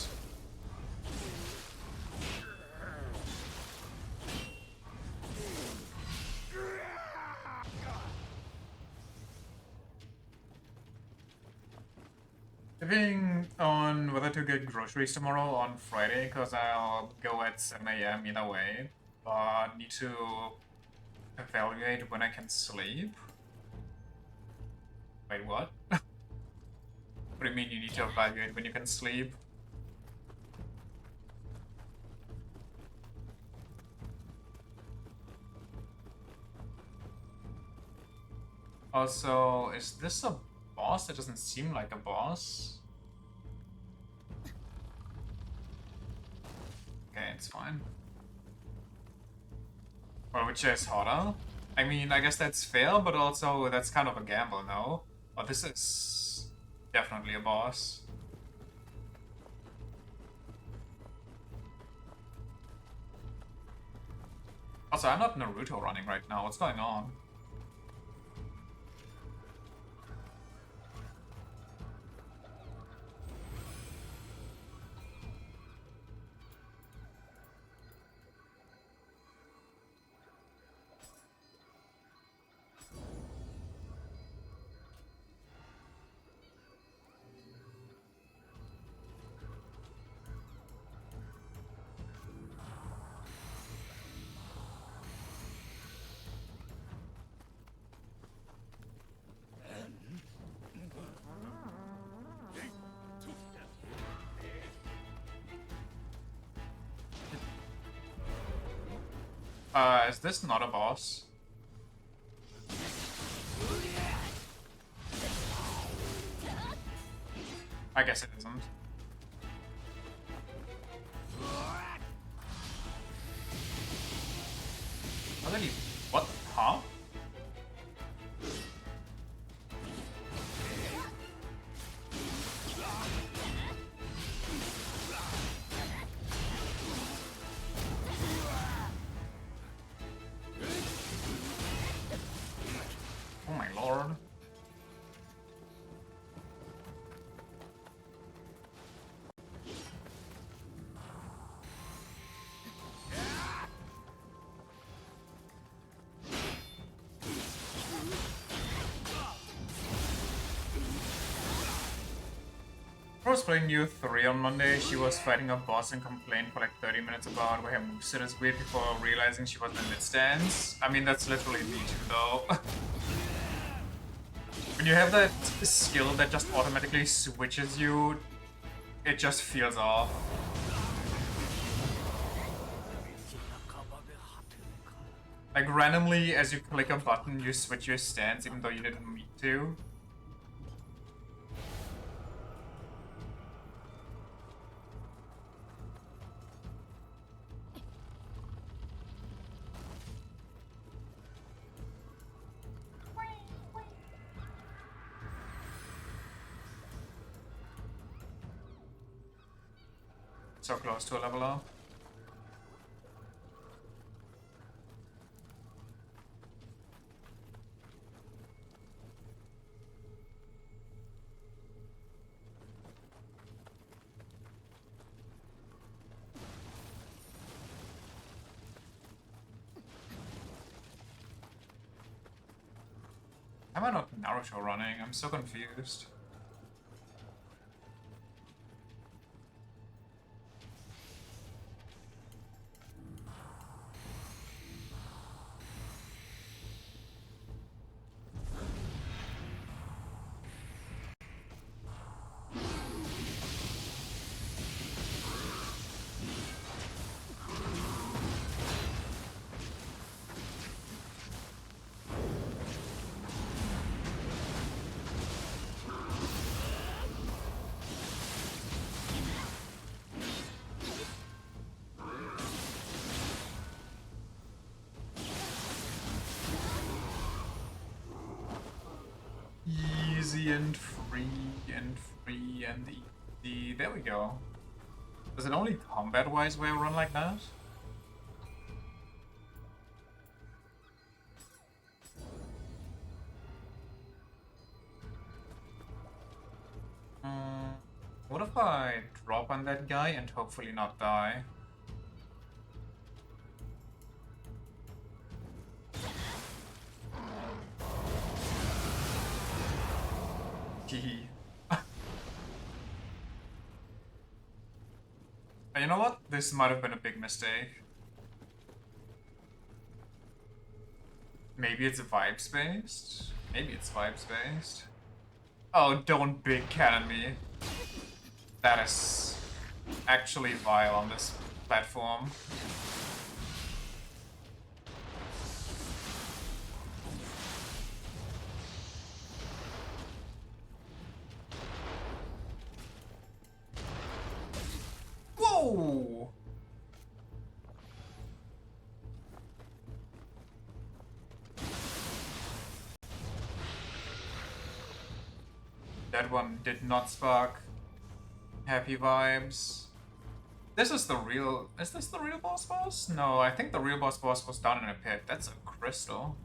Debating on whether to get groceries tomorrow on Friday, because I'll go at 7 AM either way, but need to evaluate when I can sleep. Wait, what? What do you mean you need to evaluate when you can sleep? Also, is this a boss? It doesn't seem like a boss. Okay, it's fine. Well, which is harder? I mean, I guess that's fair, but also that's kind of a gamble, no? Oh, this is definitely a boss. Also, I'm not Naruto running right now. What's going on? Is this not a boss? I guess it isn't. How did he... What? Huh? Oh my lord. I was playing Nioh 3 on Monday. She was fighting a boss and complained for like 30 minutes about why her moveset is weird before realizing she was in mid-stance. I mean, that's literally me too, though. When you have that skill that just automatically switches you, it just feels off. Like, randomly, as you click a button, you switch your stance even though you didn't mean to. So close to a level up. Am I not Naruto running? I'm so confused. Easy and free and free and easy. There we go. Does it only combat-wise where I run like that? What if I drop on that guy and hopefully not die? Hehe. You know what? This might have been a big mistake. Maybe it's vibes based? Maybe it's vibes based. Oh, don't big cannon me. That is actually vile on this platform. Whoa! That one did not spark happy vibes. This is the real... Is this the real boss? No, I think the real boss was done in a pit. That's a crystal.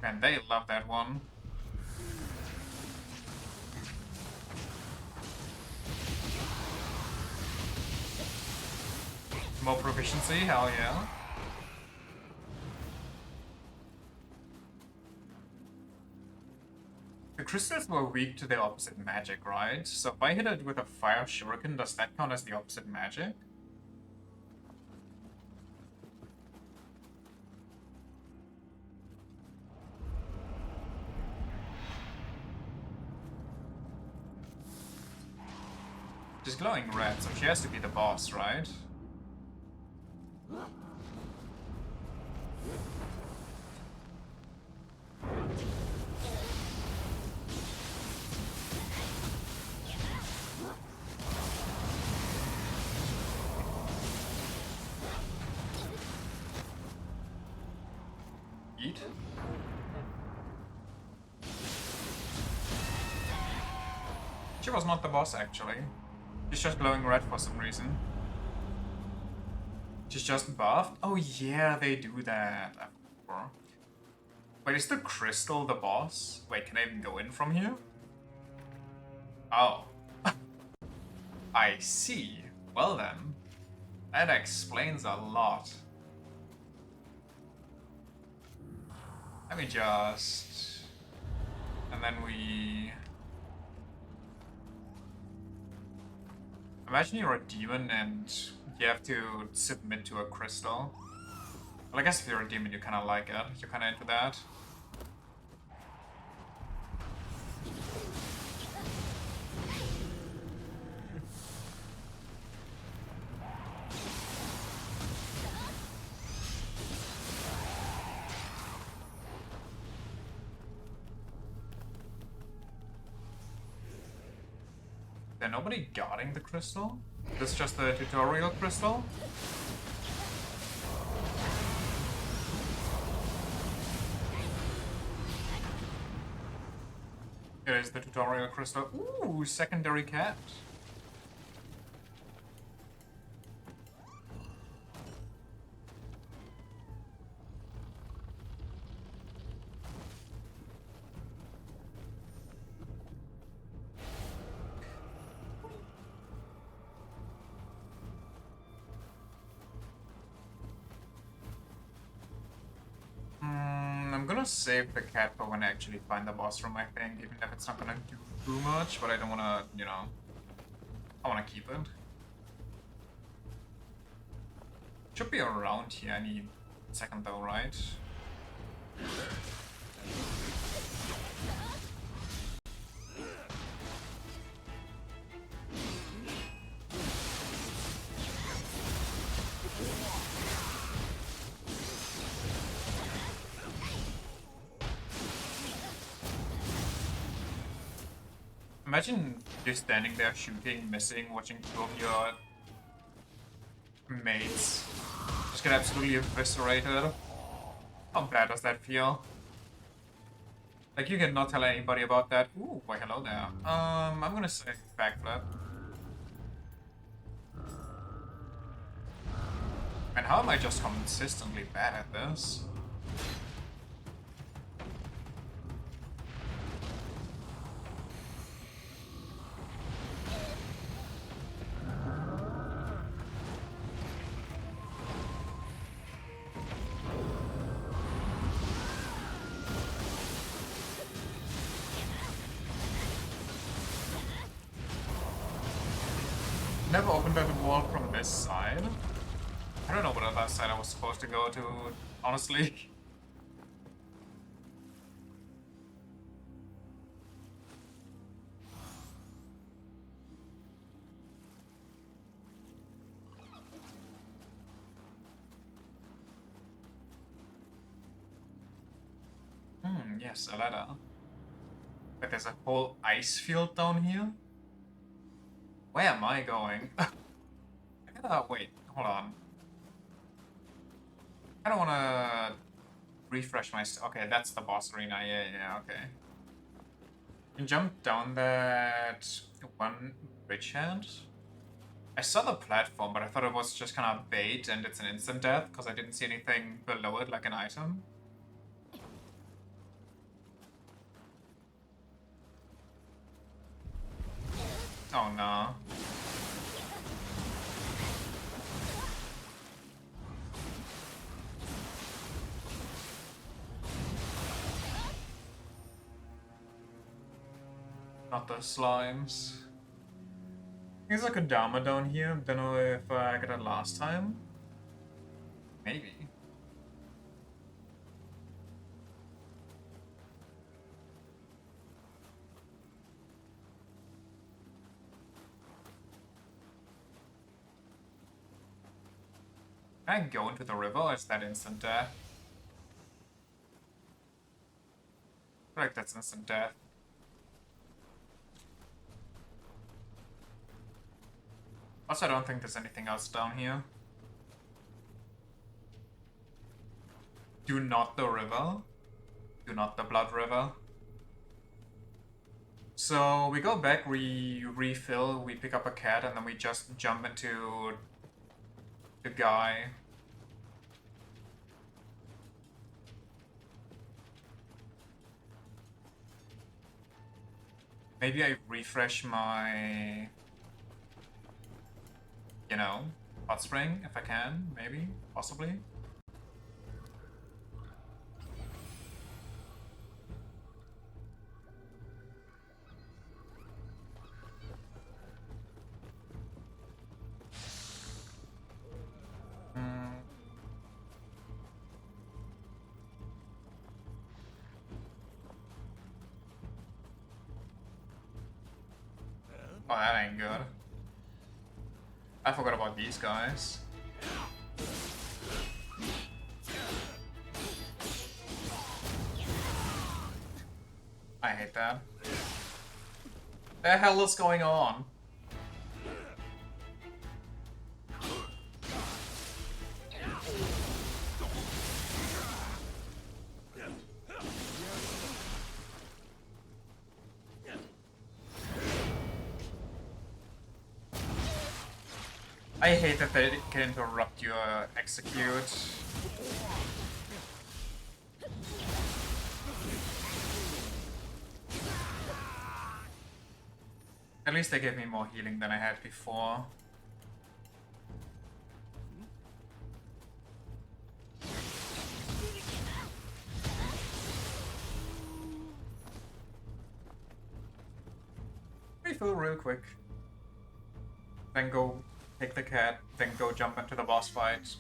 Man, they love that one. More proficiency, hell yeah. The crystals were weak to their opposite magic, right? So if I hit it with a fire shuriken, does that count as the opposite magic? She's glowing red, so she has to be the boss, right? Eat? She was not the boss, actually. She's just glowing red for some reason. She's just buffed? Oh yeah, they do that. Wait, is the crystal the boss? Wait, can I even go in from here? Oh. I see. Well then. That explains a lot. Let me just... And then we... Imagine you're a demon and you have to submit to a crystal. Well, I guess if you're a demon, you kind of like it. You're kind of into that. Is there nobody guarding the crystal? Is this just the tutorial crystal? Here is the tutorial crystal. Ooh, secondary cat. I'm gonna save the cat for when I actually find the boss room, I think, even if it's not gonna do too much, but I don't wanna, you know, I wanna keep it. Should be around here any second though, right? Imagine just standing there shooting, missing, watching two of your mates just get absolutely eviscerated. How bad does that feel? Like, you cannot tell anybody about that. Ooh, why hello there. I'm gonna say backflip. Man, how am I just consistently bad at this? Never opened that wall from this side. I don't know what other side I was supposed to go to, honestly. Yes, a ladder. But there's a whole ice field down here? Where am I going? I gotta wait, hold on. I don't wanna refresh my okay, that's the boss arena, yeah, okay. You can jump down that one bridgehead. I saw the platform, but I thought it was just kind of bait and it's an instant death because I didn't see anything below it like an item. Oh no. Not the slimes. There's like a Dharma down here. Don't know if I got it last time. Maybe. Can I go into the river or is that instant death? I feel like that's instant death. Also, I don't think there's anything else down here. Do not the river. Do not the blood river. So we go back, we refill, we pick up a cat, and then we just jump into the guy. Maybe I refresh my, you know, hot spring if I can, maybe, possibly. Oh, that ain't good. I forgot about these guys. I hate that. The hell is going on? I hate that they can interrupt your execute. At least they gave me more healing than I had before. Refill real quick. Then go pick the cat, then go jump into the boss fight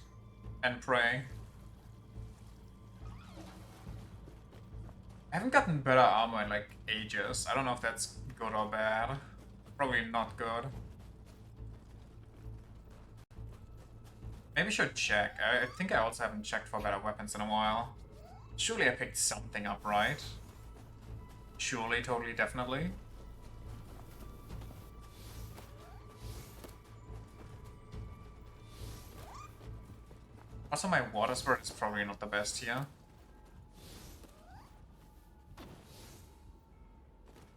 and pray. I haven't gotten better armor in like ages. I don't know if that's good or bad. Probably not good. Maybe I should check. I think I also haven't checked for better weapons in a while. Surely I picked something up right. Surely, totally, definitely. Also, my water spirit is probably not the best here.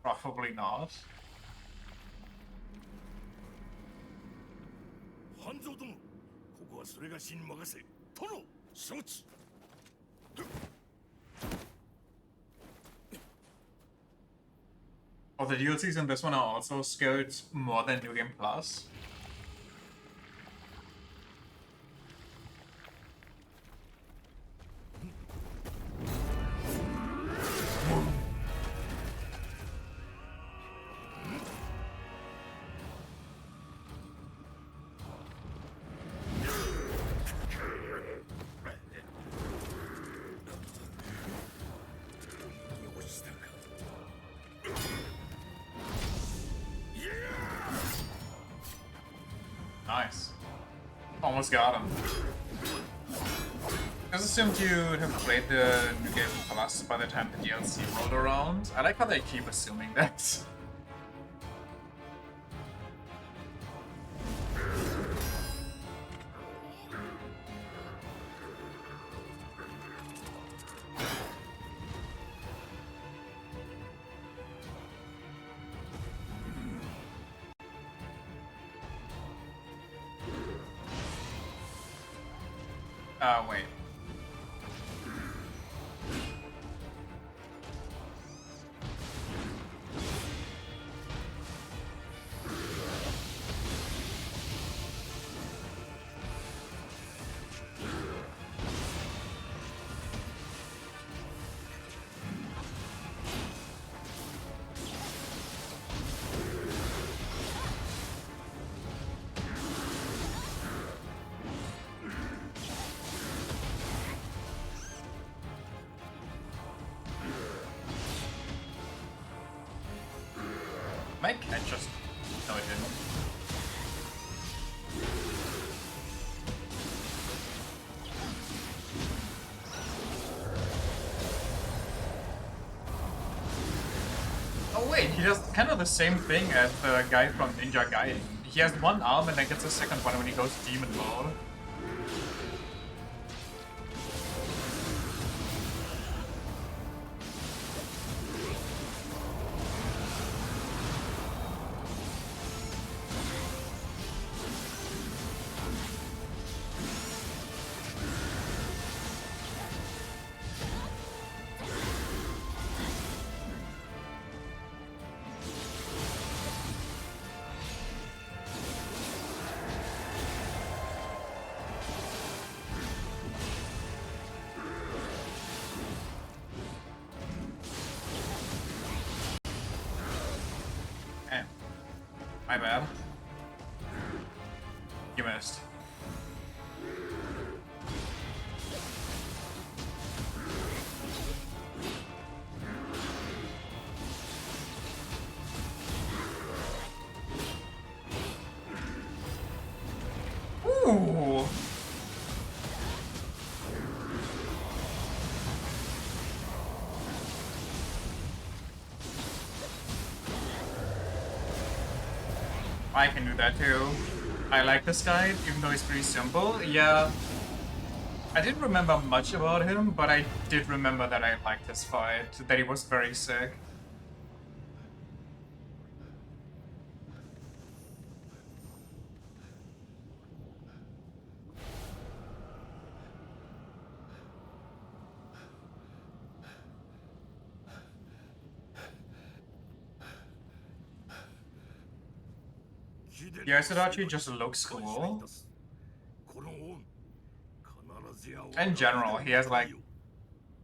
Probably not. 半蔵殿、ここはそれがしに任せ。殿、承知。Oh, the DLCs in this one are also scaled more than New Game Plus. Nice. Almost got him. I just assumed you'd have played the New Game Plus by the time the DLC rolled around. I like how they keep assuming that. Wait. My cat just... No, it didn't. Oh wait, he does kind of the same thing as the guy from Ninja Gaiden. He has one arm and then gets a second one when he goes demon mode. My bad. You missed. Ooh. I can do that too. I like this guy, even though he's pretty simple. Yeah, I didn't remember much about him, but I did remember that I liked his fight, that he was very sick. The Isadachi just looks cool. In general, he has like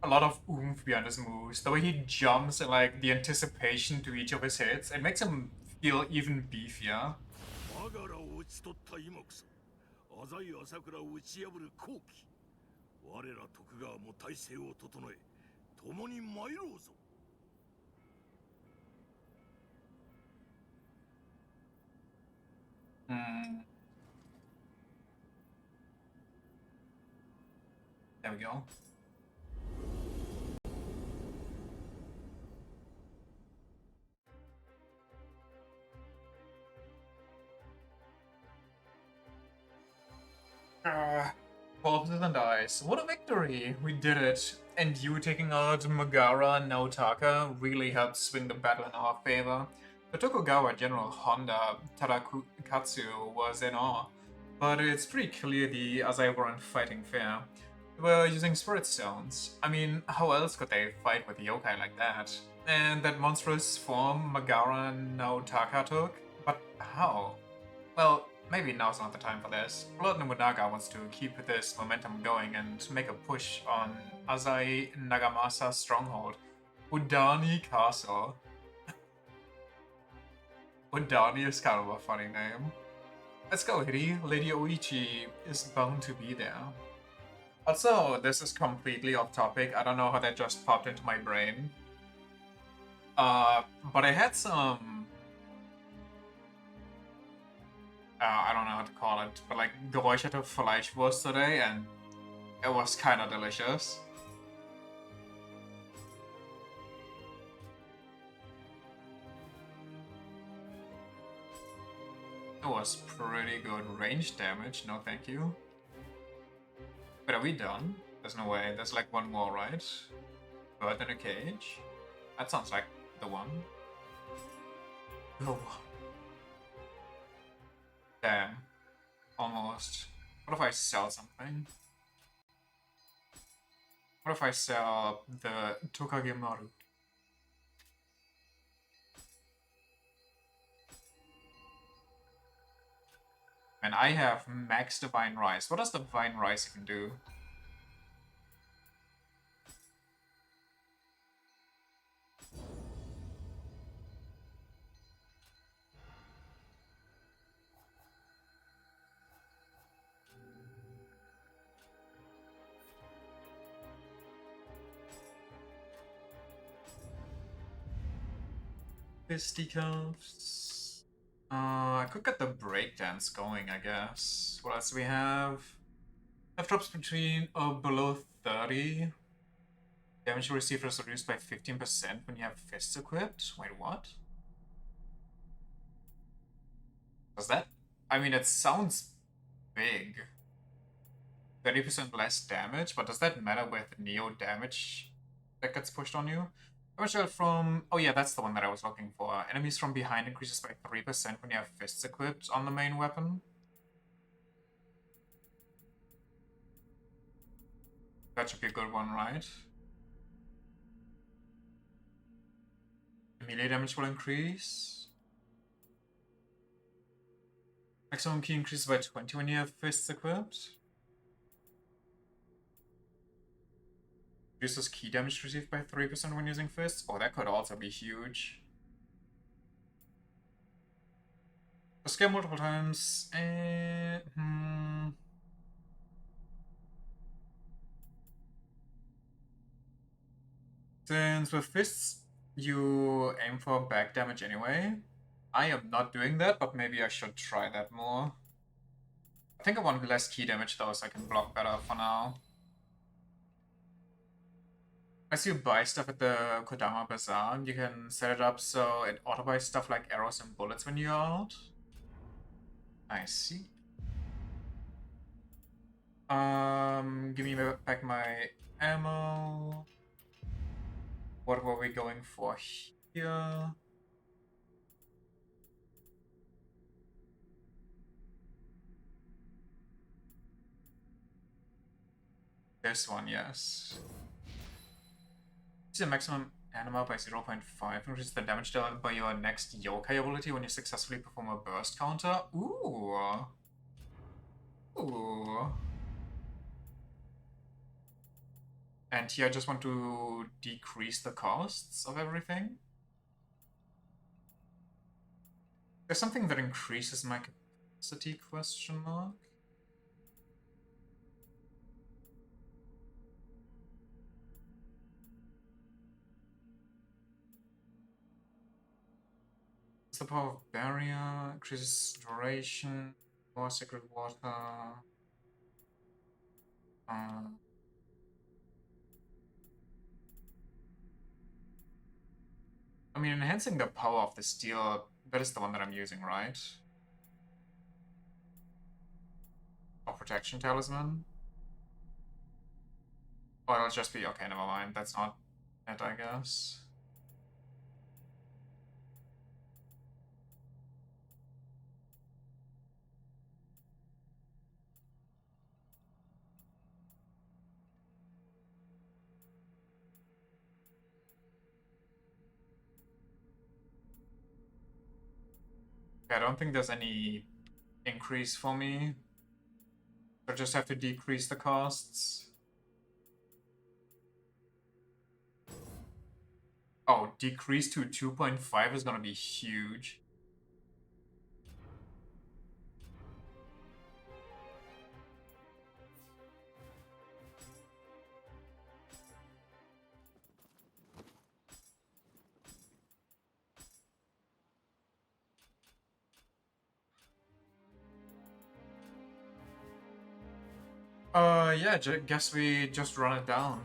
a lot of oomph behind his moves. The way he jumps and like the anticipation to each of his hits, it makes him feel even beefier. 我がらを討ち取った今こそ浅井朝倉を打ち破る好機我ら徳川も体制を整え共に参ろうぞ There we go. Corpses and eyes. What a victory! We did it. And you taking out Megara and Naotaka really helped swing the battle in our favor. The Tokugawa General Honda Tarakatsu was in awe, but it's pretty clear the Azai weren't fighting fair. They were using spirit stones. I mean, how else could they fight with yokai like that? And that monstrous form Megara and Naotaka took? But how? Well, maybe now's not the time for this. Lord Nobunaga wants to keep this momentum going and make a push on Azai Nagamasa's stronghold, Udani Castle. Udani is kind of a funny name. Let's go, Hiri. Lady Oichi is bound to be there. Also, this is completely off topic. I don't know how that just popped into my brain. But I had some... I don't know how to call it, but like geräucherte Fleischwurst today, and it was kind of delicious. It was pretty good range damage, no thank you. But are we done? There's no way, there's like one more, right? Bird in a cage? That sounds like the one. Oh. Damn. Almost. What if I sell something? What if I sell the Tokagemaru? And I have max Divine Rise. What does Divine Rise even do? Fisticuffs. I could get the breakdance going, I guess. What else do we have? Have drops between below 30. Damage received is reduced by 15% when you have fists equipped. Wait, what? Does that? I mean, it sounds big. 30% less damage, but does that matter with Nioh damage that gets pushed on you? Damage from... Oh yeah, that's the one that I was looking for. Enemies from behind increases by 3% when you have fists equipped on the main weapon. That should be a good one, right? Melee damage will increase. Maximum key increases by 20 when you have fists equipped. Reduces key damage received by 3% when using fists. Oh, that could also be huge. Scale multiple times. Since with fists, you aim for back damage anyway. I am not doing that, but maybe I should try that more. I think I want less key damage though, so I can block better for now. As you buy stuff at the Kodama Bazaar, you can set it up so it auto-buys stuff like arrows and bullets when you're out. I see. Give me back my ammo. What were we going for here? This one, yes. Is the maximum Anima by 0.5. Increase the damage dealt by your next yokai ability when you successfully perform a burst counter. Ooh. Ooh. And here I just want to decrease the costs of everything. There's something that increases my capacity, question mark? What's the power of barrier? Increases duration, more sacred water. I mean, enhancing the power of the steel, that is the one that I'm using, right? Or protection talisman? Or it'll just be, okay, never mind, that's not it, I guess. I don't think there's any increase for me. I just have to decrease the costs. Oh, decrease to 2.5 is gonna be huge. Yeah, guess we just run it down.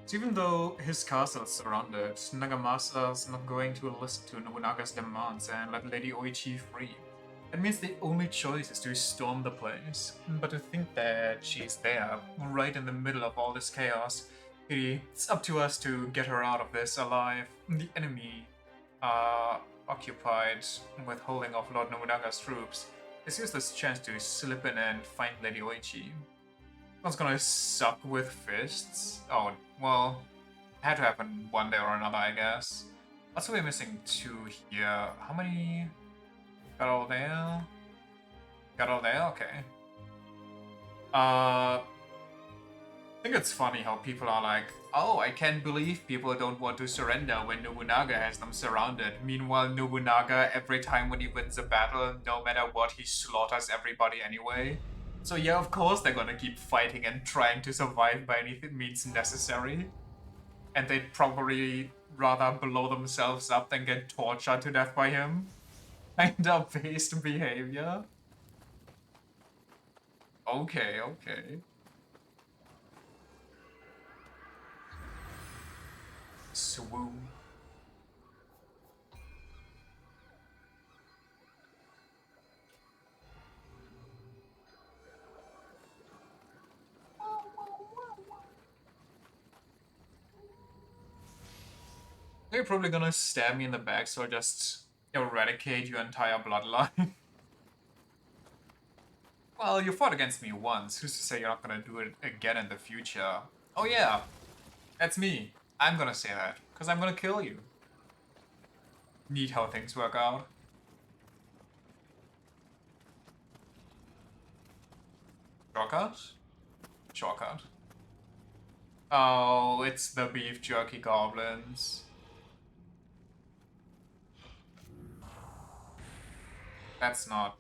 So even though his castle is surrounded, Nagamasa's not going to listen to Nobunaga's demands and let Lady Oichi free. That means the only choice is to storm the place. But to think that she's there, right in the middle of all this chaos, it's up to us to get her out of this alive. The enemy, occupied with holding off Lord Nobunaga's troops, has used this chance to slip in and find Lady Oichi. One's gonna suck with fists? Oh, well, had to happen one day or another, I guess. Also, we're missing 2 here. How many? Got all there? Got all there? Okay. I think it's funny how people are like, oh, I can't believe people don't want to surrender when Nobunaga has them surrounded. Meanwhile, Nobunaga, every time when he wins a battle, no matter what, he slaughters everybody anyway. So yeah, of course they're gonna keep fighting and trying to survive by any means necessary. And they'd probably rather blow themselves up than get tortured to death by him. Kinda based behavior. Okay, okay. Swoon. They're probably gonna stab me in the back, so I'll just eradicate your entire bloodline. Well, you fought against me once. Who's to say you're not gonna do it again in the future? Oh yeah, that's me. I'm gonna say that, because I'm gonna kill you. Neat how things work out. Shortcut? Shortcut. Oh, it's the beef jerky goblins. That's not...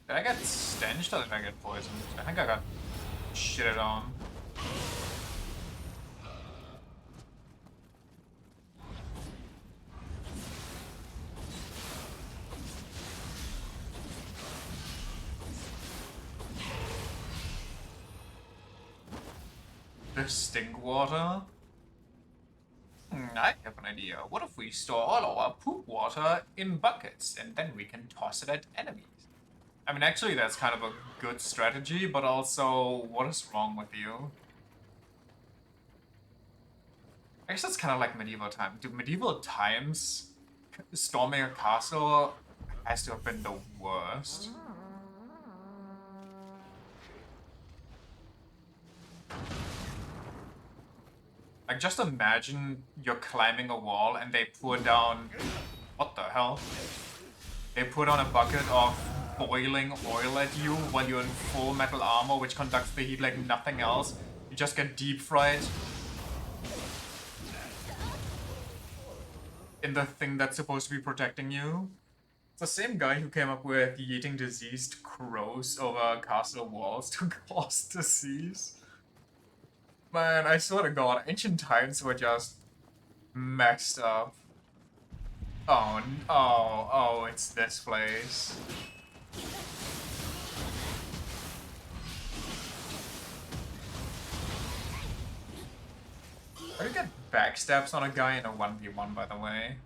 Did I get stenched or did I get poisoned? I think I got shitted on. The stink water? I have an idea. What if we store all our poop water in buckets and then we can toss it at enemies? I mean, actually, that's kind of a good strategy, but also, what is wrong with you? I guess that's kind of like medieval time. Do medieval times storming a castle has to have been the worst. Like, just imagine you're climbing a wall and they pour down... What the hell? They put on a bucket of boiling oil at you while you're in full metal armor, which conducts the heat like nothing else. You just get deep fried in the thing that's supposed to be protecting you. It's the same guy who came up with yeeting diseased crows over castle walls to cause disease. Man, I swear to God, ancient times were just messed up. Oh, it's this place. How do you get backstabs on a guy in a 1v1, by the way?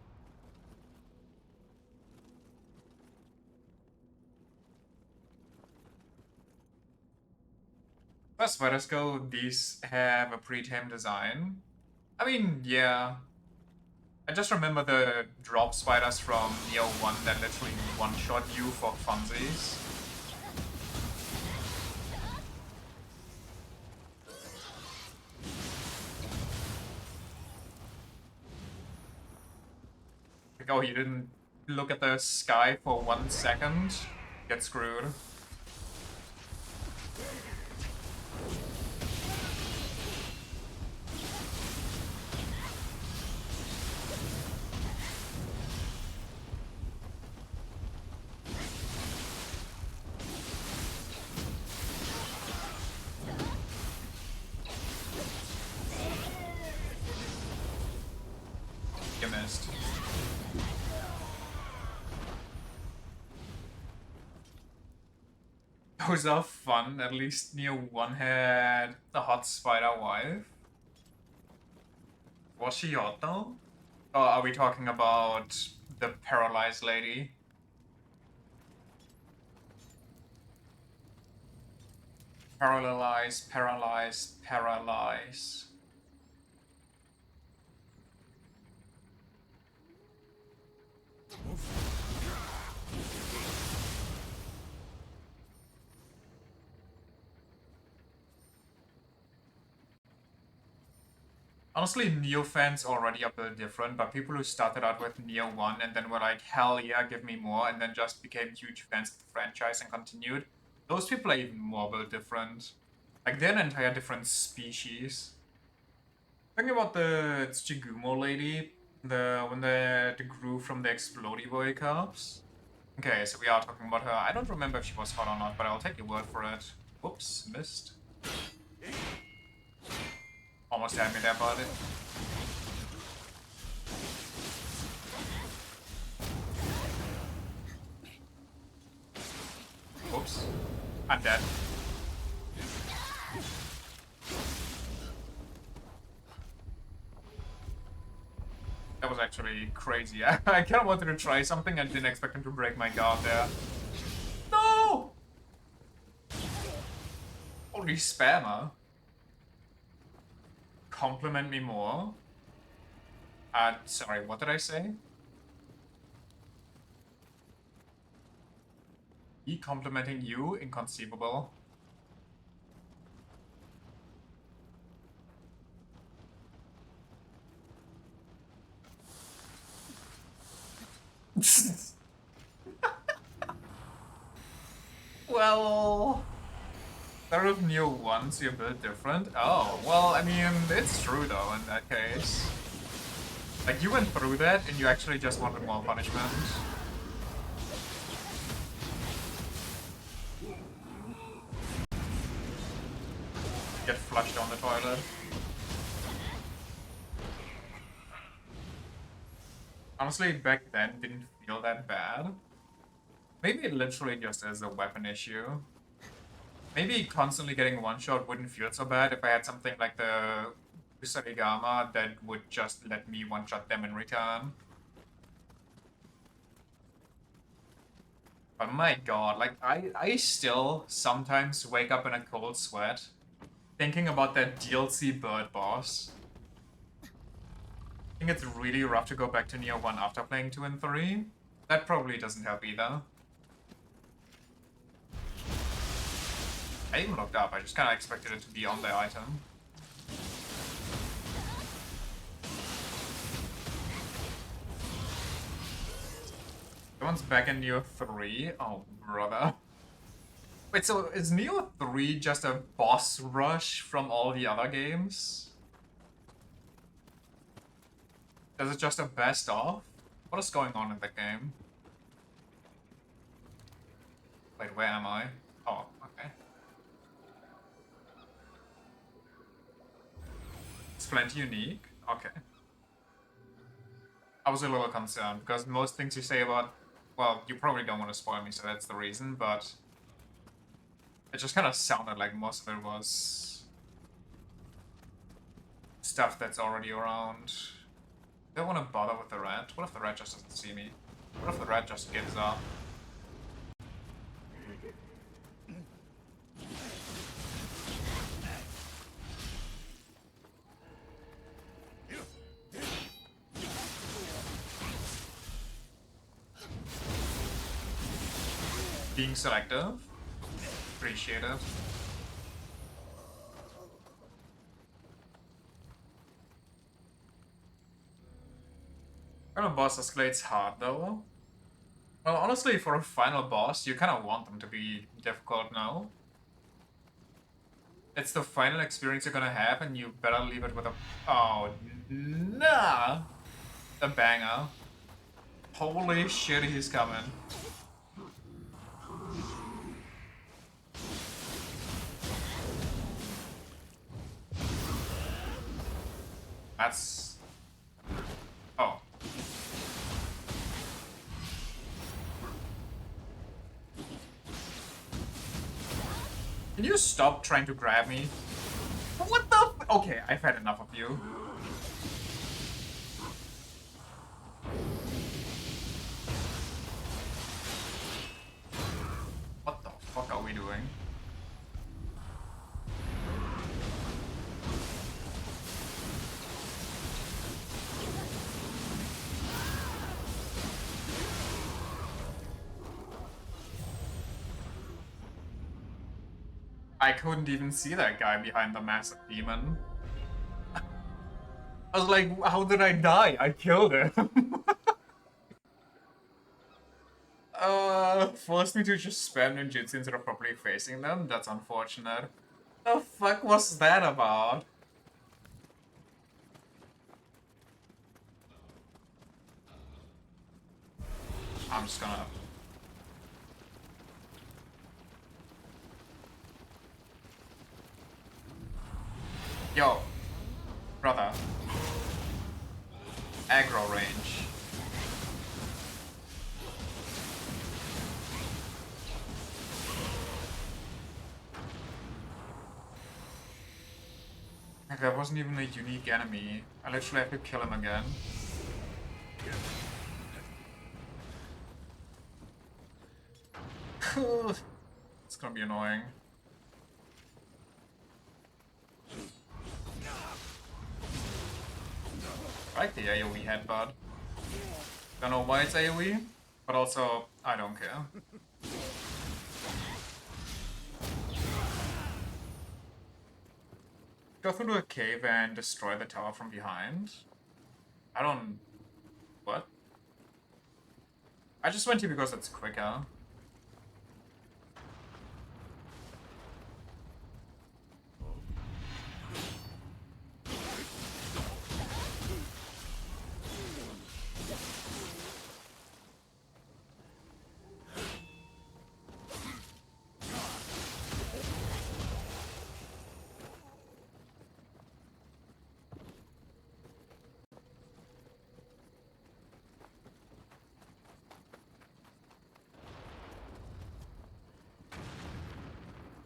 As far as go, these have a pretty tame design. I mean, yeah. I just remember the drop spiders from Nioh 1 that literally one-shot you for funsies. Like, oh, you didn't look at the sky for 1 second? Get screwed. You missed. Those are fun. At least Nioh 1 had a hot spider wife. Was she hot though? Or are we talking about the paralyzed lady? Paralyze, paralyze, paralyze. Honestly, Nioh fans already are a bit different, but people who started out with Nioh 1 and then were like, hell yeah, give me more, and then just became huge fans of the franchise and continued, those people are even more a bit different. Like, they're an entire different species. Thinking about the Tsuchigumo lady, when the grew from the Explodiboy cups. Okay, so we are talking about her. I don't remember if she was hot or not, but I'll take your word for it. Whoops, missed. Almost had me there, buddy. Whoops. I'm dead. That was actually crazy. I kind of wanted to try something and didn't expect him to break my guard there. No! Holy spammer. Compliment me more. Sorry, what did I say? He complimenting you? Inconceivable. Well... Start of Nioh 1, so you're a bit different? Oh, well, I mean, it's true though in that case. Like, you went through that and you actually just wanted more punishment. Get flushed down the toilet. Honestly, back then, didn't feel that bad. Maybe it literally just is a weapon issue. Maybe constantly getting one-shot wouldn't feel so bad if I had something like the Kusarigama that would just let me one-shot them in return. But my god, like, I still sometimes wake up in a cold sweat thinking about that DLC bird boss. I think it's really rough to go back to Nioh 1 after playing 2 and 3. That probably doesn't help either. I even looked up, I just kind of expected it to be on the item. Someone's back in Nioh 3? Oh, brother. Wait, so is Nioh 3 just a boss rush from all the other games? Is it just a best of? What is going on in the game? Wait, where am I? Oh, okay. It's plenty unique? Okay. I was a little concerned, because most things you say about... Well, you probably don't want to spoil me, so that's the reason, but... It just kind of sounded like most of it was... stuff that's already around. I don't want to bother with the rat. What if the rat just doesn't see me? What if the rat just gives up? Being selective? Appreciate it. Final boss escalates hard though. Well, honestly, for a final boss, you kind of want them to be difficult now. It's the final experience you're gonna have, and you better leave it with a... Oh, nah! A banger. Holy shit, he's coming. That's... Oh. Can you stop trying to grab me? What the f- Okay, I've had enough of you. What the fuck are we doing? I couldn't even see that guy behind the massive demon. I was like, how did I die? I killed him. Forced me to just spam ninjutsu instead of properly facing them? That's unfortunate. The fuck was that about? I'm just gonna... Yo, brother. Aggro range. Like, that wasn't even a unique enemy. I literally have to kill him again. It's gonna be annoying. I like the AoE headbutt. Don't know why it's AoE, but also, I don't care. Go through a cave and destroy the tower from behind? I don't... What? I just went here because it's quicker.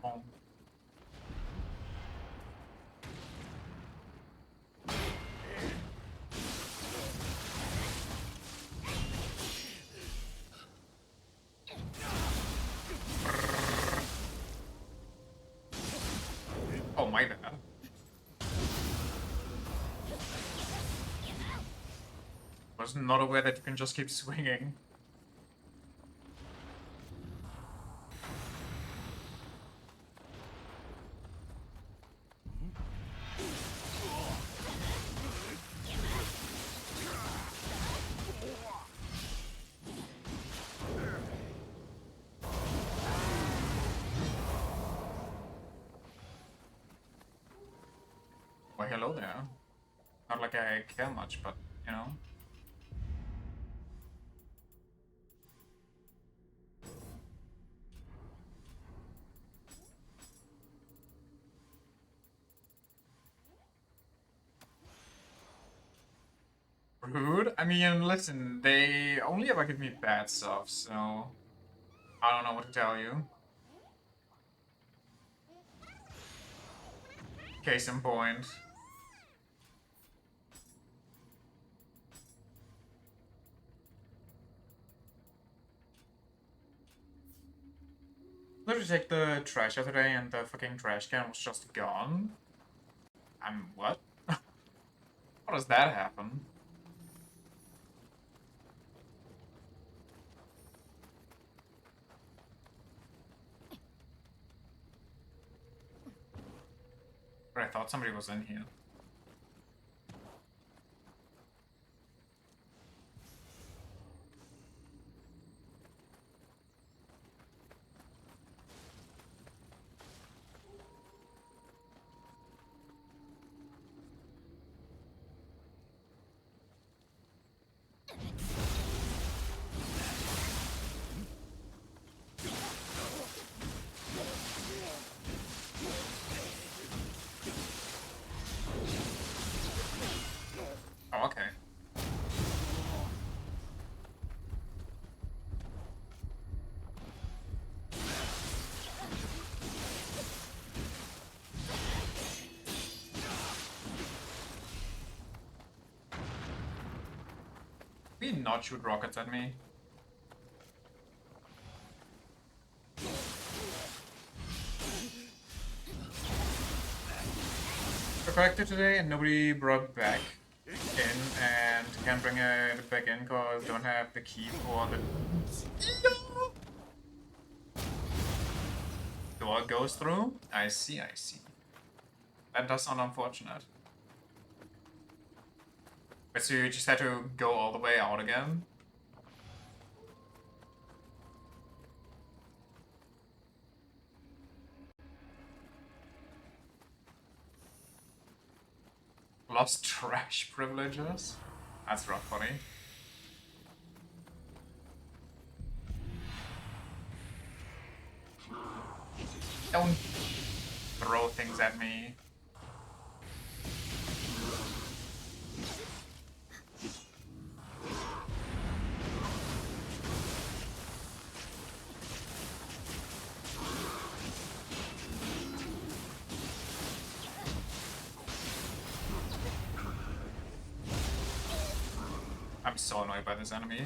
Oh. Oh, my bad. Was not aware that you can just keep swinging. hello there. Not like I care much, but, you know. Rude? I mean, listen, they only ever give me bad stuff, so I don't know what to tell you. Case in point. Literally take the trash out today and the fucking trash can was just gone. What? How does that happen? But I thought somebody was in here. Oh, okay. Can we not shoot rockets at me? I collected today and nobody brought back in, and can't bring it back in because don't have the key for the door goes through. I see, I see. That does sound unfortunate. But so you just had to go all the way out again? Lost trash privileges? That's rough, funny. Don't throw things at me. I'm so annoyed by this enemy.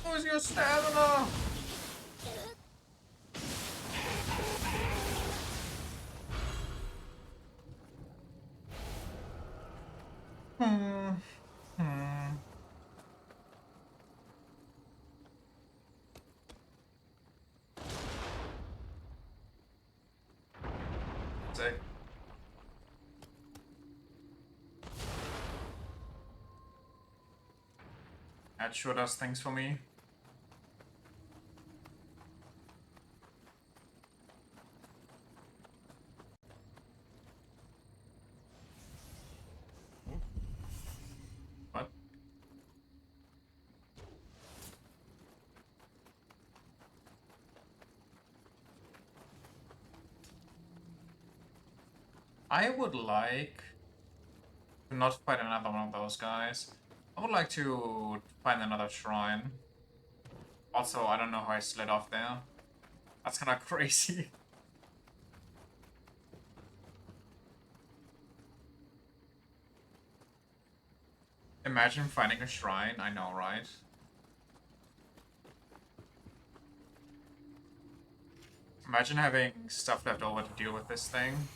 Where's your stamina? Sick. That sure does things for me. What? I would like to not fight another one of those guys. I would like to find another shrine. Also, I don't know how I slid off there. That's kind of crazy. Imagine finding a shrine, I know, right? Imagine having stuff left over to deal with this thing.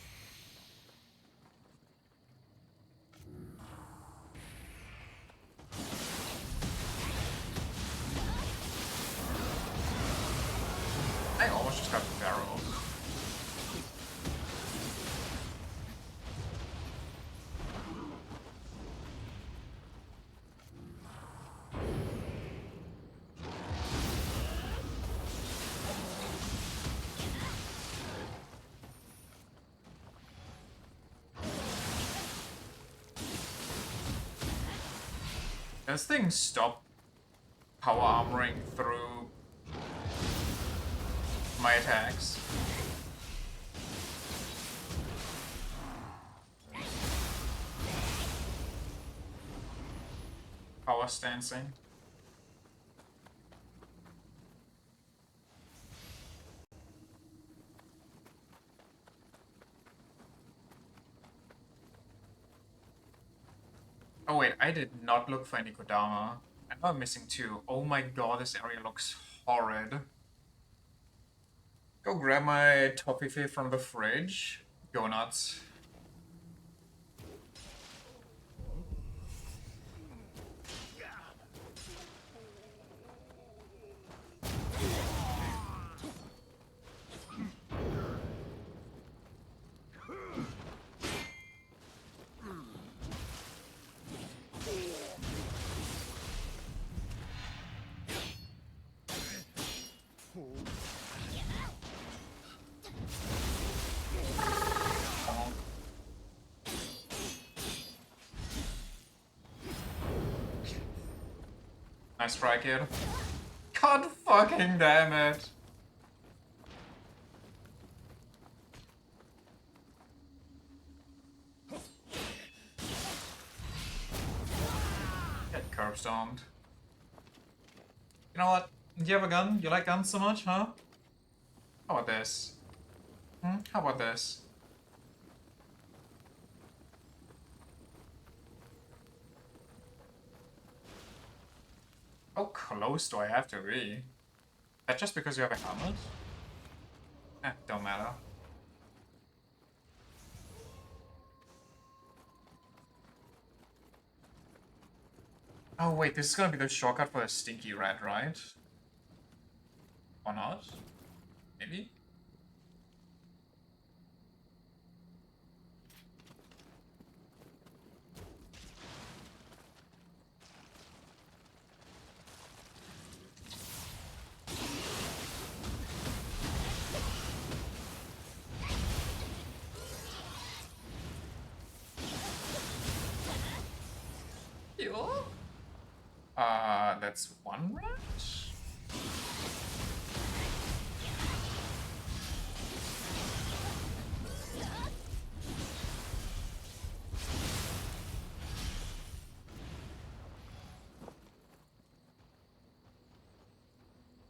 Does thing stop power armoring through my attacks? Power stancing. Oh wait, I did not look for any Kodama. I know I'm missing two. Oh my god, this area looks horrid. Go grab my toffee from the fridge. Go nuts. Nice try, kid. God fucking damn it. Get curb stomped. You know what? Do you have a gun? You like guns so much, huh? How about this? How about this? How close do I have to be? That just because you have a helmet? Don't matter. Oh wait, this is gonna be the shortcut for the stinky rat, right? Or not? Maybe? That's one rat?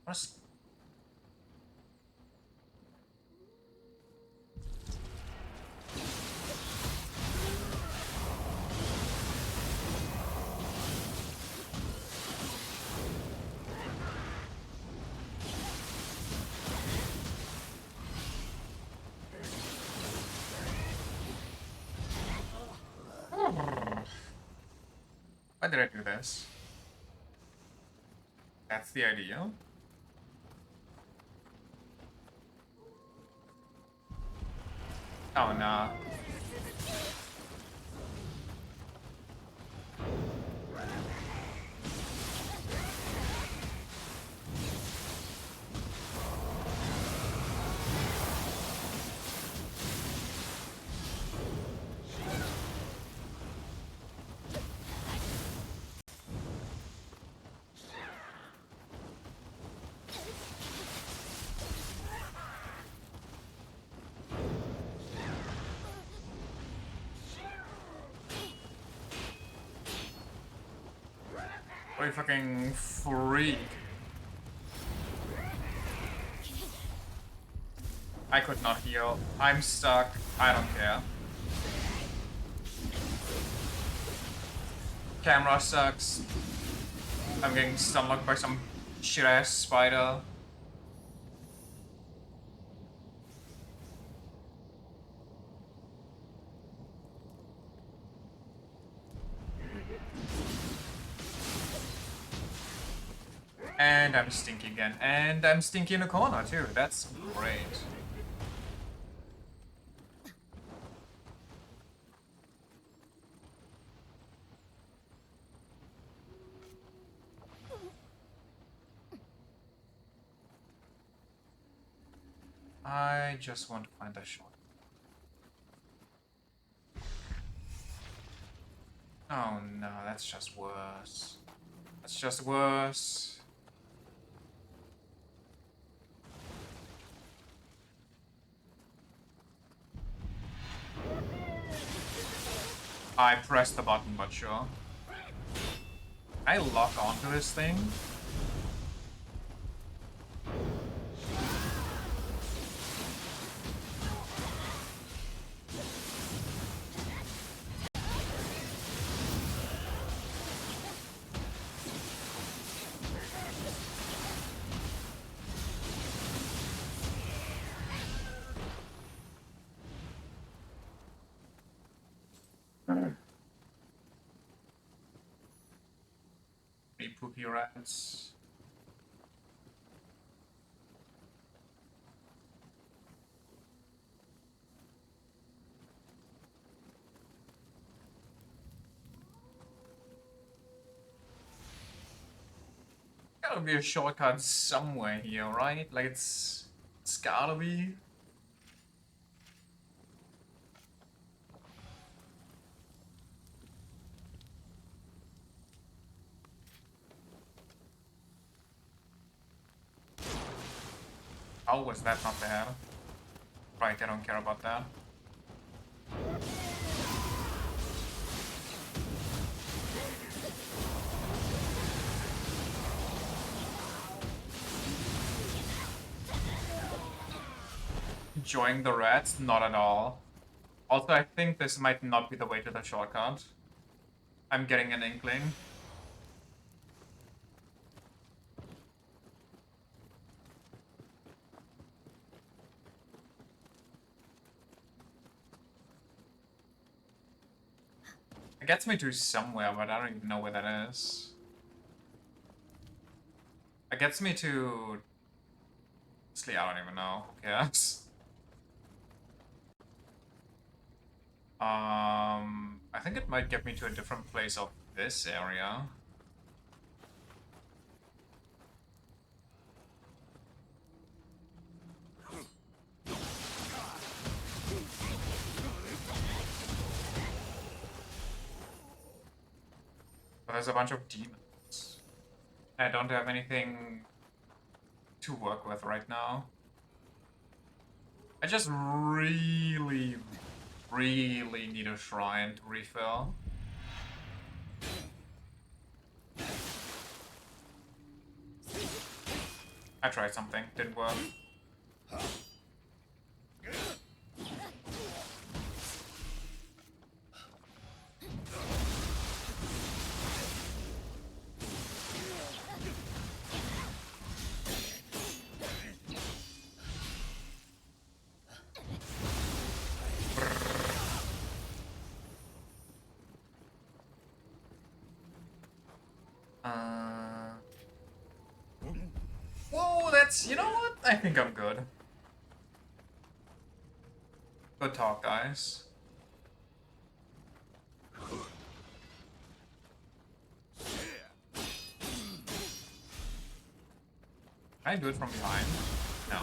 What's... Why did I do this? That's the idea. Oh no. What a fucking freak. I could not heal. I'm stuck. I don't care. Camera sucks. I'm getting stomached by some shit-ass spider. And I'm stinky again. And I'm stinky in the corner too. That's great. I just want to find that shot. Oh no, that's just worse. That's just worse. I pressed the button, but sure. Can I lock onto this thing? Any poopy rats? Gotta be a shortcut somewhere here, right? Like it's gotta be. How was that not there? Right, I don't care about that. Enjoying the rats? Not at all. Also, I think this might not be the way to the shortcut. I'm getting an inkling. It gets me to somewhere, but I don't even know where that is. It gets me to... Honestly, I don't even know. Who cares? I think it might get me to a different place of this area. But there's a bunch of demons. I don't have anything to work with right now. I just really, really need a shrine to refill. I tried something, didn't work. Whoa, that's... You know what? I think I'm good. Good talk, guys. Can I do it from behind? No.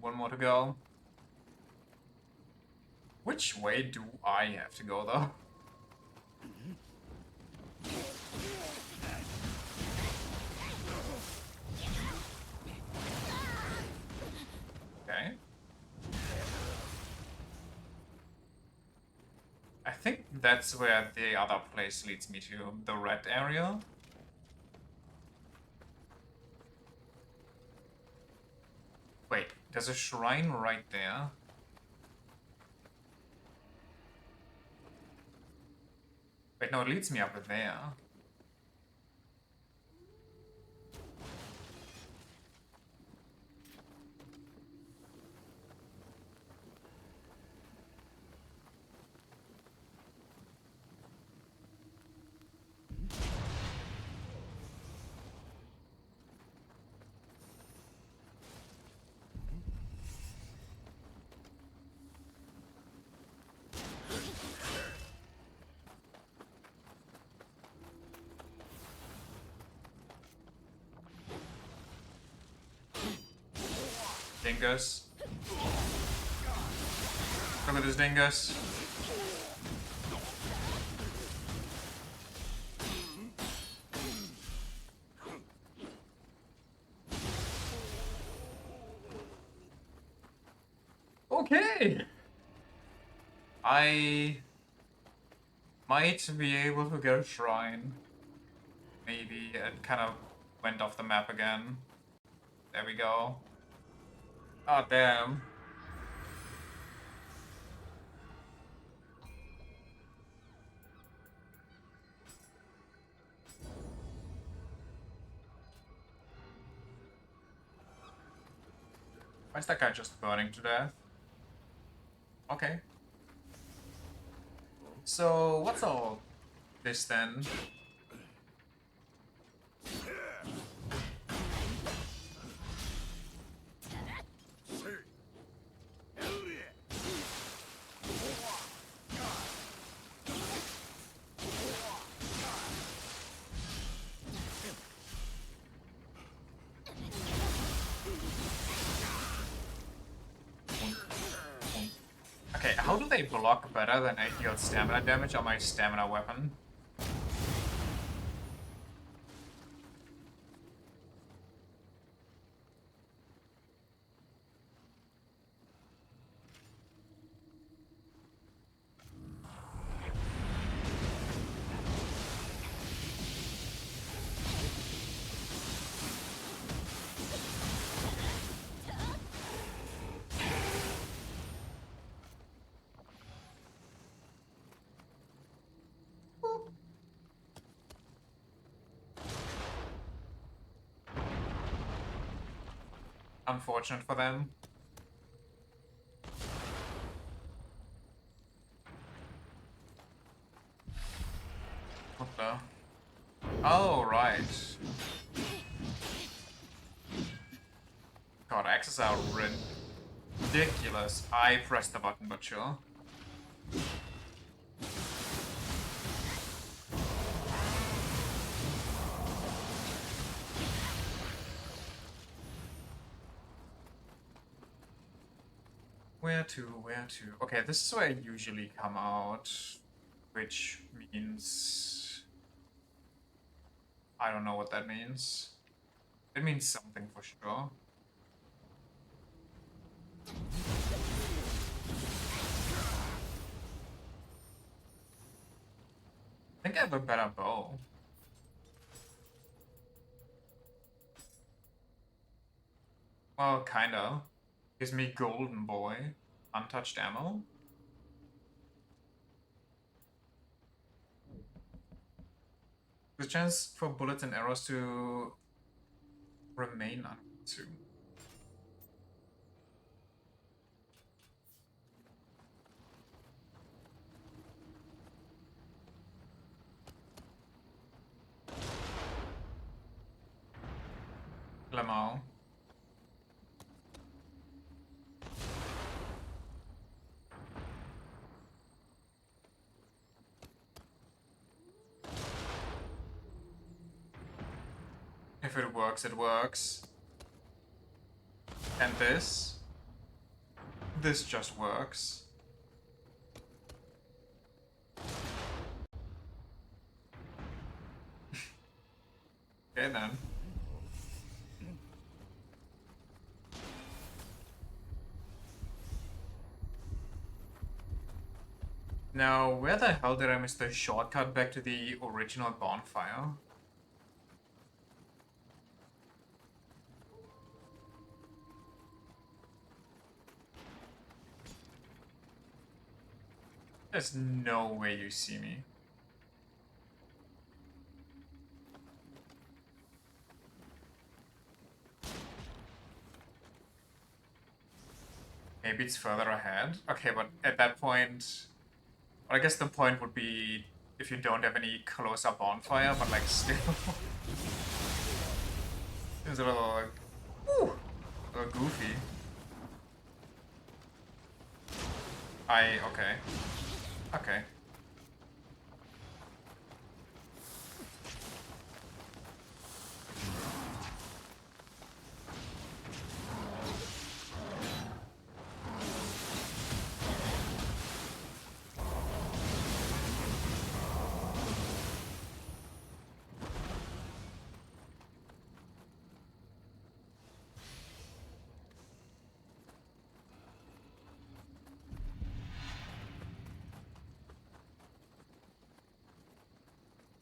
One more to go. Which way do I have to go, though? Okay. I think that's where the other place leads me to, the red area. Wait, there's a shrine right there. Wait, no, it leads me up there. dingus. Look at this dingus. Okay. I might be able to get a shrine. Maybe it kind of went off the map again. There we go. Oh, damn. Why is that guy just burning to death? Okay. So, what's all this then? Okay, how do they block better than I deal stamina damage on my stamina weapon? Unfortunate for them. What the? Oh, right. God, axes are ridiculous. I pressed the button, but sure. Where to? Where to? Okay, this is where I usually come out, which means... I don't know what that means. It means something for sure. I think I have a better bow. Well, kinda. Gives me golden boy. Untouched ammo. The chance for bullets and arrows to remain unconsumed. Lamau. If it works, it works. And this? This just works. Okay then. Now, where the hell did I miss the shortcut back to the original bonfire? There's no way you see me. Maybe it's further ahead? Okay, but at that point... I guess the point would be if you don't have any close-up bonfire, but like still... It's a little like... Woo! A little goofy. Okay. Okay.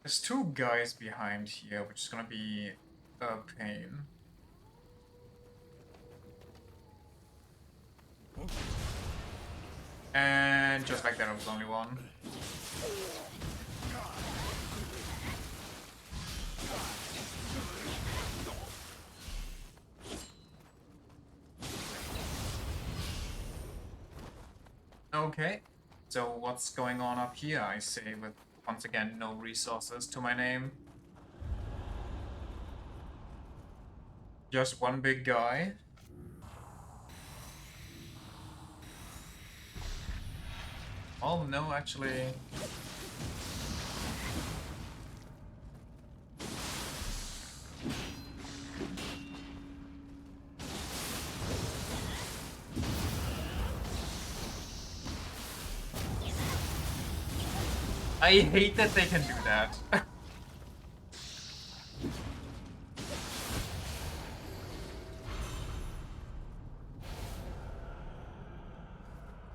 There's two guys behind here, which is gonna be a pain. And just like that, it was only one. Okay, so what's going on up here, I say, with once again no resources to my name. Just one big guy. Oh no, actually. I hate that they can do that.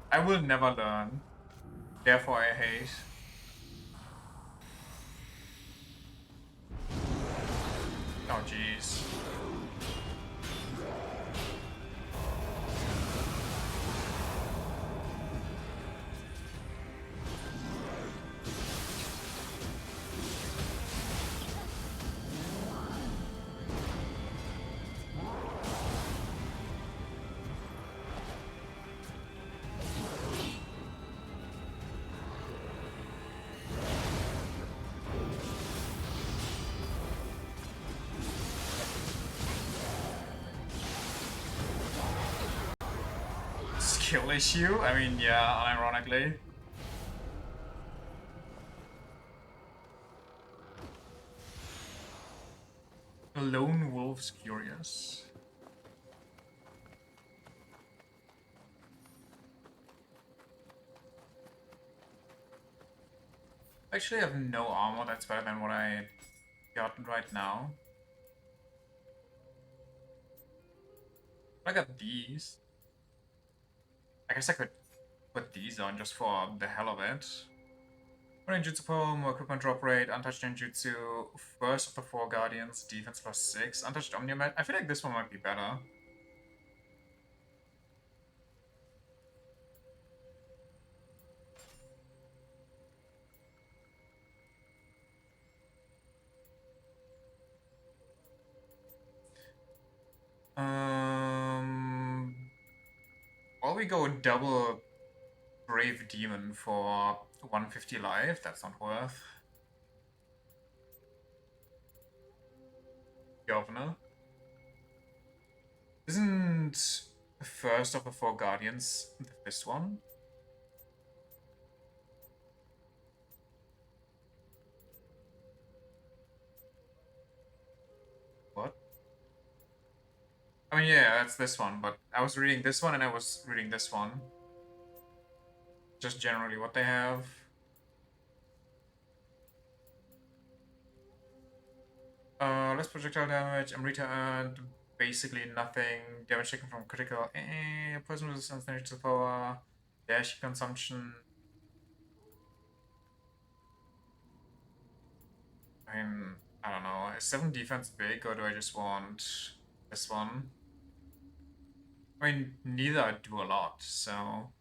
I will never learn. Therefore I hate. Oh jeez. Skill issue? I mean, yeah, unironically. The lone wolf's curious. Actually, I have no armor. That's better than what I got right now. I got these. I guess I could put these on just for the hell of it. More ninjutsu power, more equipment drop rate, untouched ninjutsu, first of the four guardians, defense +6, untouched omniomet. I feel like this one might be better. While we go double Brave Demon for 150 life, that's not worth. Governor. Isn't first of the four guardians this one? What? I mean, yeah, that's this one, but I was reading this one and I was reading this one. Just generally what they have. Less projectile damage, Amrita earned basically nothing. Damage taken from critical. Poison resistance, nature power, dash consumption. I mean, I don't know. Is 7 defense big, or do I just want this one? I mean, neither do a lot, so.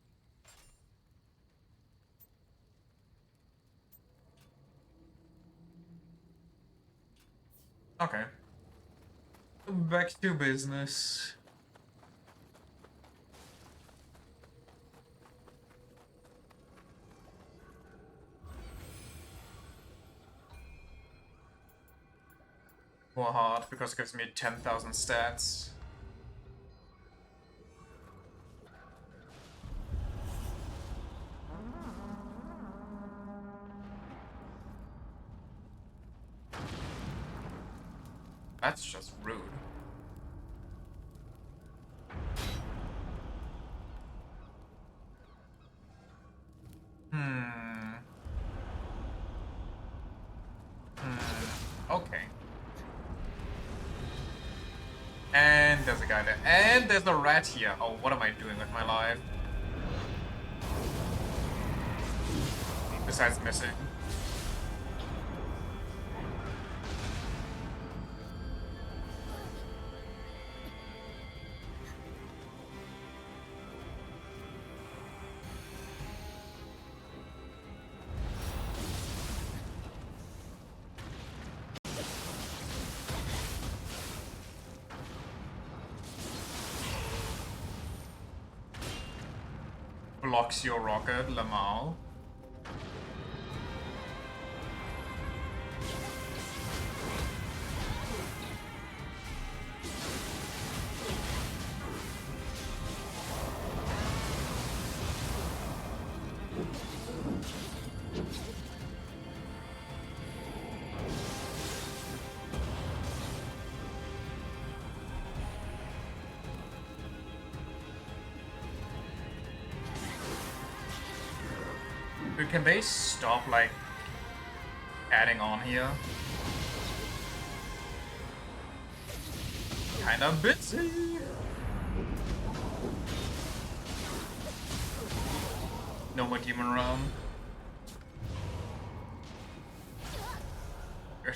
Okay. Back to business. More hard because it gives me 10,000 stats. That's just rude. Okay. And there's a guy there. And there's a rat here. Oh, what am I doing with my life? Besides missing. blocks your rocket, Lamau. Dude, can they stop, like, adding on here? Kinda busy. No more demon realm. Good.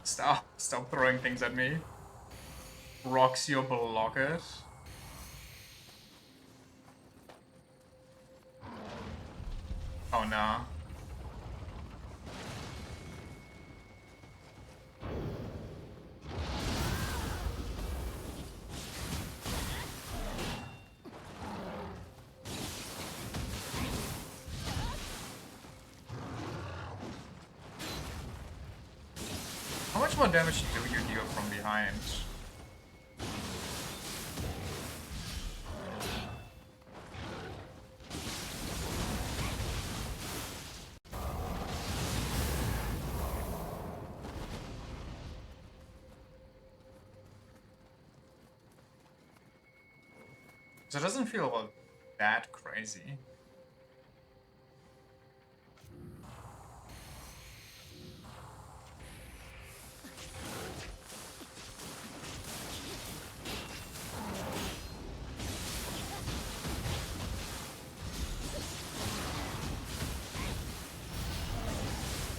Stop throwing things at me. Roxio block it. Oh no. How much more damage do you deal from behind? So it doesn't feel that crazy.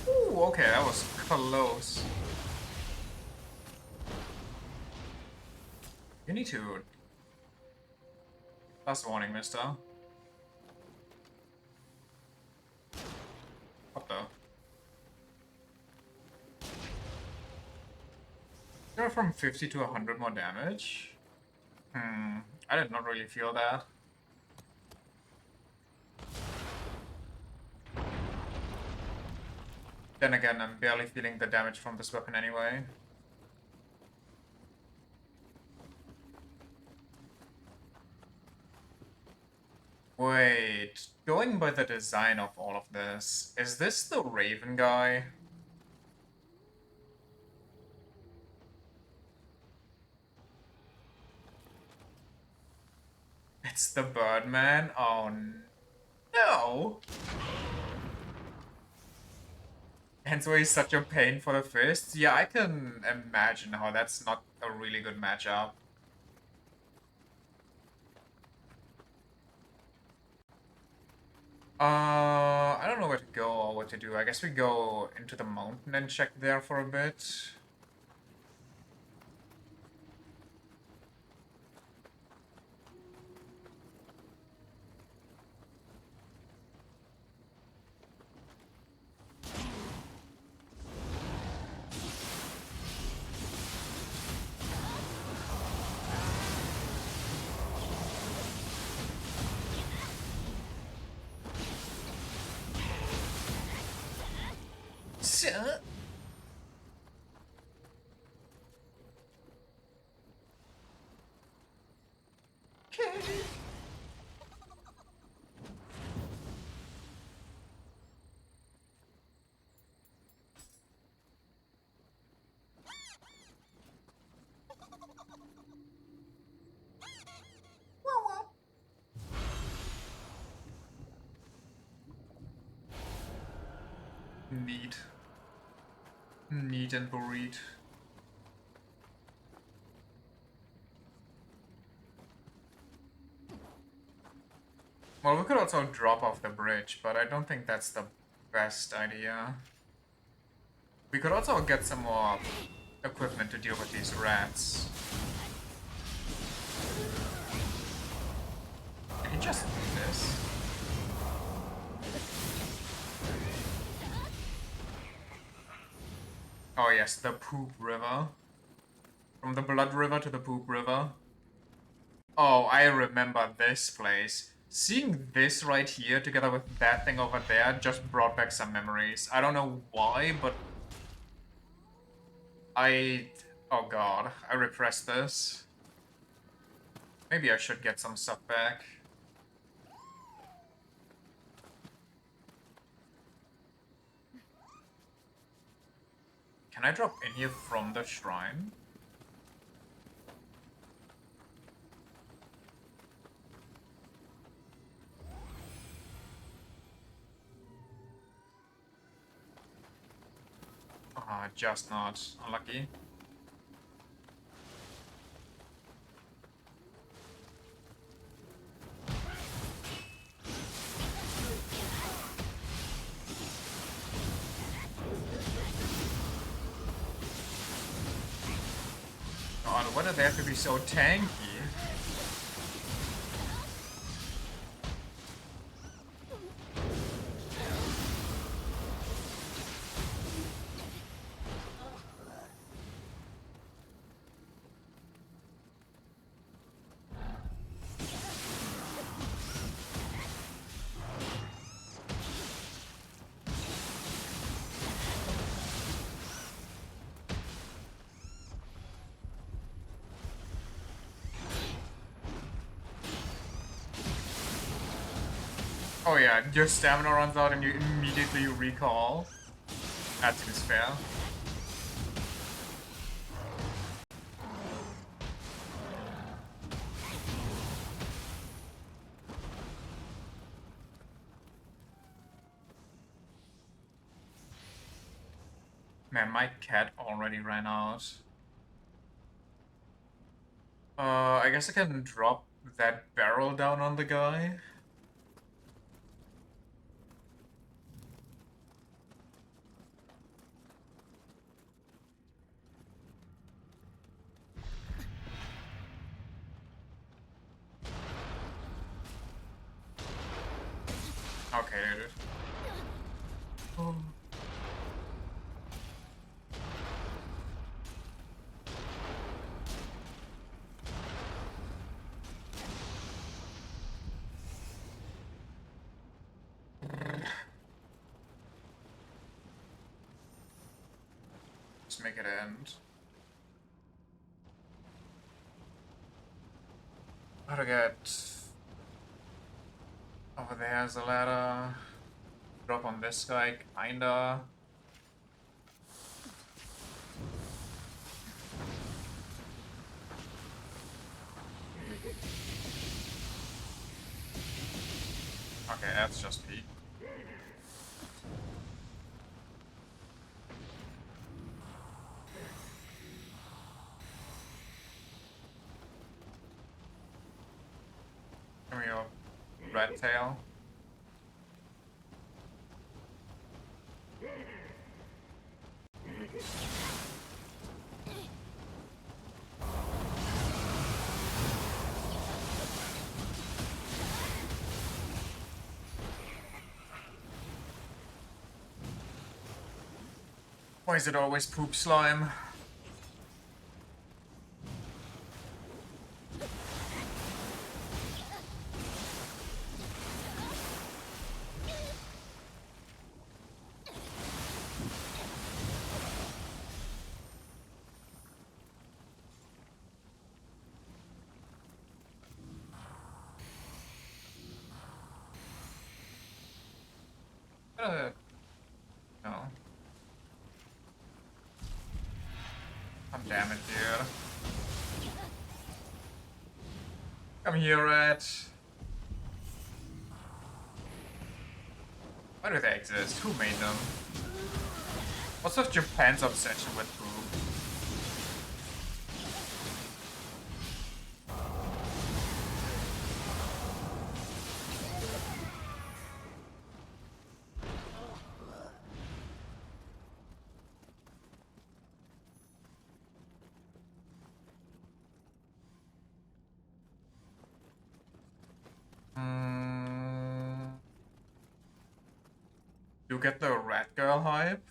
Ooh, okay, that was close. You need to... Last warning, mister. What the? You're from 50 to 100 more damage? I did not really feel that. Then again, I'm barely feeling the damage from this weapon anyway. Wait, going by the design of all of this, is this the Raven guy? It's the Birdman? Oh no! Hence why he's such a pain for the fists? Yeah, I can imagine how that's not a really good matchup. I don't know where to go or what to do. I guess we go into the mountain and check there for a bit. Neat. Neat and buried. Well, we could also drop off the bridge, but I don't think that's the best idea. We could also get some more equipment to deal with these rats. You can just do this. Oh yes, the poop river. From the blood river to the poop river. Oh, I remember this place. Seeing this right here together with that thing over there just brought back some memories. I don't know why, but oh god, I repressed this. Maybe I should get some stuff back. Can I drop in here from the shrine? Ah, just not. Unlucky. God, why do they have to be so tanky? Oh yeah, your stamina runs out and you immediately recall. That seems fair. Man, my cat already ran out. I guess I can drop that barrel down on the guy. Okay, dude. Oh. Let's make it end. How to get over there's a ladder. Drop on this guy, kinda. Okay, that's just peak. Give me your red tail. Why is it always poop slime? No. I'm damn it, dude. Come here, rat. Why do they exist? Who made them? What's with Japan's obsession with poop? You get the rat girl hype?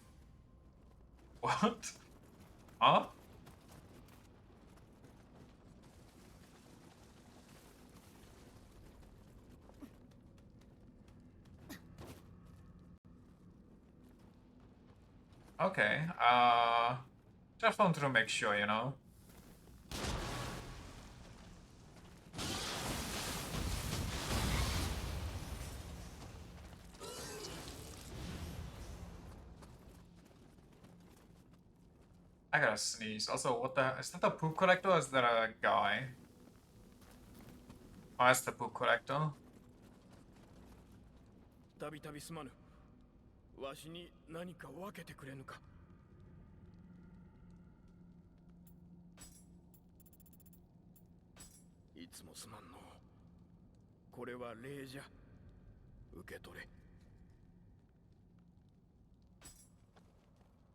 What? Huh? Okay. Just wanted to make sure, you know. I gotta sneeze. Also, what the... Is that the poop collector or is that a guy? Oh, that's the poop collector. たびたびすまぬ。わしに何か分けてくれぬか。いつもすまんの。これは礼じゃ。受け取れ。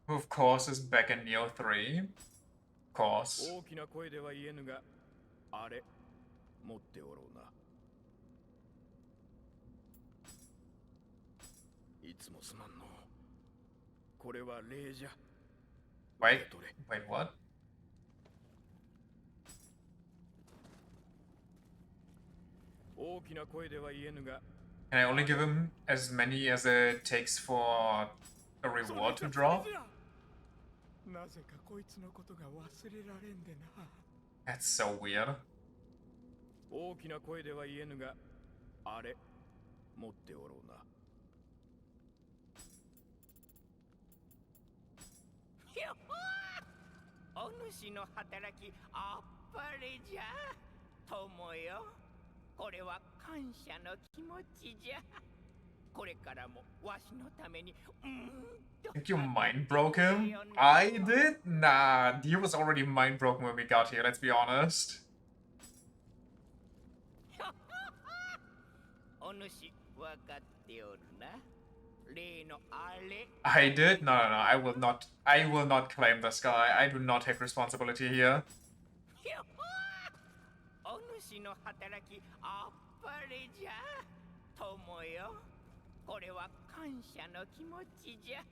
Who, of course, is back in Nioh 3. Of course. 大きな声では言えぬが、あれ、持っておろうな。いつもすまんの。これは礼じゃ。 Wait, what? 大きな声では言えぬが、 Can I only give him as many as it takes for a reward to drop? なぜかこいつのことが忘れられんでな。 That's so weird. 大きな声では言えぬが、あれ、持っておろうな。お主の働きあっぱれじゃ。友よ、これは感謝の気持ちじゃ。これからもわしのためにThink you mind broke him? I did? Nah, he was already mind broken when we got here, let's be honest. お主わかっておるな。例のあれ。 I did? No, I will not claim this guy. I do not take responsibility here. お主の働きあっぱれじゃ。友よ、これは感謝の気持ちじゃ。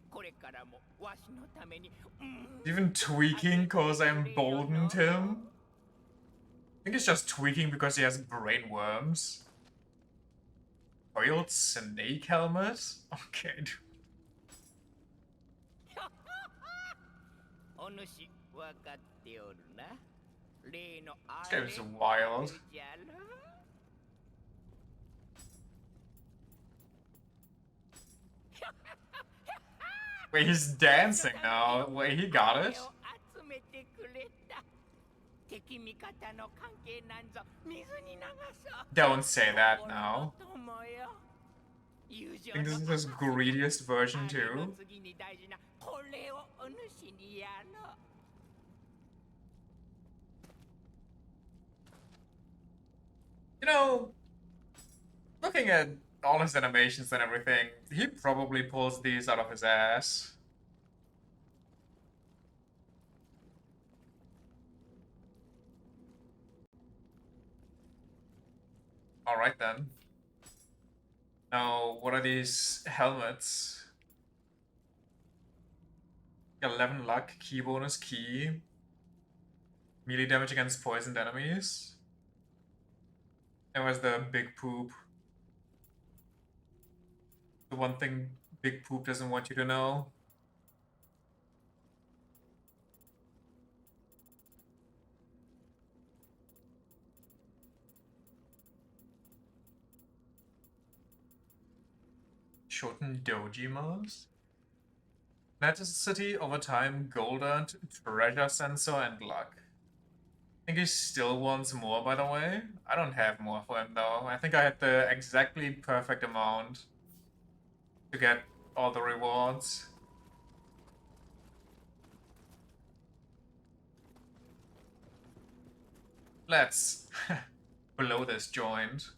これからもわしのために Even tweaking cause I emboldened him? I think it's just tweaking because he has brain worms. Coiled snake helmet? Okay, dude. お主わかっておるな。例のあ This れ game's wild. じゃろ。 Wait, he's dancing now. Wait, he got it? 集めてくれた。敵味方の関係なんぞ水に流そう。 Don't say that now. 友よ。 I think this is his greediest version too. 次に大事なこれをお主にやろう。 You know, looking at all his animations and everything, he probably pulls these out of his ass. Alright then. Now, what are these helmets? 11 luck, key bonus, key. Melee damage against poisoned enemies. And where's the big poop? The one thing Big Poop doesn't want you to know. Shoten Dojimos? Necessity over time, gold earned, treasure sensor, and luck. I think he still wants more, by the way. I don't have more for him, though. I think I had the exactly perfect amount to get all the rewards. Let's blow this joint.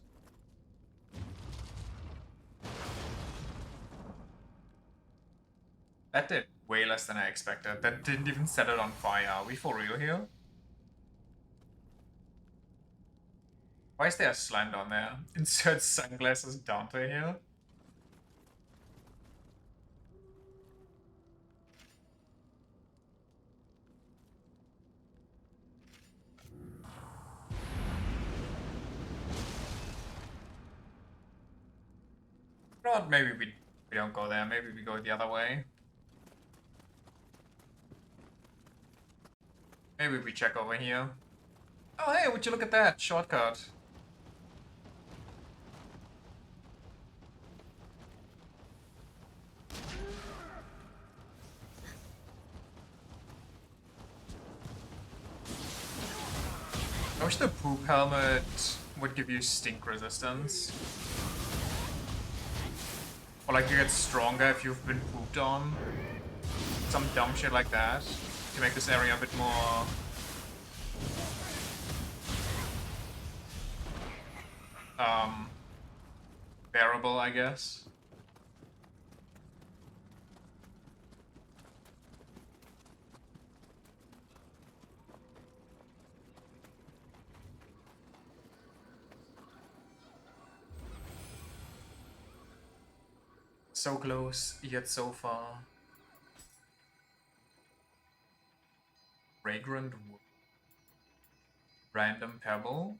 That did way less than I expected. That didn't even set it on fire. Are we for real here? Why is there a slant on there? Insert sunglasses Dante here. You know what? Maybe we don't go there. Maybe we go the other way. Maybe we check over here. Oh, hey, would you look at that shortcut? I wish the poop helmet would give you stink resistance. Or like you get stronger if you've been pooped on. Some dumb shit like that. To make this area a bit more... bearable, I guess. So close, yet so far. Fragrant wood. Random pebble.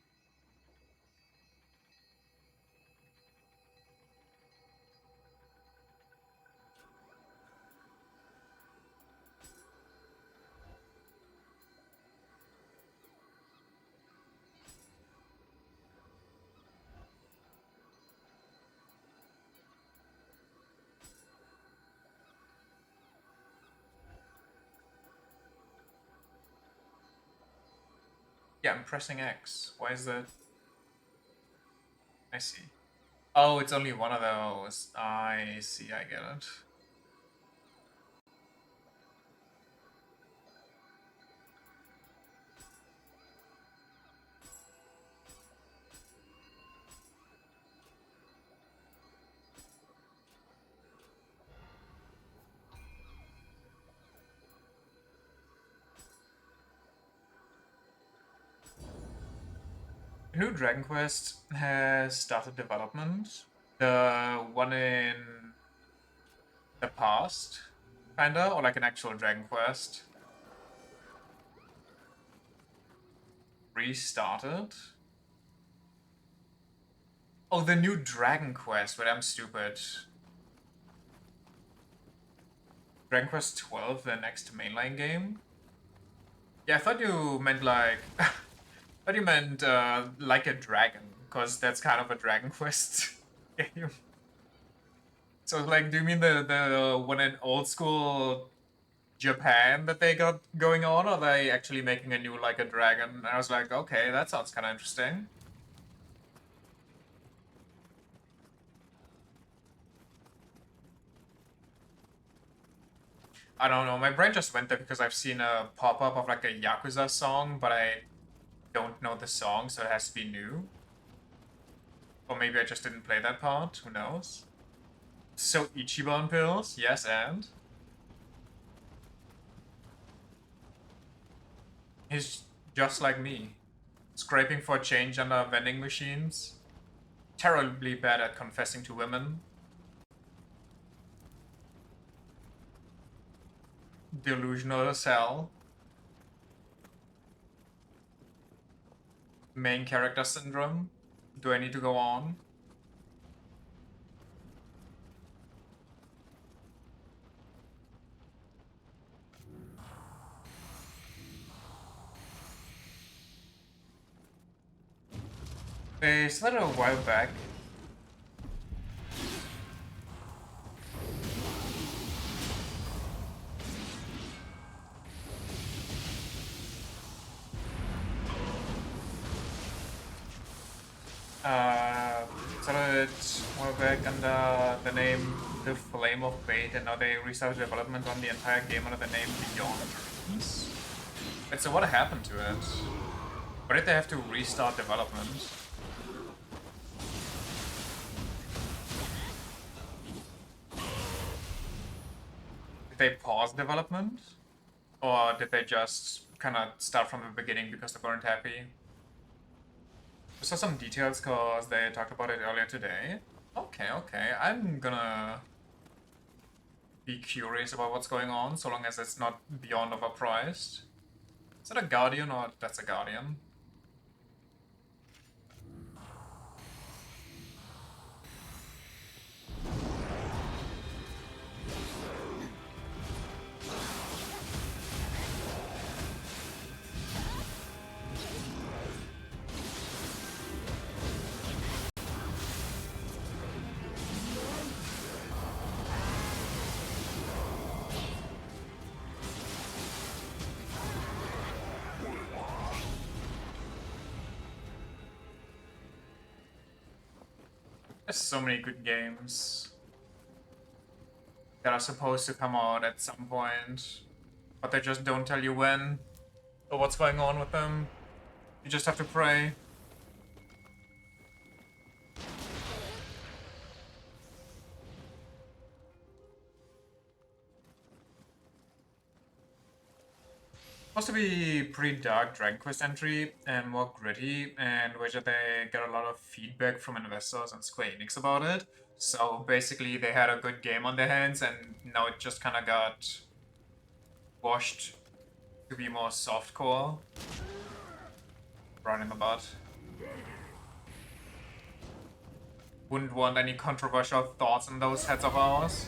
Yeah, I'm pressing X. Why is that? I see. Oh, it's only one of those. I see, I get it. The new Dragon Quest has started development. The one in the past, kinda, or like an actual Dragon Quest, restarted. Oh, the new Dragon Quest, but I'm stupid. Dragon Quest 12, the next mainline game? Yeah, I thought you meant like... I thought you meant like a dragon, because that's kind of a Dragon Quest game. So like, do you mean the one in old school Japan that they got going on, or are they actually making a new like a dragon? And I was like, okay, that sounds kind of interesting. I don't know, my brain just went there because I've seen a pop-up of like a Yakuza song, but I don't know the song, so it has to be new. Or maybe I just didn't play that part, who knows? So Ichiban pills, yes, and? He's just like me. Scraping for change under vending machines. Terribly bad at confessing to women. Delusional as hell. Main character syndrome. Do I need to go on? They said it a while back. Started a while back under the name The Flame of Fate, and now they restarted development on the entire game under the name Beyond Dreams. Wait, so what happened to it? Why did they have to restart development? Did they pause development? Or did they just kind of start from the beginning because they weren't happy? I saw some details because they talked about it earlier today. Okay, okay. I'm gonna be curious about what's going on, so long as it's not beyond overpriced. Is that a Guardian or that's a Guardian? There's so many good games that are supposed to come out at some point, but they just don't tell you when or what's going on with them. You just have to pray. Supposed to be pretty dark Dragon Quest entry and more gritty, and which they get a lot of feedback from investors and Square Enix about it. So basically, they had a good game on their hands, and now it just kind of got washed to be more softcore. Right in the butt. Wouldn't want any controversial thoughts in those heads of ours.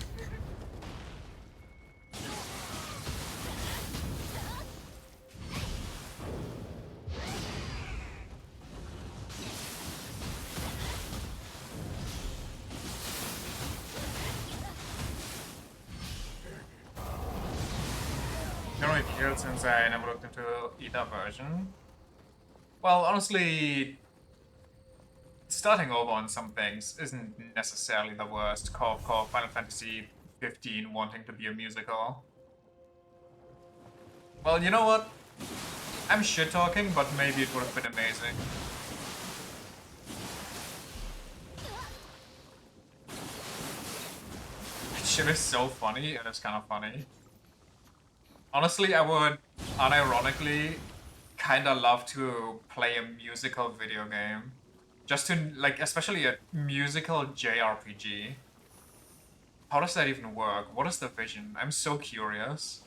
Generally killed since I never looked into either version. Well, honestly, starting over on some things isn't necessarily the worst. Call Final Fantasy 15 wanting to be a musical. Well, you know what? I'm shit talking, but maybe it would have been amazing. That shit is so funny, it is kind of funny. Honestly, I would, unironically, kinda love to play a musical video game. Just to, like, especially a musical JRPG. How does that even work? What is the vision? I'm so curious.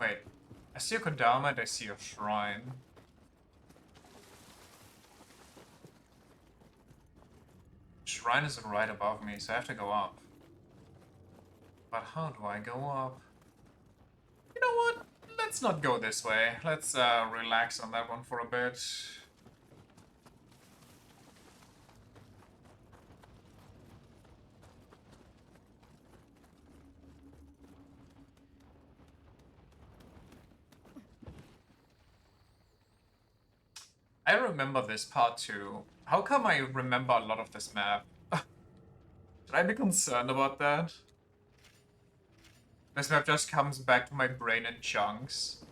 Wait, I see a Kodama and I see a shrine. Shrine is right above me, so I have to go up. But how do I go up? You know what? Let's not go this way. Let's relax on that one for a bit. I remember this part too. How come I remember a lot of this map? Should I be concerned about that? This map just comes back to my brain in chunks.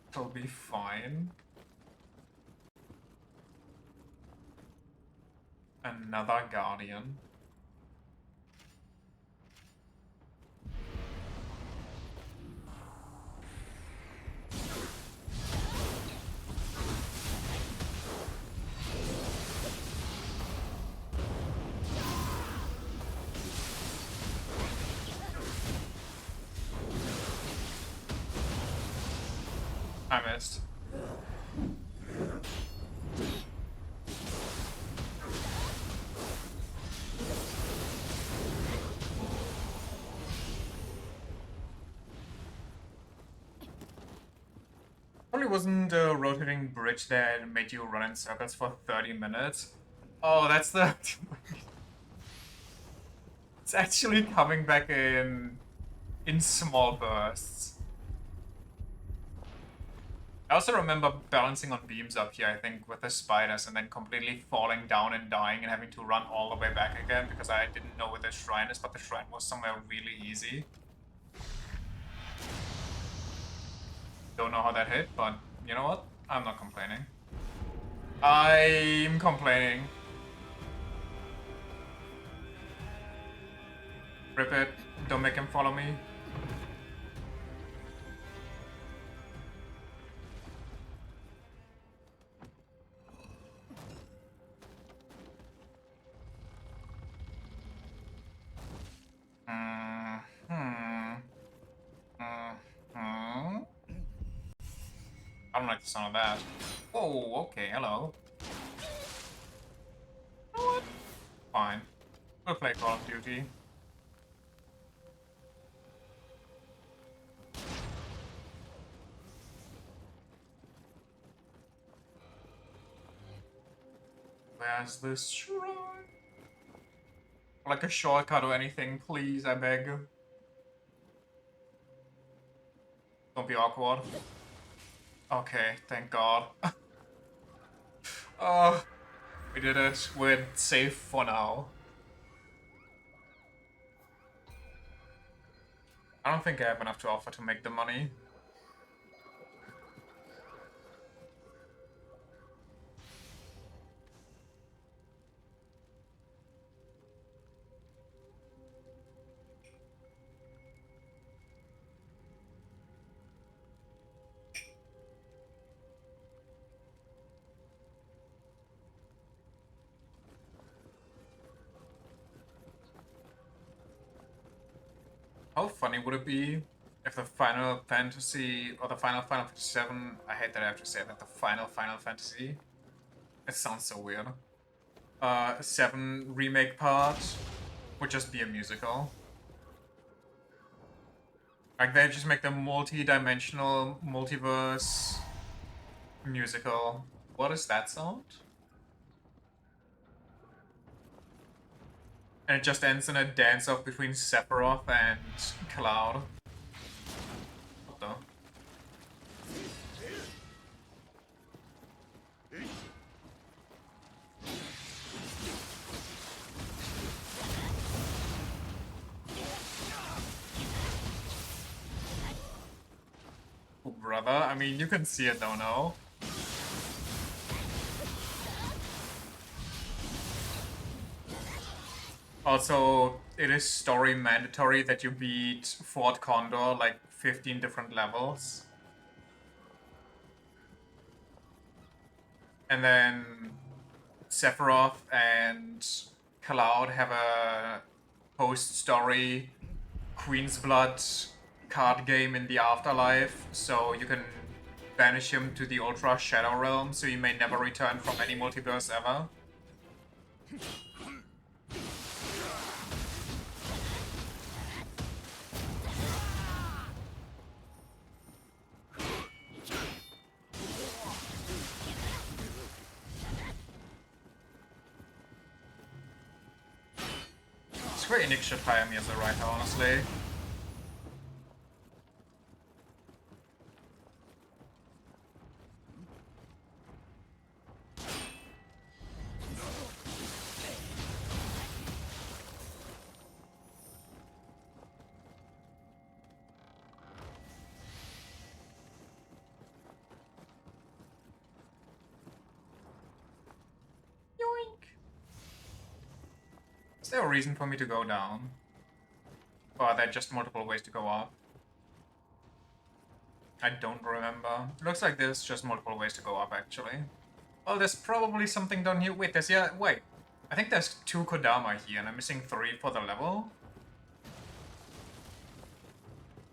It'll be fine. Another Guardian. I missed. Probably wasn't a rotating bridge that made you run in circles for 30 minutes. Oh, that's the... It's actually coming back in small bursts. I also remember balancing on beams up here, I think, with the spiders, and then completely falling down and dying and having to run all the way back again because I didn't know where the shrine is, but the shrine was somewhere really easy. Don't know how that hit, but you know what? I'm not complaining. I'm complaining. Rip it. Don't make him follow me. I don't like the sound of that. Oh, okay, hello. You know what? Fine. We'll play Call of Duty. Where's this shrine? Like a shortcut or anything, please, I beg. Don't be awkward. Okay, thank God. Oh, we did it. We're safe for now. I don't think I have enough to offer to make the money. How funny would it be if the Final Fantasy, or the Final Fantasy VII, I hate that I have to say that, the Final Fantasy, it sounds so weird, 7 remake part would just be a musical. Like, they just make the multi-dimensional multiverse musical. What is that sound? And it just ends in a dance-off between Sephiroth and Cloud. What the? Oh, brother, I mean, you can see it though, no? Also, it is story mandatory that you beat Fort Condor like 15 different levels. And then Sephiroth and Cloud have a post-story Queen's Blood card game in the afterlife, so you can banish him to the Ultra Shadow Realm, so he may never return from any multiverse ever. Square Enix should hire me as a writer, honestly. Yoink! Is there a reason for me to go down? Or are there just multiple ways to go up? I don't remember. It looks like there's just multiple ways to go up, actually. Well, there's probably something down here. Wait, there's... yeah, wait. I think there's 2 Kodama here, and I'm missing 3 for the level.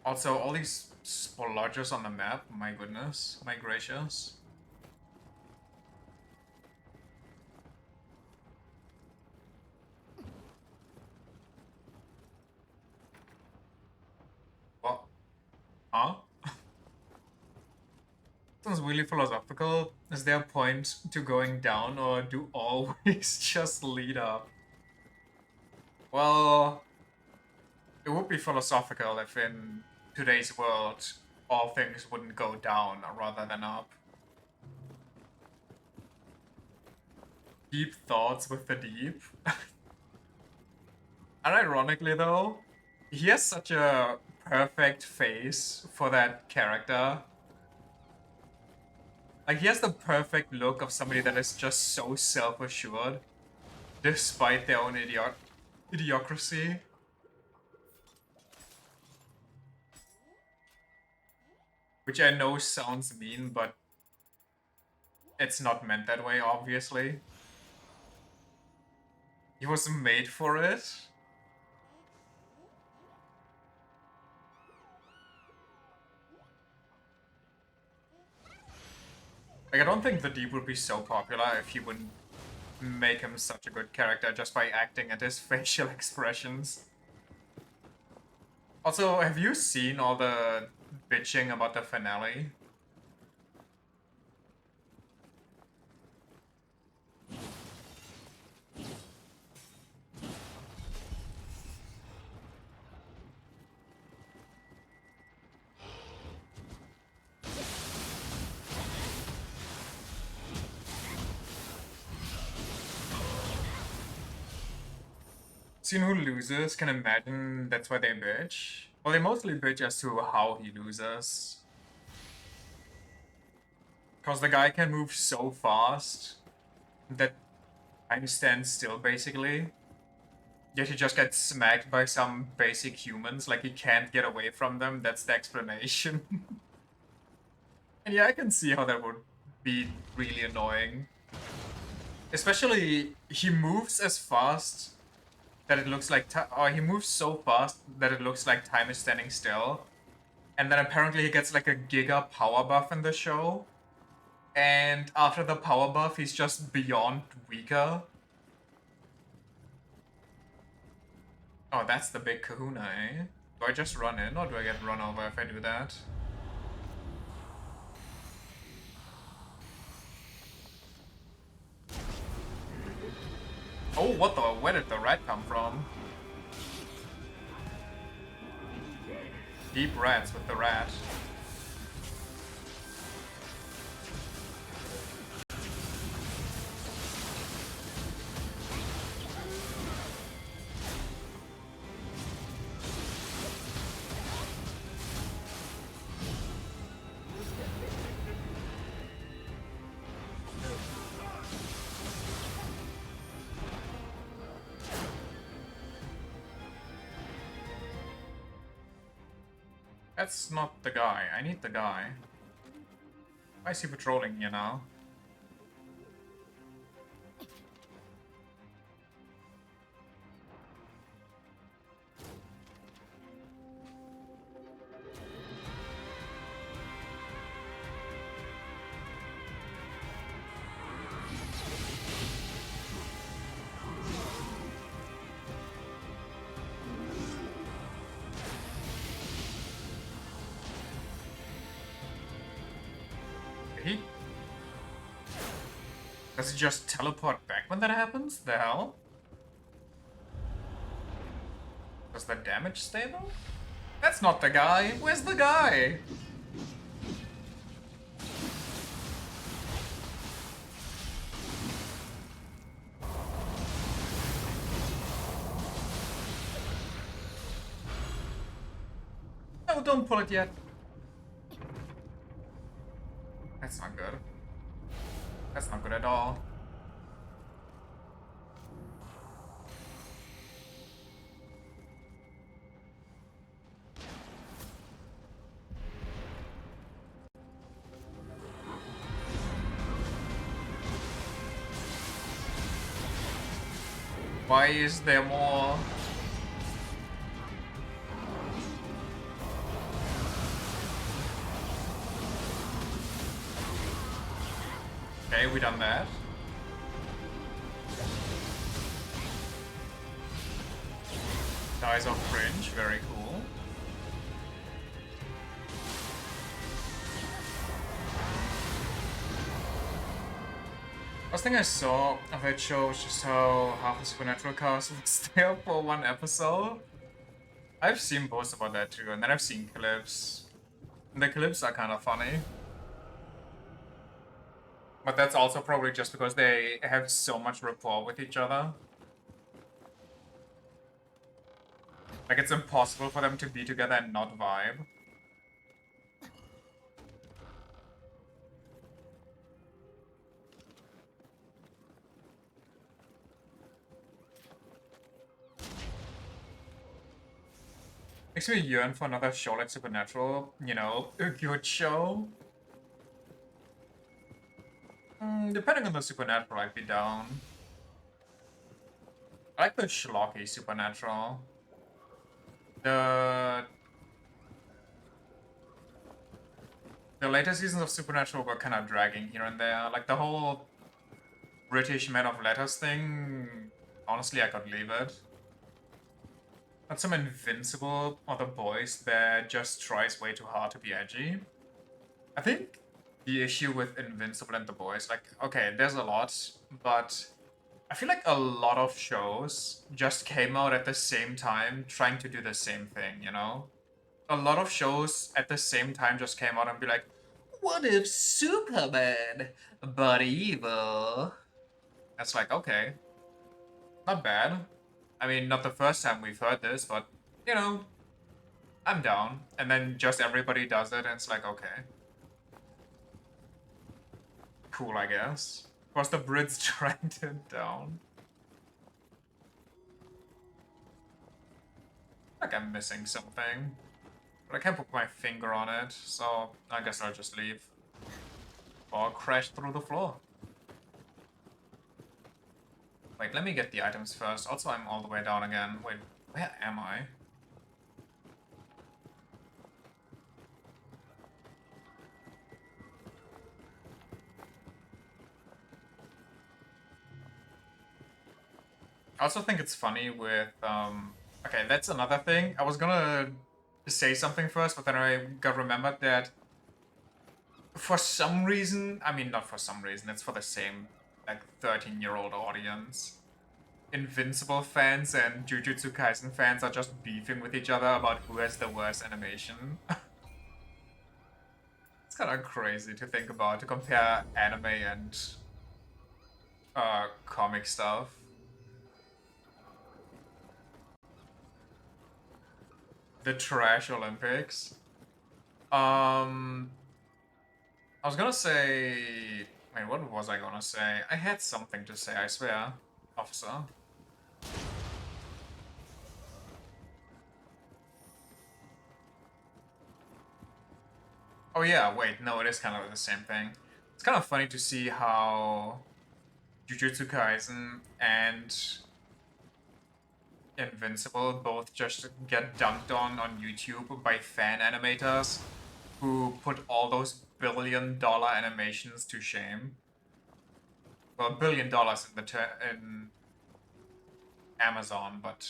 Also, all these splodges on the map, my goodness, my gracious. What? Huh? Sounds really philosophical. Is there a point to going down, or do always just lead up? Well, it would be philosophical if in today's world all things wouldn't go down rather than up. Deep thoughts with the deep. And ironically though, he has such a perfect face for that character. Like, he has the perfect look of somebody that is just so self-assured, despite their own idiocracy. Which I know sounds mean, but it's not meant that way, obviously. He was made for it. Like, I don't think the Deep would be so popular if you wouldn't make him such a good character just by acting at his facial expressions. Also, have you seen all the bitching about the finale? seen who loses can imagine that's why they bitch. Well, they mostly bitch as to how he loses. Because the guy can move so fast that time stands still, basically. Yet he just gets smacked by some basic humans, like he can't get away from them. That's the explanation. And yeah, I can see how that would be really annoying. Especially, he moves as fast that it looks like or he moves so fast that it looks like time is standing still. And then apparently he gets like a giga power buff in the show. And after the power buff, he's just beyond weaker. Oh, that's the big kahuna, eh? Do I just run in or do I get run over if I do that? Oh, what the? Where did the rat come from? Deep rats with the rat. That's not the guy. I need the guy. Why is he patrolling here now? He... Does he just teleport back when that happens? The hell? Does the damage stay though? That's not the guy! Where's the guy? No, don't pull it yet. That's not good. That's not good at all. Why is there more? Okay, we done that. Dies off fringe, very cool. Last thing I saw of that show was just how half the Supernatural cast would stay up for one episode. I've seen posts about that too, and then I've seen clips. And the clips are kind of funny. But that's also probably just because they have so much rapport with each other. Like, it's impossible for them to be together and not vibe. Makes me yearn for another show like Supernatural, you know, a good show. Depending on the Supernatural, I'd be down. I like the schlocky Supernatural. The later seasons of Supernatural were kind of dragging here and there. Like the whole British Men of Letters thing, honestly, I could leave it. But some Invincible or The Boys that just tries way too hard to be edgy. I think the issue with Invincible and The Boys, like, okay, there's a lot, but I feel like a lot of shows just came out at the same time trying to do the same thing, you know? A lot of shows at the same time just came out and be like, what if Superman, but evil? That's like, okay, not bad. I mean, not the first time we've heard this, but, you know, I'm down. And then just everybody does it, and it's like, okay. Cool, I guess. Of course, the Brits dragged it down. Like I'm missing something. But I can't put my finger on it, so I guess I'll just leave. Or crash through the floor. Wait, let me get the items first. Also, I'm all the way down again. Wait, where am I? I also think it's funny with, okay, that's another thing. I was gonna say something first, but then I got remembered that for some reason, I mean, not for some reason, it's for the same, like, 13-year-old audience. Invincible fans and Jujutsu Kaisen fans are just beefing with each other about who has the worst animation. It's kind of crazy to think about, to compare anime and comic stuff. The Trash Olympics. I was gonna say... Wait, what was I gonna say? I had something to say, I swear. Officer. Oh yeah, wait, no, it is kind of the same thing. It's kind of funny to see how Jujutsu Kaisen and Invincible both just get dunked on YouTube by fan animators who put all those billion-dollar animations to shame. Well, $1 billion in Amazon, but...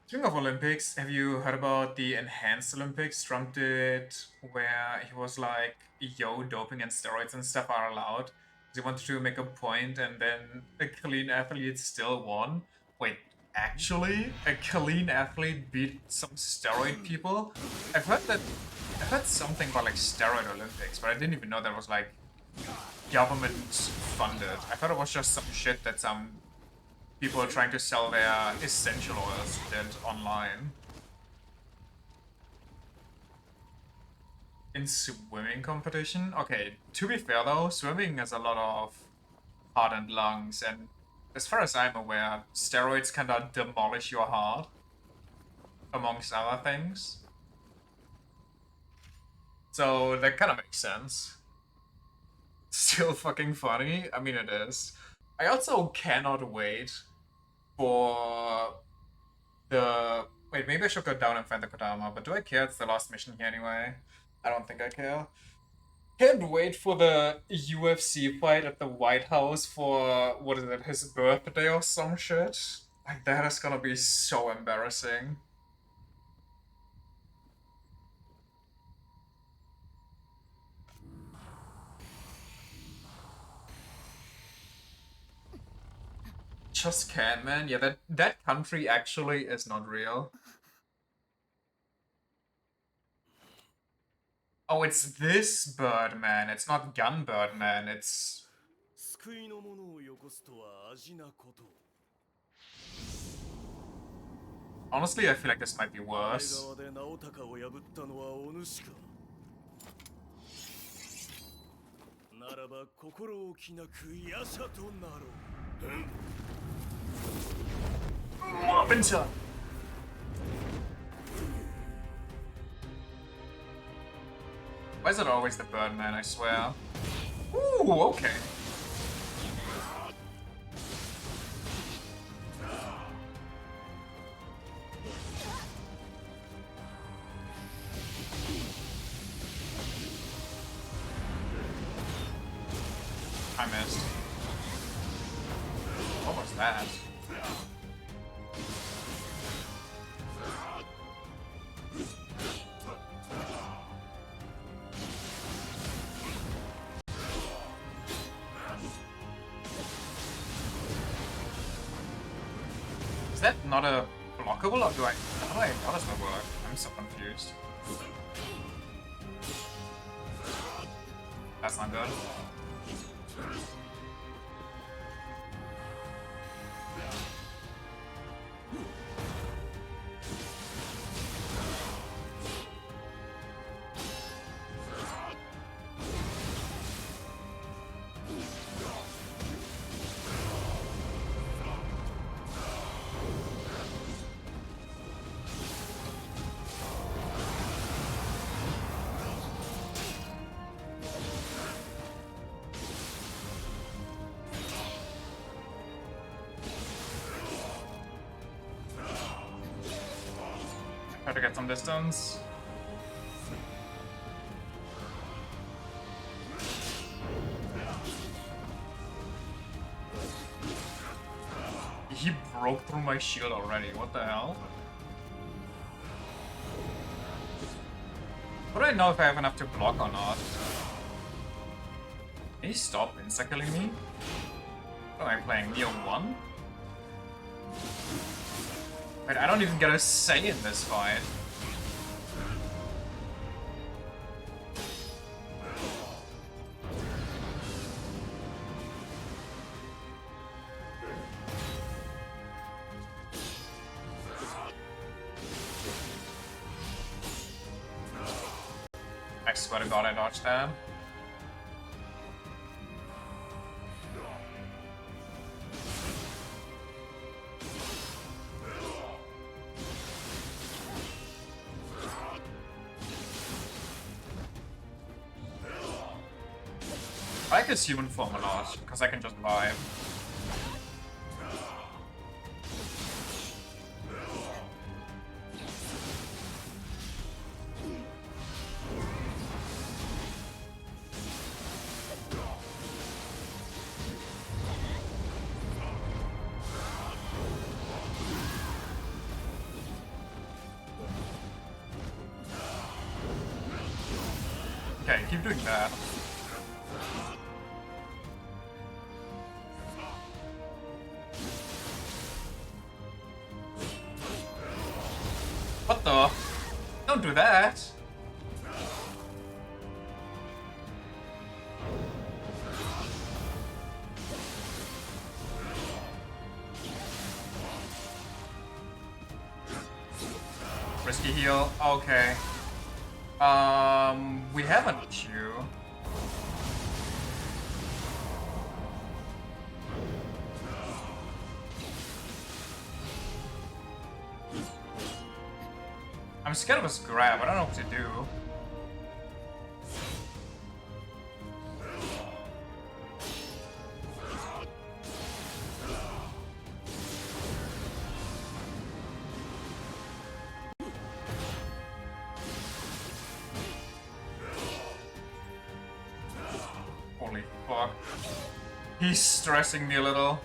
Speaking of Olympics, have you heard about the enhanced Olympics Trump did, where he was like, yo, doping and steroids and stuff are allowed? He wanted to make a point, and then a clean athlete still won. Wait, actually? A clean athlete beat some steroid people? I've heard something about like steroid Olympics, but I didn't even know that was like government funded. I thought it was just some shit that some people are trying to sell their essential oils did online. In swimming competition? Okay, to be fair though, swimming has a lot of heart and lungs, and as far as I'm aware, steroids kinda demolish your heart, amongst other things. So that kinda makes sense. Still fucking funny? I mean, it is. I also cannot wait for the... Wait, maybe I should go down and find the Kodama, but do I care? It's the last mission here anyway. I don't think I care. Can't wait for the UFC fight at the White House for, what is it, his birthday or some shit? Like, that is gonna be so embarrassing. Just can't, man. Yeah, that country actually is not real. Oh, it's this Birdman. It's not Gun Birdman. It's... 救いの者をよこすとは味なこと。 Honestly, I feel like this might be worse. 前側で直高を破ったのはお主か。ならば心置きなく夜叉となろう。Winter! Why is it always the Birdman, I swear? Ooh, okay. I missed. What was that? Is that not a blockable, or do I... How does that work? I'm so confused. That's not good. Oh, quite some distance. He broke through my shield already, what the hell? How do I know if I have enough to block or not? Can you stop insta-killing me? What am I playing? Nioh 1? Wait, I don't even get a say in this fight. I swear to God I dodged that. I like his human form a lot, because I can just vibe. Okay, keep doing that. What the? Don't do that! Risky heal, okay. We have an issue. I'm scared of his grab, I don't know what to do. Holy fuck. He's stressing me a little.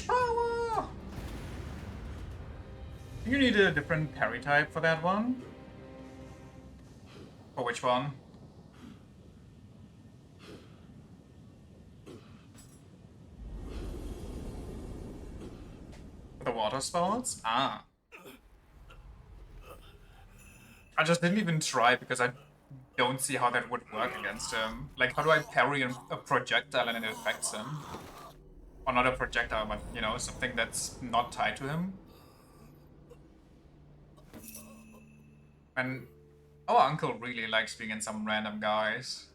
Power! You need a different parry type for that one? For which one? For the water spells? Ah. I just didn't even try because I don't see how that would work against him. Like, how do I parry a projectile and it affects him? Or not a projectile, but, you know, something that's not tied to him. And our uncle really likes being in some random guys.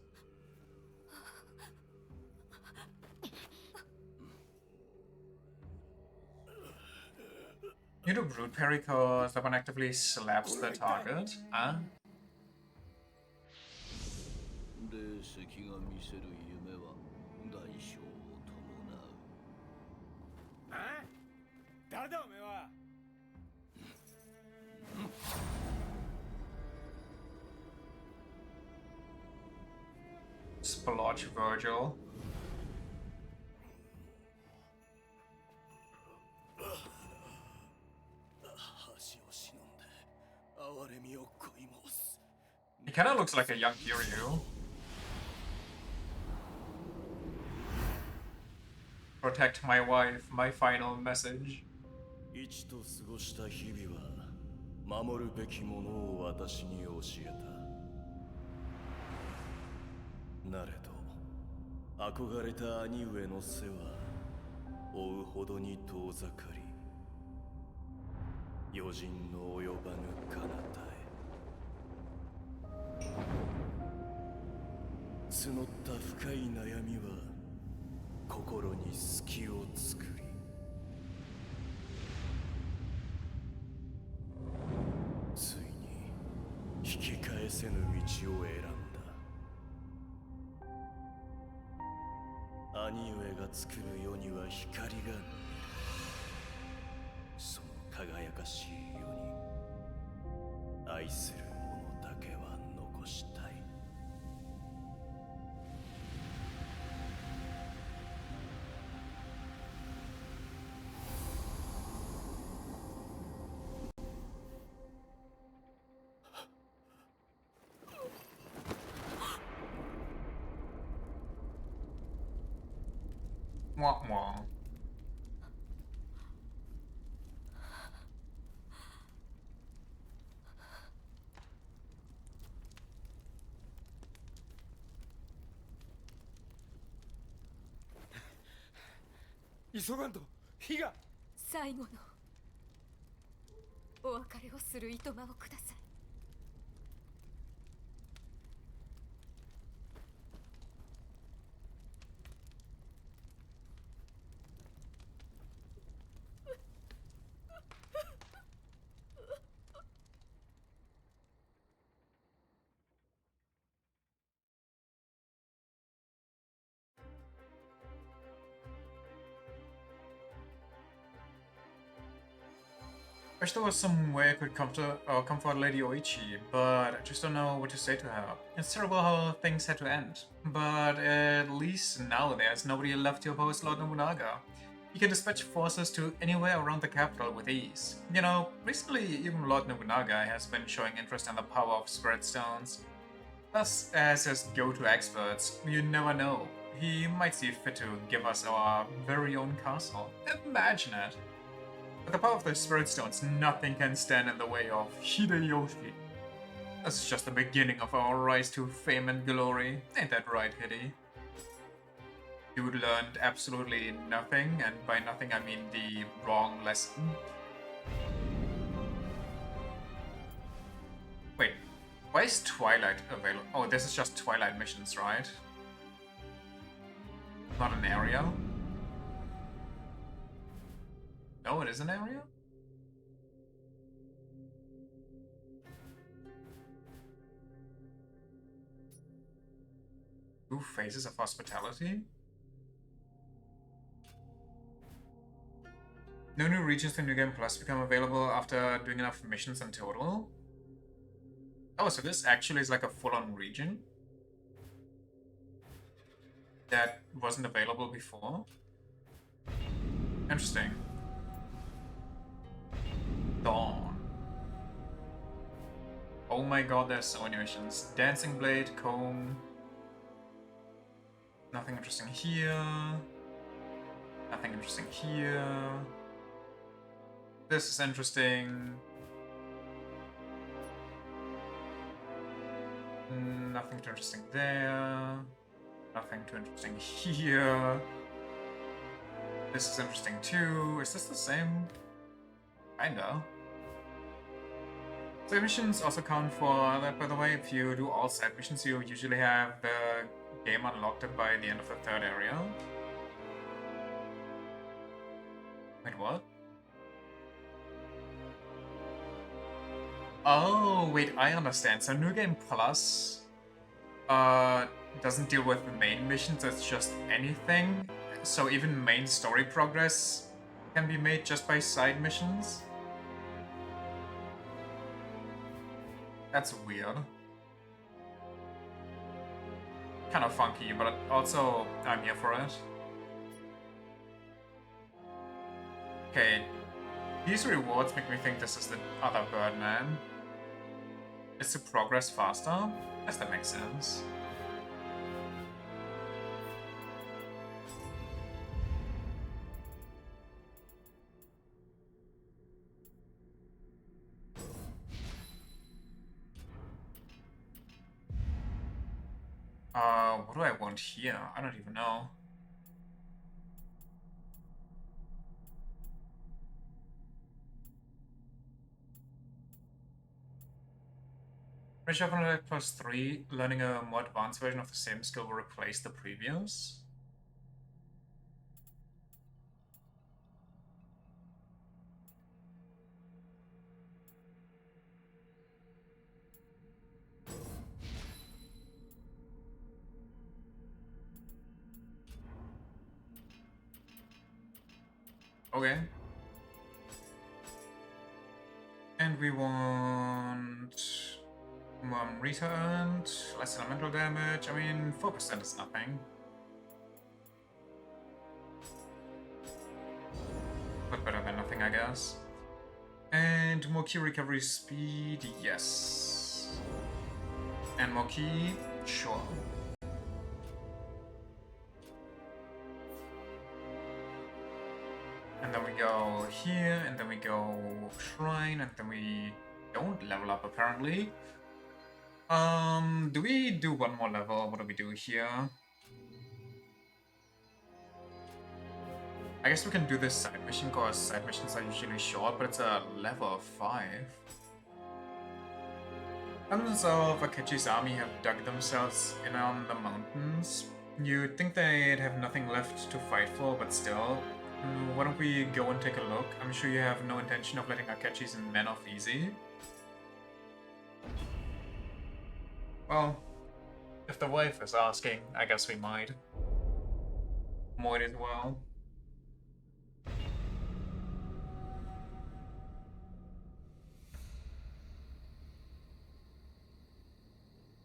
You do brute parry cause that one actively slaps the target. Huh? 霊石が見せる夢は代償を伴う。あ？誰だおめえは。Splotch Virgil. 恥を忍んで哀れみを乞い申す。 He kinda looks like a young Kiryu. Protect my wife, my final message. 一と過ごした日々は守るべきものを私に教えた。なれど憧れた兄上の背は追うほどに遠ざかり、余人の及ばぬ彼方へ。募った深い悩みは心に隙を作り、ついに引き返せぬ道を選んだ。兄上が作る世には光が見える。その輝かしい世に愛する者だけは残したい。Wah wah. 急がんと火が。最後のお別れをするいとまをください。I wish there was some way I could comfort Lady Oichi, but I just don't know what to say to her. It's terrible how things had to end, but at least now there's nobody left to oppose Lord Nobunaga. He can dispatch forces to anywhere around the capital with ease. You know, recently even Lord Nobunaga has been showing interest in the power of Spirit Stones. Thus, as his go-to experts, you never know. He might see fit to give us our very own castle. Imagine it! With the power of the Spirit Stones, nothing can stand in the way of Hideyoshi. This is just the beginning of our rise to fame and glory. Ain't that right, Hide? Dude learned absolutely nothing, and by nothing I mean the wrong lesson. Wait, why is Twilight available? Oh, this is just Twilight missions, right? Not an area? No, it is an area? Two phases of hospitality? No new regions in New Game Plus become available after doing enough missions in total? Oh, so this actually is like a full-on region? That wasn't available before? Interesting. Dawn. Oh my god, there's so many missions. Dancing Blade, Comb. Nothing interesting here. Nothing interesting here. This is interesting. Nothing too interesting there. Nothing too interesting here. This is interesting too. Is this the same? Kinda. Side missions also count for that, by the way. If you do all side missions, you usually have the game unlocked by the end of the third area. Wait, what? Oh, wait, I understand. So New Game Plus doesn't deal with the main missions, it's just anything. So even main story progress can be made just by side missions? That's weird. Kind of funky, but also I'm here for it. Okay, these rewards make me think this is the other Birdman. It's to progress faster? Guess that makes sense. What do I want here? I don't even know. Reshuffle like +3, learning a more advanced version of the same skill will replace the previous. Okay. And we want returned, less elemental damage. I mean, 4% is nothing. But better than nothing, I guess. And more key recovery speed, yes. And more key, sure. And then we go here, and then we go shrine, and then we don't level up apparently. Do we do one more level? What do we do here? I guess we can do this side mission, because side missions are usually short, but it's a level of 5. Elements of Akechi's army have dug themselves in on the mountains. You'd think they'd have nothing left to fight for, but still. Why don't we go and take a look? I'm sure you have no intention of letting Akechi's men off easy. Well, if the wife is asking, I guess we might. Might as well.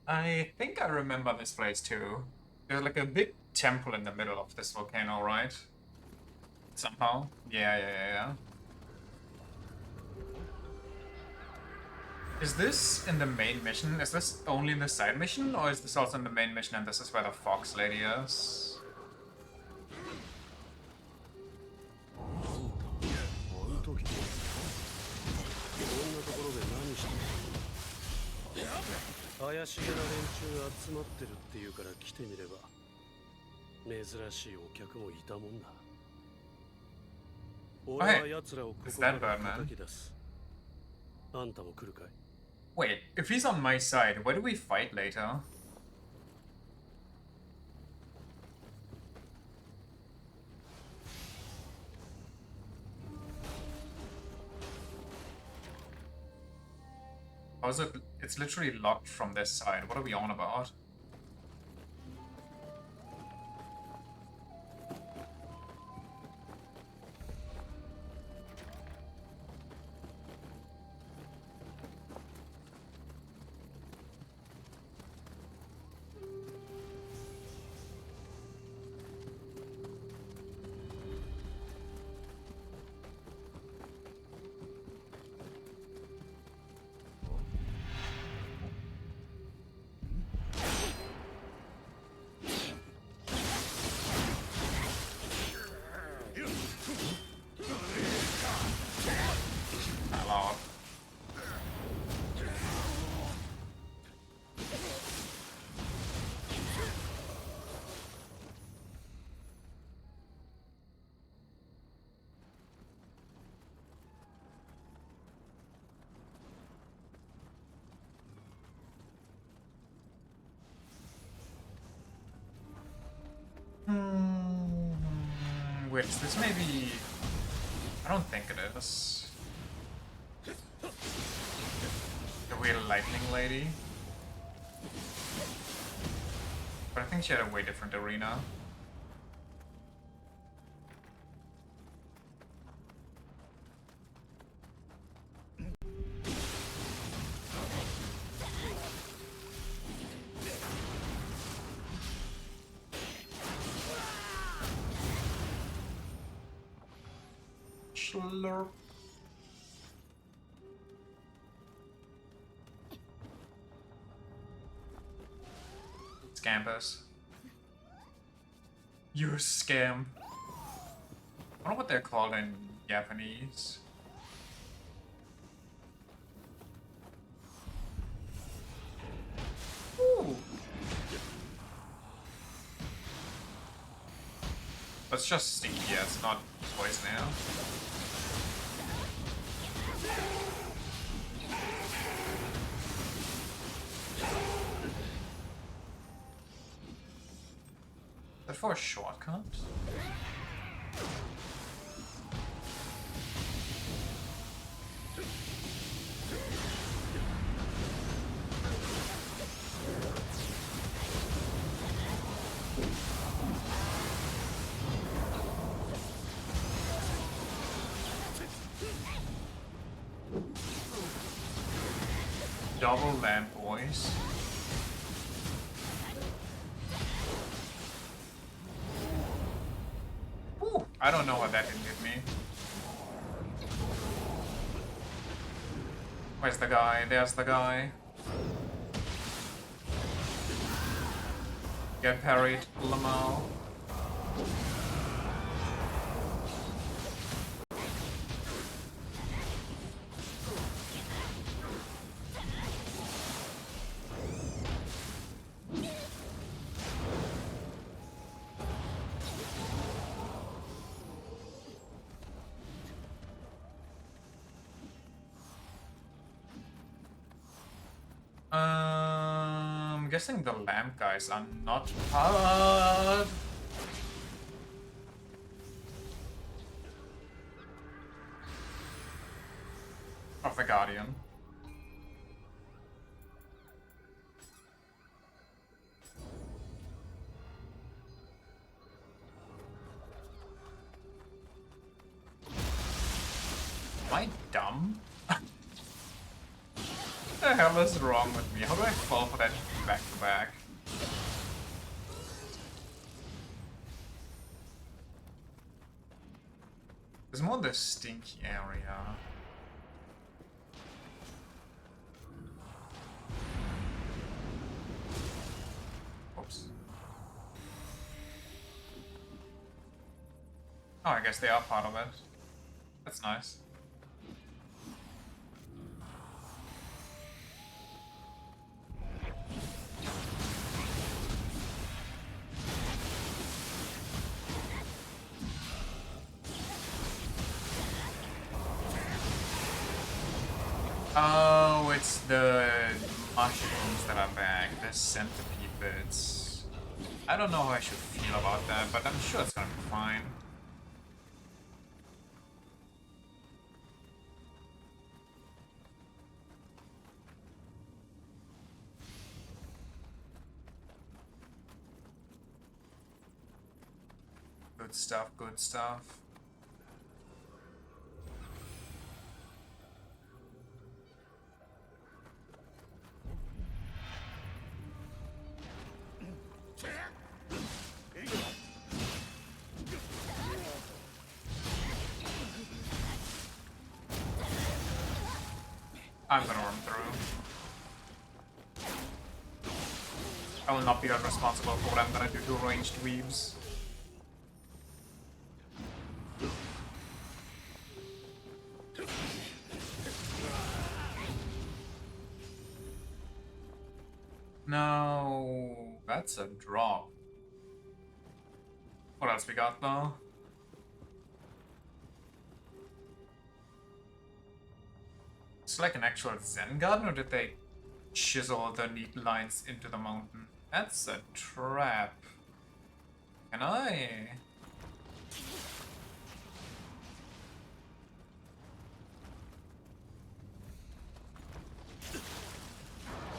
I think I remember this place too. There's like a big temple in the middle of this volcano, right? Somehow. Yeah. Is this in the main mission? Is this only in the side mission, or is this also in the main mission and this is where the fox lady is? Okay. Is that Birdman? Wait, if he's on my side, where do we fight later? How is it? It's literally locked from this side. What are we on about? Wait, is this maybe... I don't think it is. The weird lightning lady? But I think she had a way different arena. Slurp. Scampers. You scam. I wonder what they're called in Japanese. Ooh. But it's just stinky, yeah, it's not poison ale. Is that for a shortcut? Double lamp, boys. Ooh, I don't know how that didn't hit me. Where's the guy? There's the guy. Get parried, Lamau. I'm guessing the lamp guys are not hard. Of the Guardian. Am I dumb? What the hell is wrong with me? How do I fall for that back to back? There's more the stinky area. Oops. Oh, I guess they are part of it. That's nice. Oh, it's the mushrooms that are back, the centipede bits. I don't know how I should feel about that, but I'm sure it's gonna be fine. Good stuff, good stuff. I'm gonna run through. I will not be held responsible for what I'm gonna do to ranged weaves. No, that's a drop. What else we got though? It's like an actual Zen garden, or did they chisel the neat lines into the mountain? That's a trap. Can I?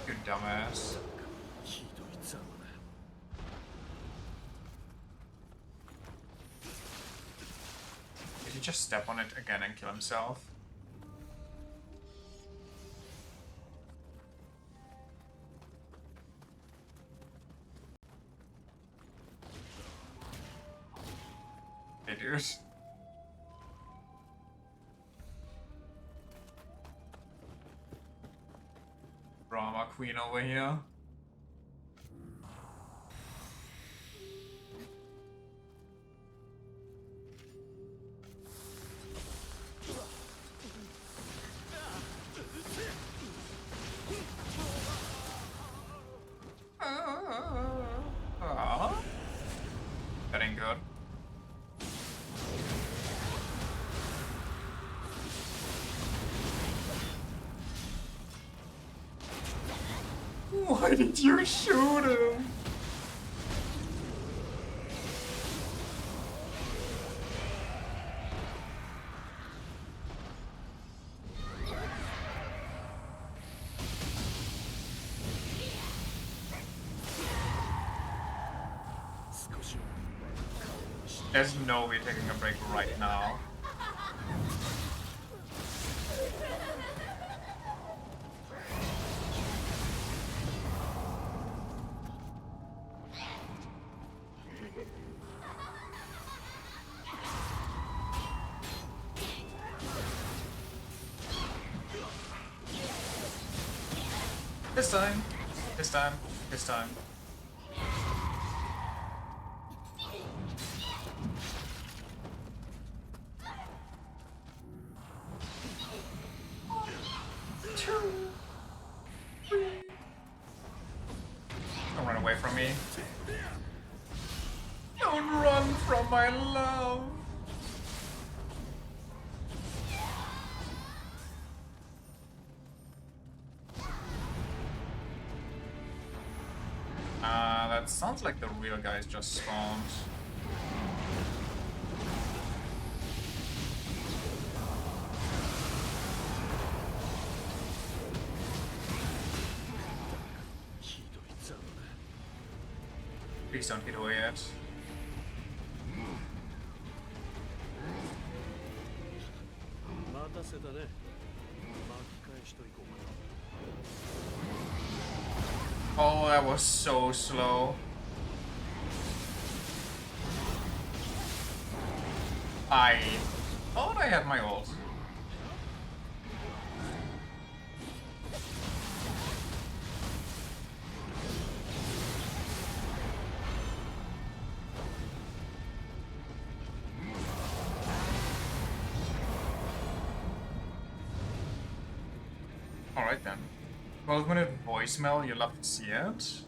You dumbass. Did he just step on it again and kill himself? Hey, dude. Drama queen over here. That ain't good. Why did you shoot him? There's no way taking a break right now. This time, this time, this time. Don't run away from me. Don't run from my love. That sounds like the real guys just spawned. Please don't get away yet. Oh, that was so slow. I thought I had my ult. Alright then. 12-minute voicemail, you love to see it?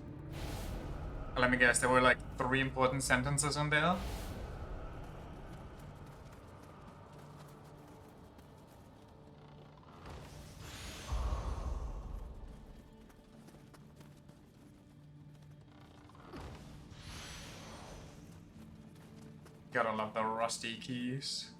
Let me guess, there were like 3 important sentences in there? Gotta love the rusty keys.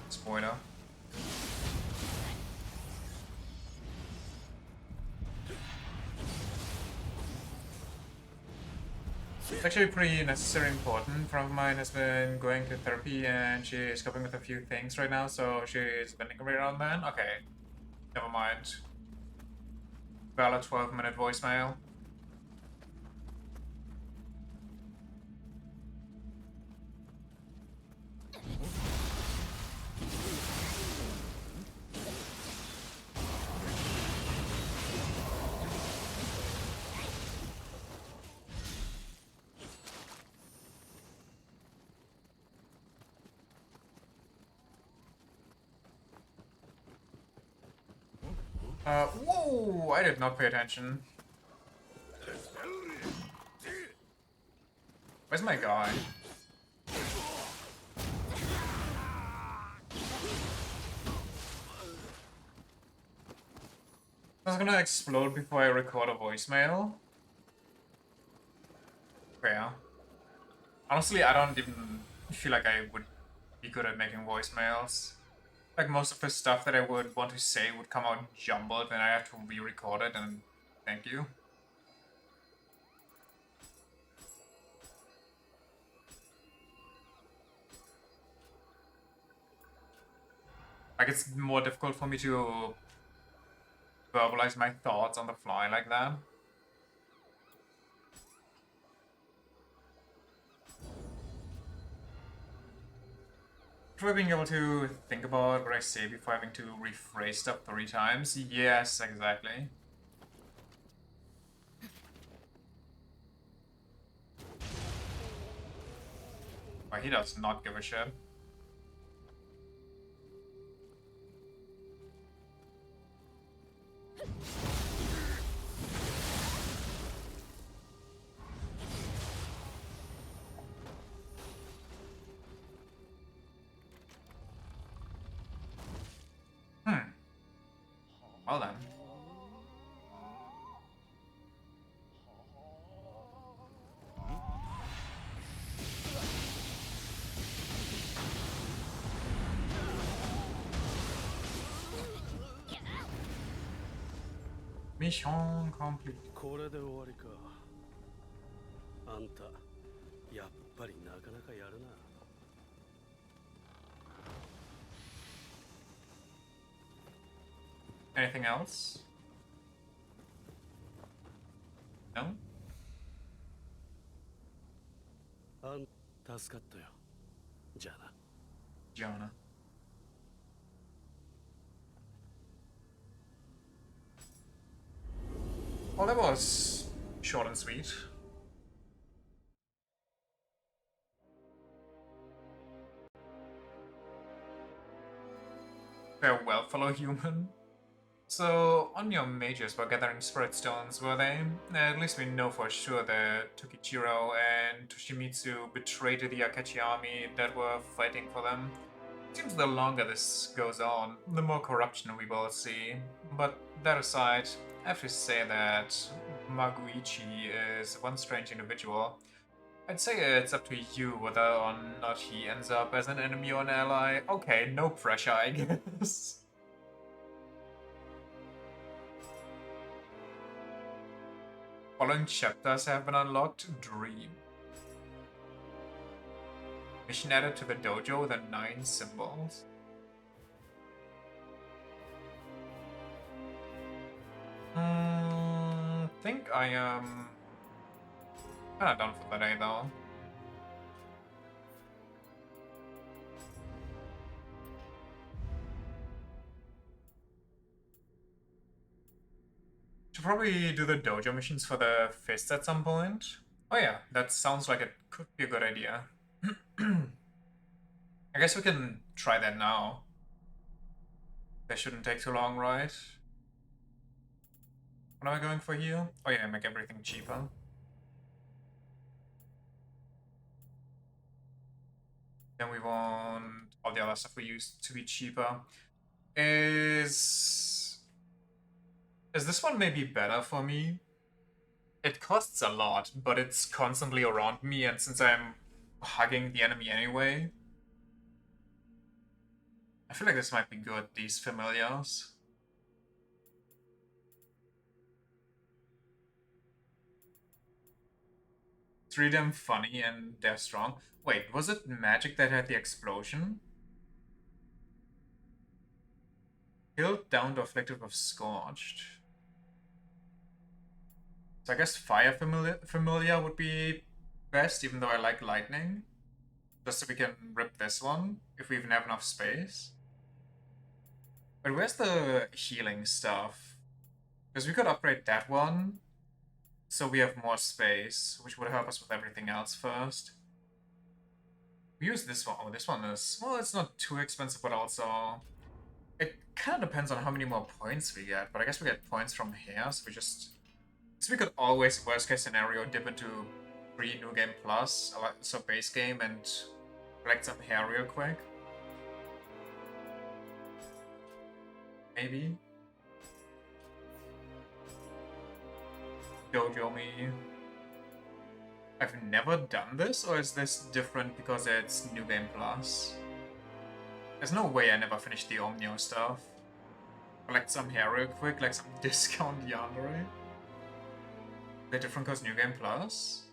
Spoiler. It's actually pretty necessary important. Friend of mine has been going to therapy and she is coping with a few things right now, so she's bending away around then. Okay. Never mind. Valid 12-minute voicemail. Whoa! I did not pay attention. Where's my guy? I was gonna explode before I record a voicemail. Yeah. Honestly, I don't even feel like I would be good at making voicemails. Like, most of the stuff that I would want to say would come out jumbled and I have to re-record it, and thank you. Like, it's more difficult for me to verbalize my thoughts on the fly like that. Try being able to think about what I say before having to rephrase stuff 3 times. Yes, exactly. But he does not give a shit. Well then. Mission complete. これで終わりか。あんたやっぱりなかなかやるな。Anything else? No? 助かったよ。じゃあな。 Jonah. Well, that was short and sweet. Farewell, fellow human. So, on your mages were gathering spirit stones, were they? At least we know for sure that Tokichiro and Toshimitsu betrayed the Akachi army that were fighting for them. Seems the longer this goes on, the more corruption we will see. But that aside, I have to say that Maguichi is one strange individual. I'd say it's up to you whether or not he ends up as an enemy or an ally. Okay, no pressure, I guess. Following chapters have been unlocked. Dream. Mission added to the dojo with the 9 symbols. Think I am kinda done for the day though. Should probably do the dojo missions for the fists at some point. Oh yeah, that sounds like it could be a good idea. I guess we can try that now. That shouldn't take too long, right? What am I going for here? Oh yeah, make everything cheaper. Then we want all the other stuff we used to be cheaper. Is this one maybe better for me? It costs a lot, but it's constantly around me, and since I'm hugging the enemy anyway, I feel like this might be good, these familiars. Three them funny and they're strong. Wait, was it magic that had the explosion? Killed, downed, or afflicted with scorched. So I guess fire familiar would be best, even though I like lightning. Just so we can rip this one, if we even have enough space. But where's the healing stuff? Because we could upgrade that one, so we have more space, which would help us with everything else first. We use this one. Oh, this one is... well, it's not too expensive, but also... it kind of depends on how many more points we get, but I guess we get points from here, so we just... so we could always, worst case scenario, dip into free New Game Plus, so base game, and collect some hair real quick. Maybe. Dojo me. I've never done this, or is this different because it's New Game Plus? There's no way I never finished the Omnio stuff. Collect some hair real quick, like some discount yandere. They're different because New Game Plus?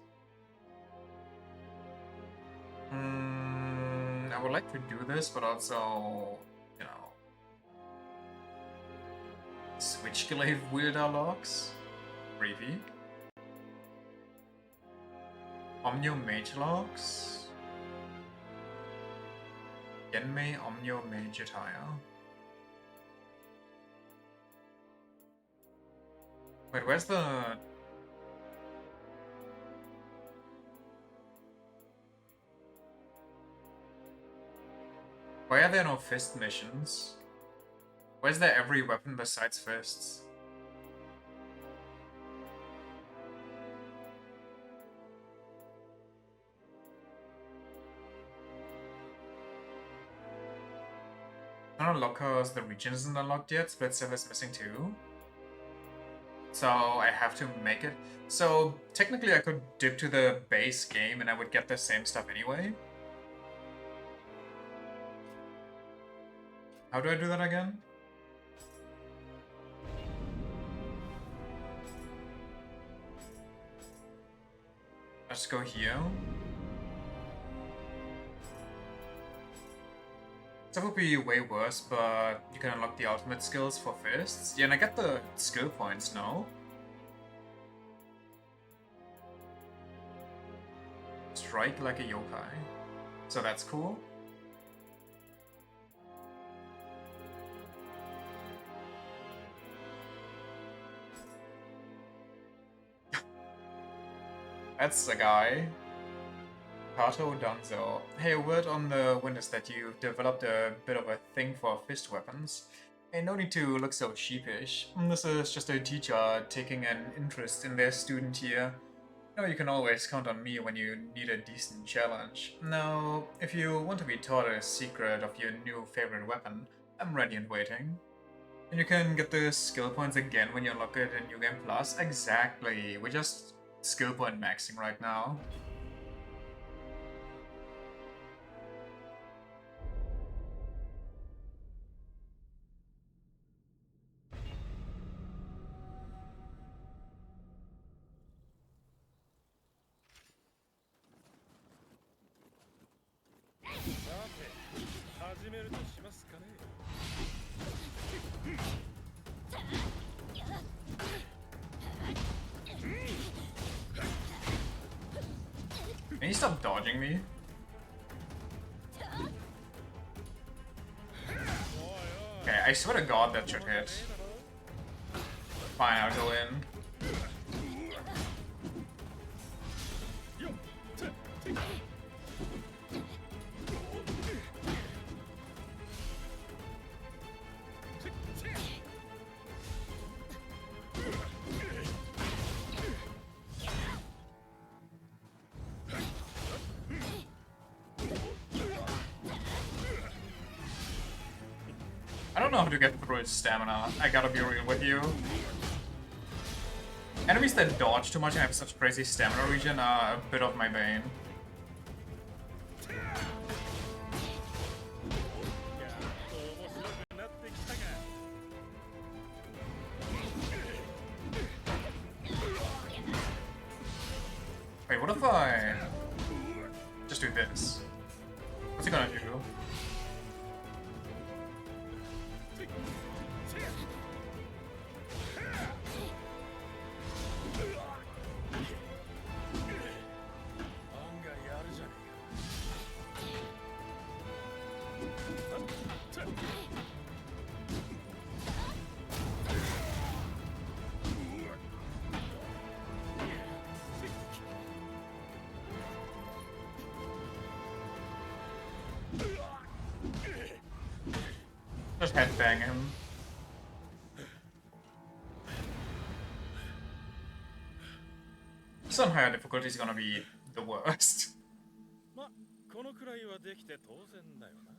I would like to do this, but also, you know... Switchglaive wielder locks? Preview. Omnio Mage locks? Genmei Omnio Mage attire. Wait, where's the... why are there no fist missions? Why is there every weapon besides fists? Not a unlock because the region isn't unlocked yet. Split stuff is missing too. So I have to make it. So technically I could dip to the base game and I would get the same stuff anyway. How do I do that again? Let's go here. That would be way worse, but you can unlock the ultimate skills for fists. Yeah, and I get the skill points now. Strike like a yokai. So that's cool. That's the guy. Kato Danzo. Hey, a word on the wind is that you've developed a bit of a thing for fist weapons. Hey, no need to look so sheepish. This is just a teacher taking an interest in their student here. You know, you can always count on me when you need a decent challenge. Now, if you want to be taught a secret of your new favorite weapon, I'm ready and waiting. And you can get the skill points again when you unlock it in New Game Plus. Exactly. We're just skill point maxing right now. Can you stop dodging me? Okay, I swear to God that should hit. Fine, I'll go in. I don't know how to get through his stamina, I gotta be real with you. Enemies that dodge too much and have such crazy stamina regen are a bit of my bane. Wait, what if I just do this? What's he gonna do? Just headbang him. Some higher difficulty is gonna be the worst. ま、このくらいはできて当然だよな。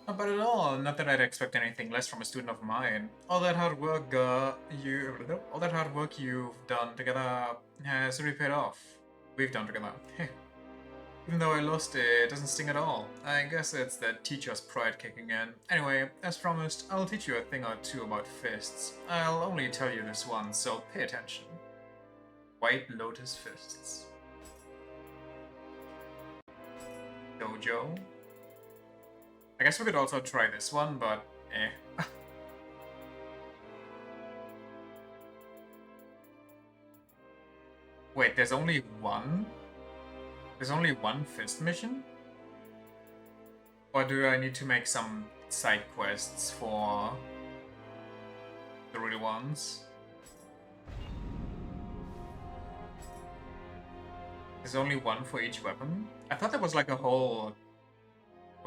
Not bad at all. Not that I'd expect anything less from a student of mine. All that hard work you've done together has really paid off. We've done together. Even though I lost it doesn't sting at all. I guess it's the teacher's pride kicking in. Anyway, as promised, I'll teach you a thing or two about fists. I'll only tell you this once, so pay attention. White Lotus Fists. Dojo. I guess we could also try this one, but eh. Wait, there's only one? There's only one fist mission? Or do I need to make some side quests for the real ones? There's only one for each weapon? I thought there was like a whole...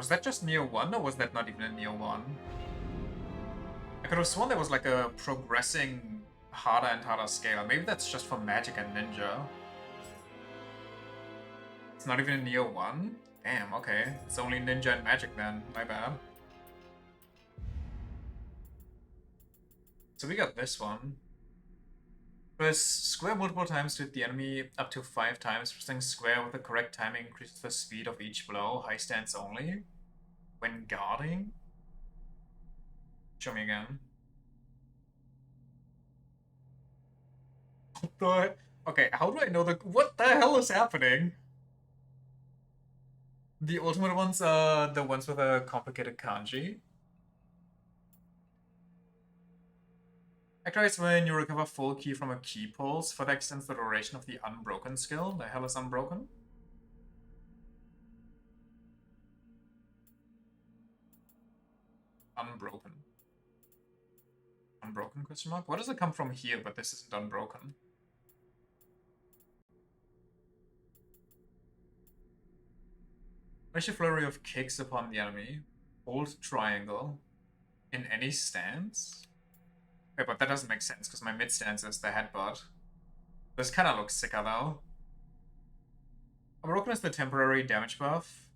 Was that just Nioh 1 or was that not even a Nioh 1? I could have sworn there was like a progressing harder and harder scale. Maybe that's just for magic and ninja. It's not even a Nioh 1? Damn, okay. It's only ninja and magic then. My bad. So we got this one. Press square multiple times to hit the enemy up to 5 times. Pressing square with the correct timing increases the speed of each blow. High stance only. When guarding? Show me again. What the... Okay, how do I know the... What the hell is happening? The ultimate ones are the ones with a complicated kanji. Activates when you recover full ki from a ki pulse. Further extends the duration of the unbroken skill. The hell is unbroken? Unbroken. Unbroken question mark? Why does it come from here, but this isn't unbroken? Place a flurry of kicks upon the enemy. Hold triangle. In any stance? Wait, but that doesn't make sense, because my mid stance is the headbutt. This kinda looks sicker, though. Unbroken is the temporary damage buff.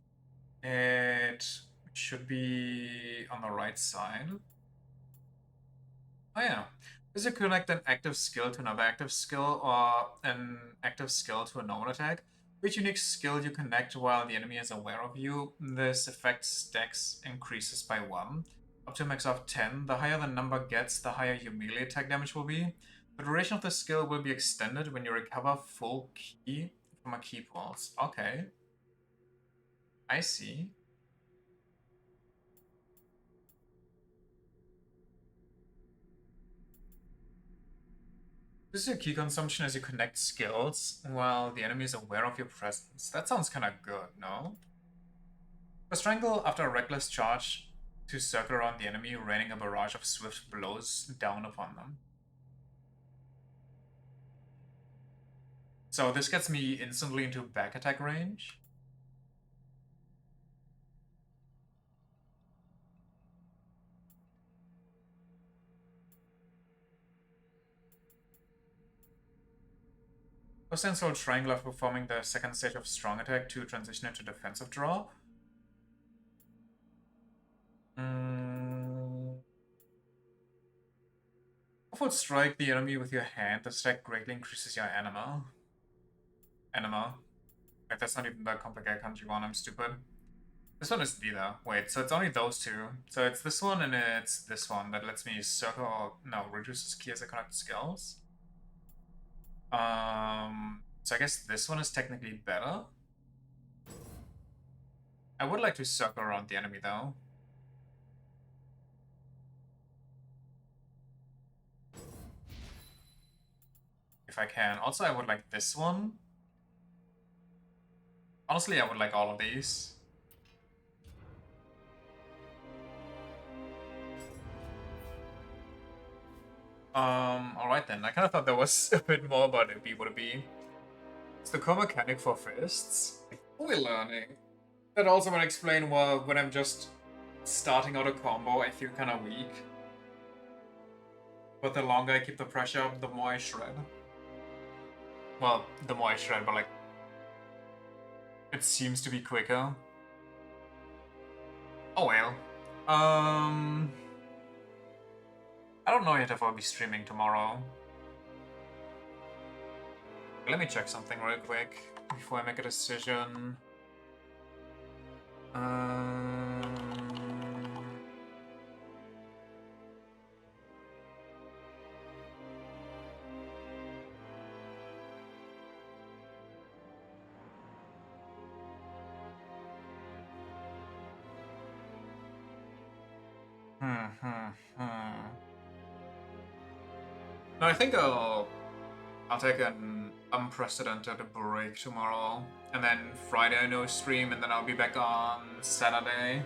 It should be on the right side. Oh yeah. Does it connect an active skill to another active skill, or an active skill to a normal attack? Which unique skill you connect while the enemy is aware of you, this effect's dex increases by 1. Up to a max of 10. The higher the number gets, the higher your melee attack damage will be. The duration of the skill will be extended when you recover full ki from a ki pulse. Okay. I see. This is your key consumption as you connect skills while the enemy is aware of your presence. That sounds kind of good, no? A strangle after a reckless charge to circle around the enemy, raining a barrage of swift blows down upon them. So this gets me instantly into back attack range. Sensual triangle after performing the second stage of strong attack to transition into defensive drop. Forward strike the enemy with your hand. The stack greatly increases your anima. Anima. Wait, that's not even the complicated kanji one. I'm stupid. This one is D though. Wait, so it's only those two. So it's this one and it's this one that lets me circle. No, reduces ki as I connect skills. So I guess this one is technically better. I would like to circle around the enemy though. If I can. Also, I would like this one. Honestly, I would like all of these. Alright then. I kind of thought there was a bit more, but it'd be what it be. It's the core mechanic for fists. We're learning. That also would explain why when I'm just starting out a combo, I feel kind of weak. But the longer I keep the pressure up, the more I shred. Well, the more I shred, but like... it seems to be quicker. Oh well. I don't know yet if I'll be streaming tomorrow. Let me check something real quick before I make a decision. No, I think I'll take an unprecedented break tomorrow, and then Friday no stream, and then I'll be back on Saturday.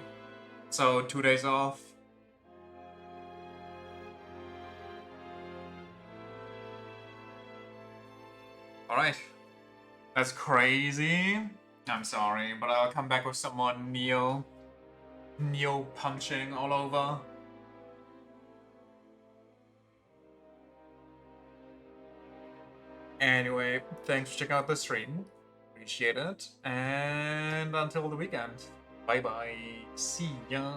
So 2 days off. Alright. That's crazy. I'm sorry, but I'll come back with some more Nioh Nioh punching all over. Anyway, thanks for checking out the stream. Appreciate it. And until the weekend. Bye bye. See ya.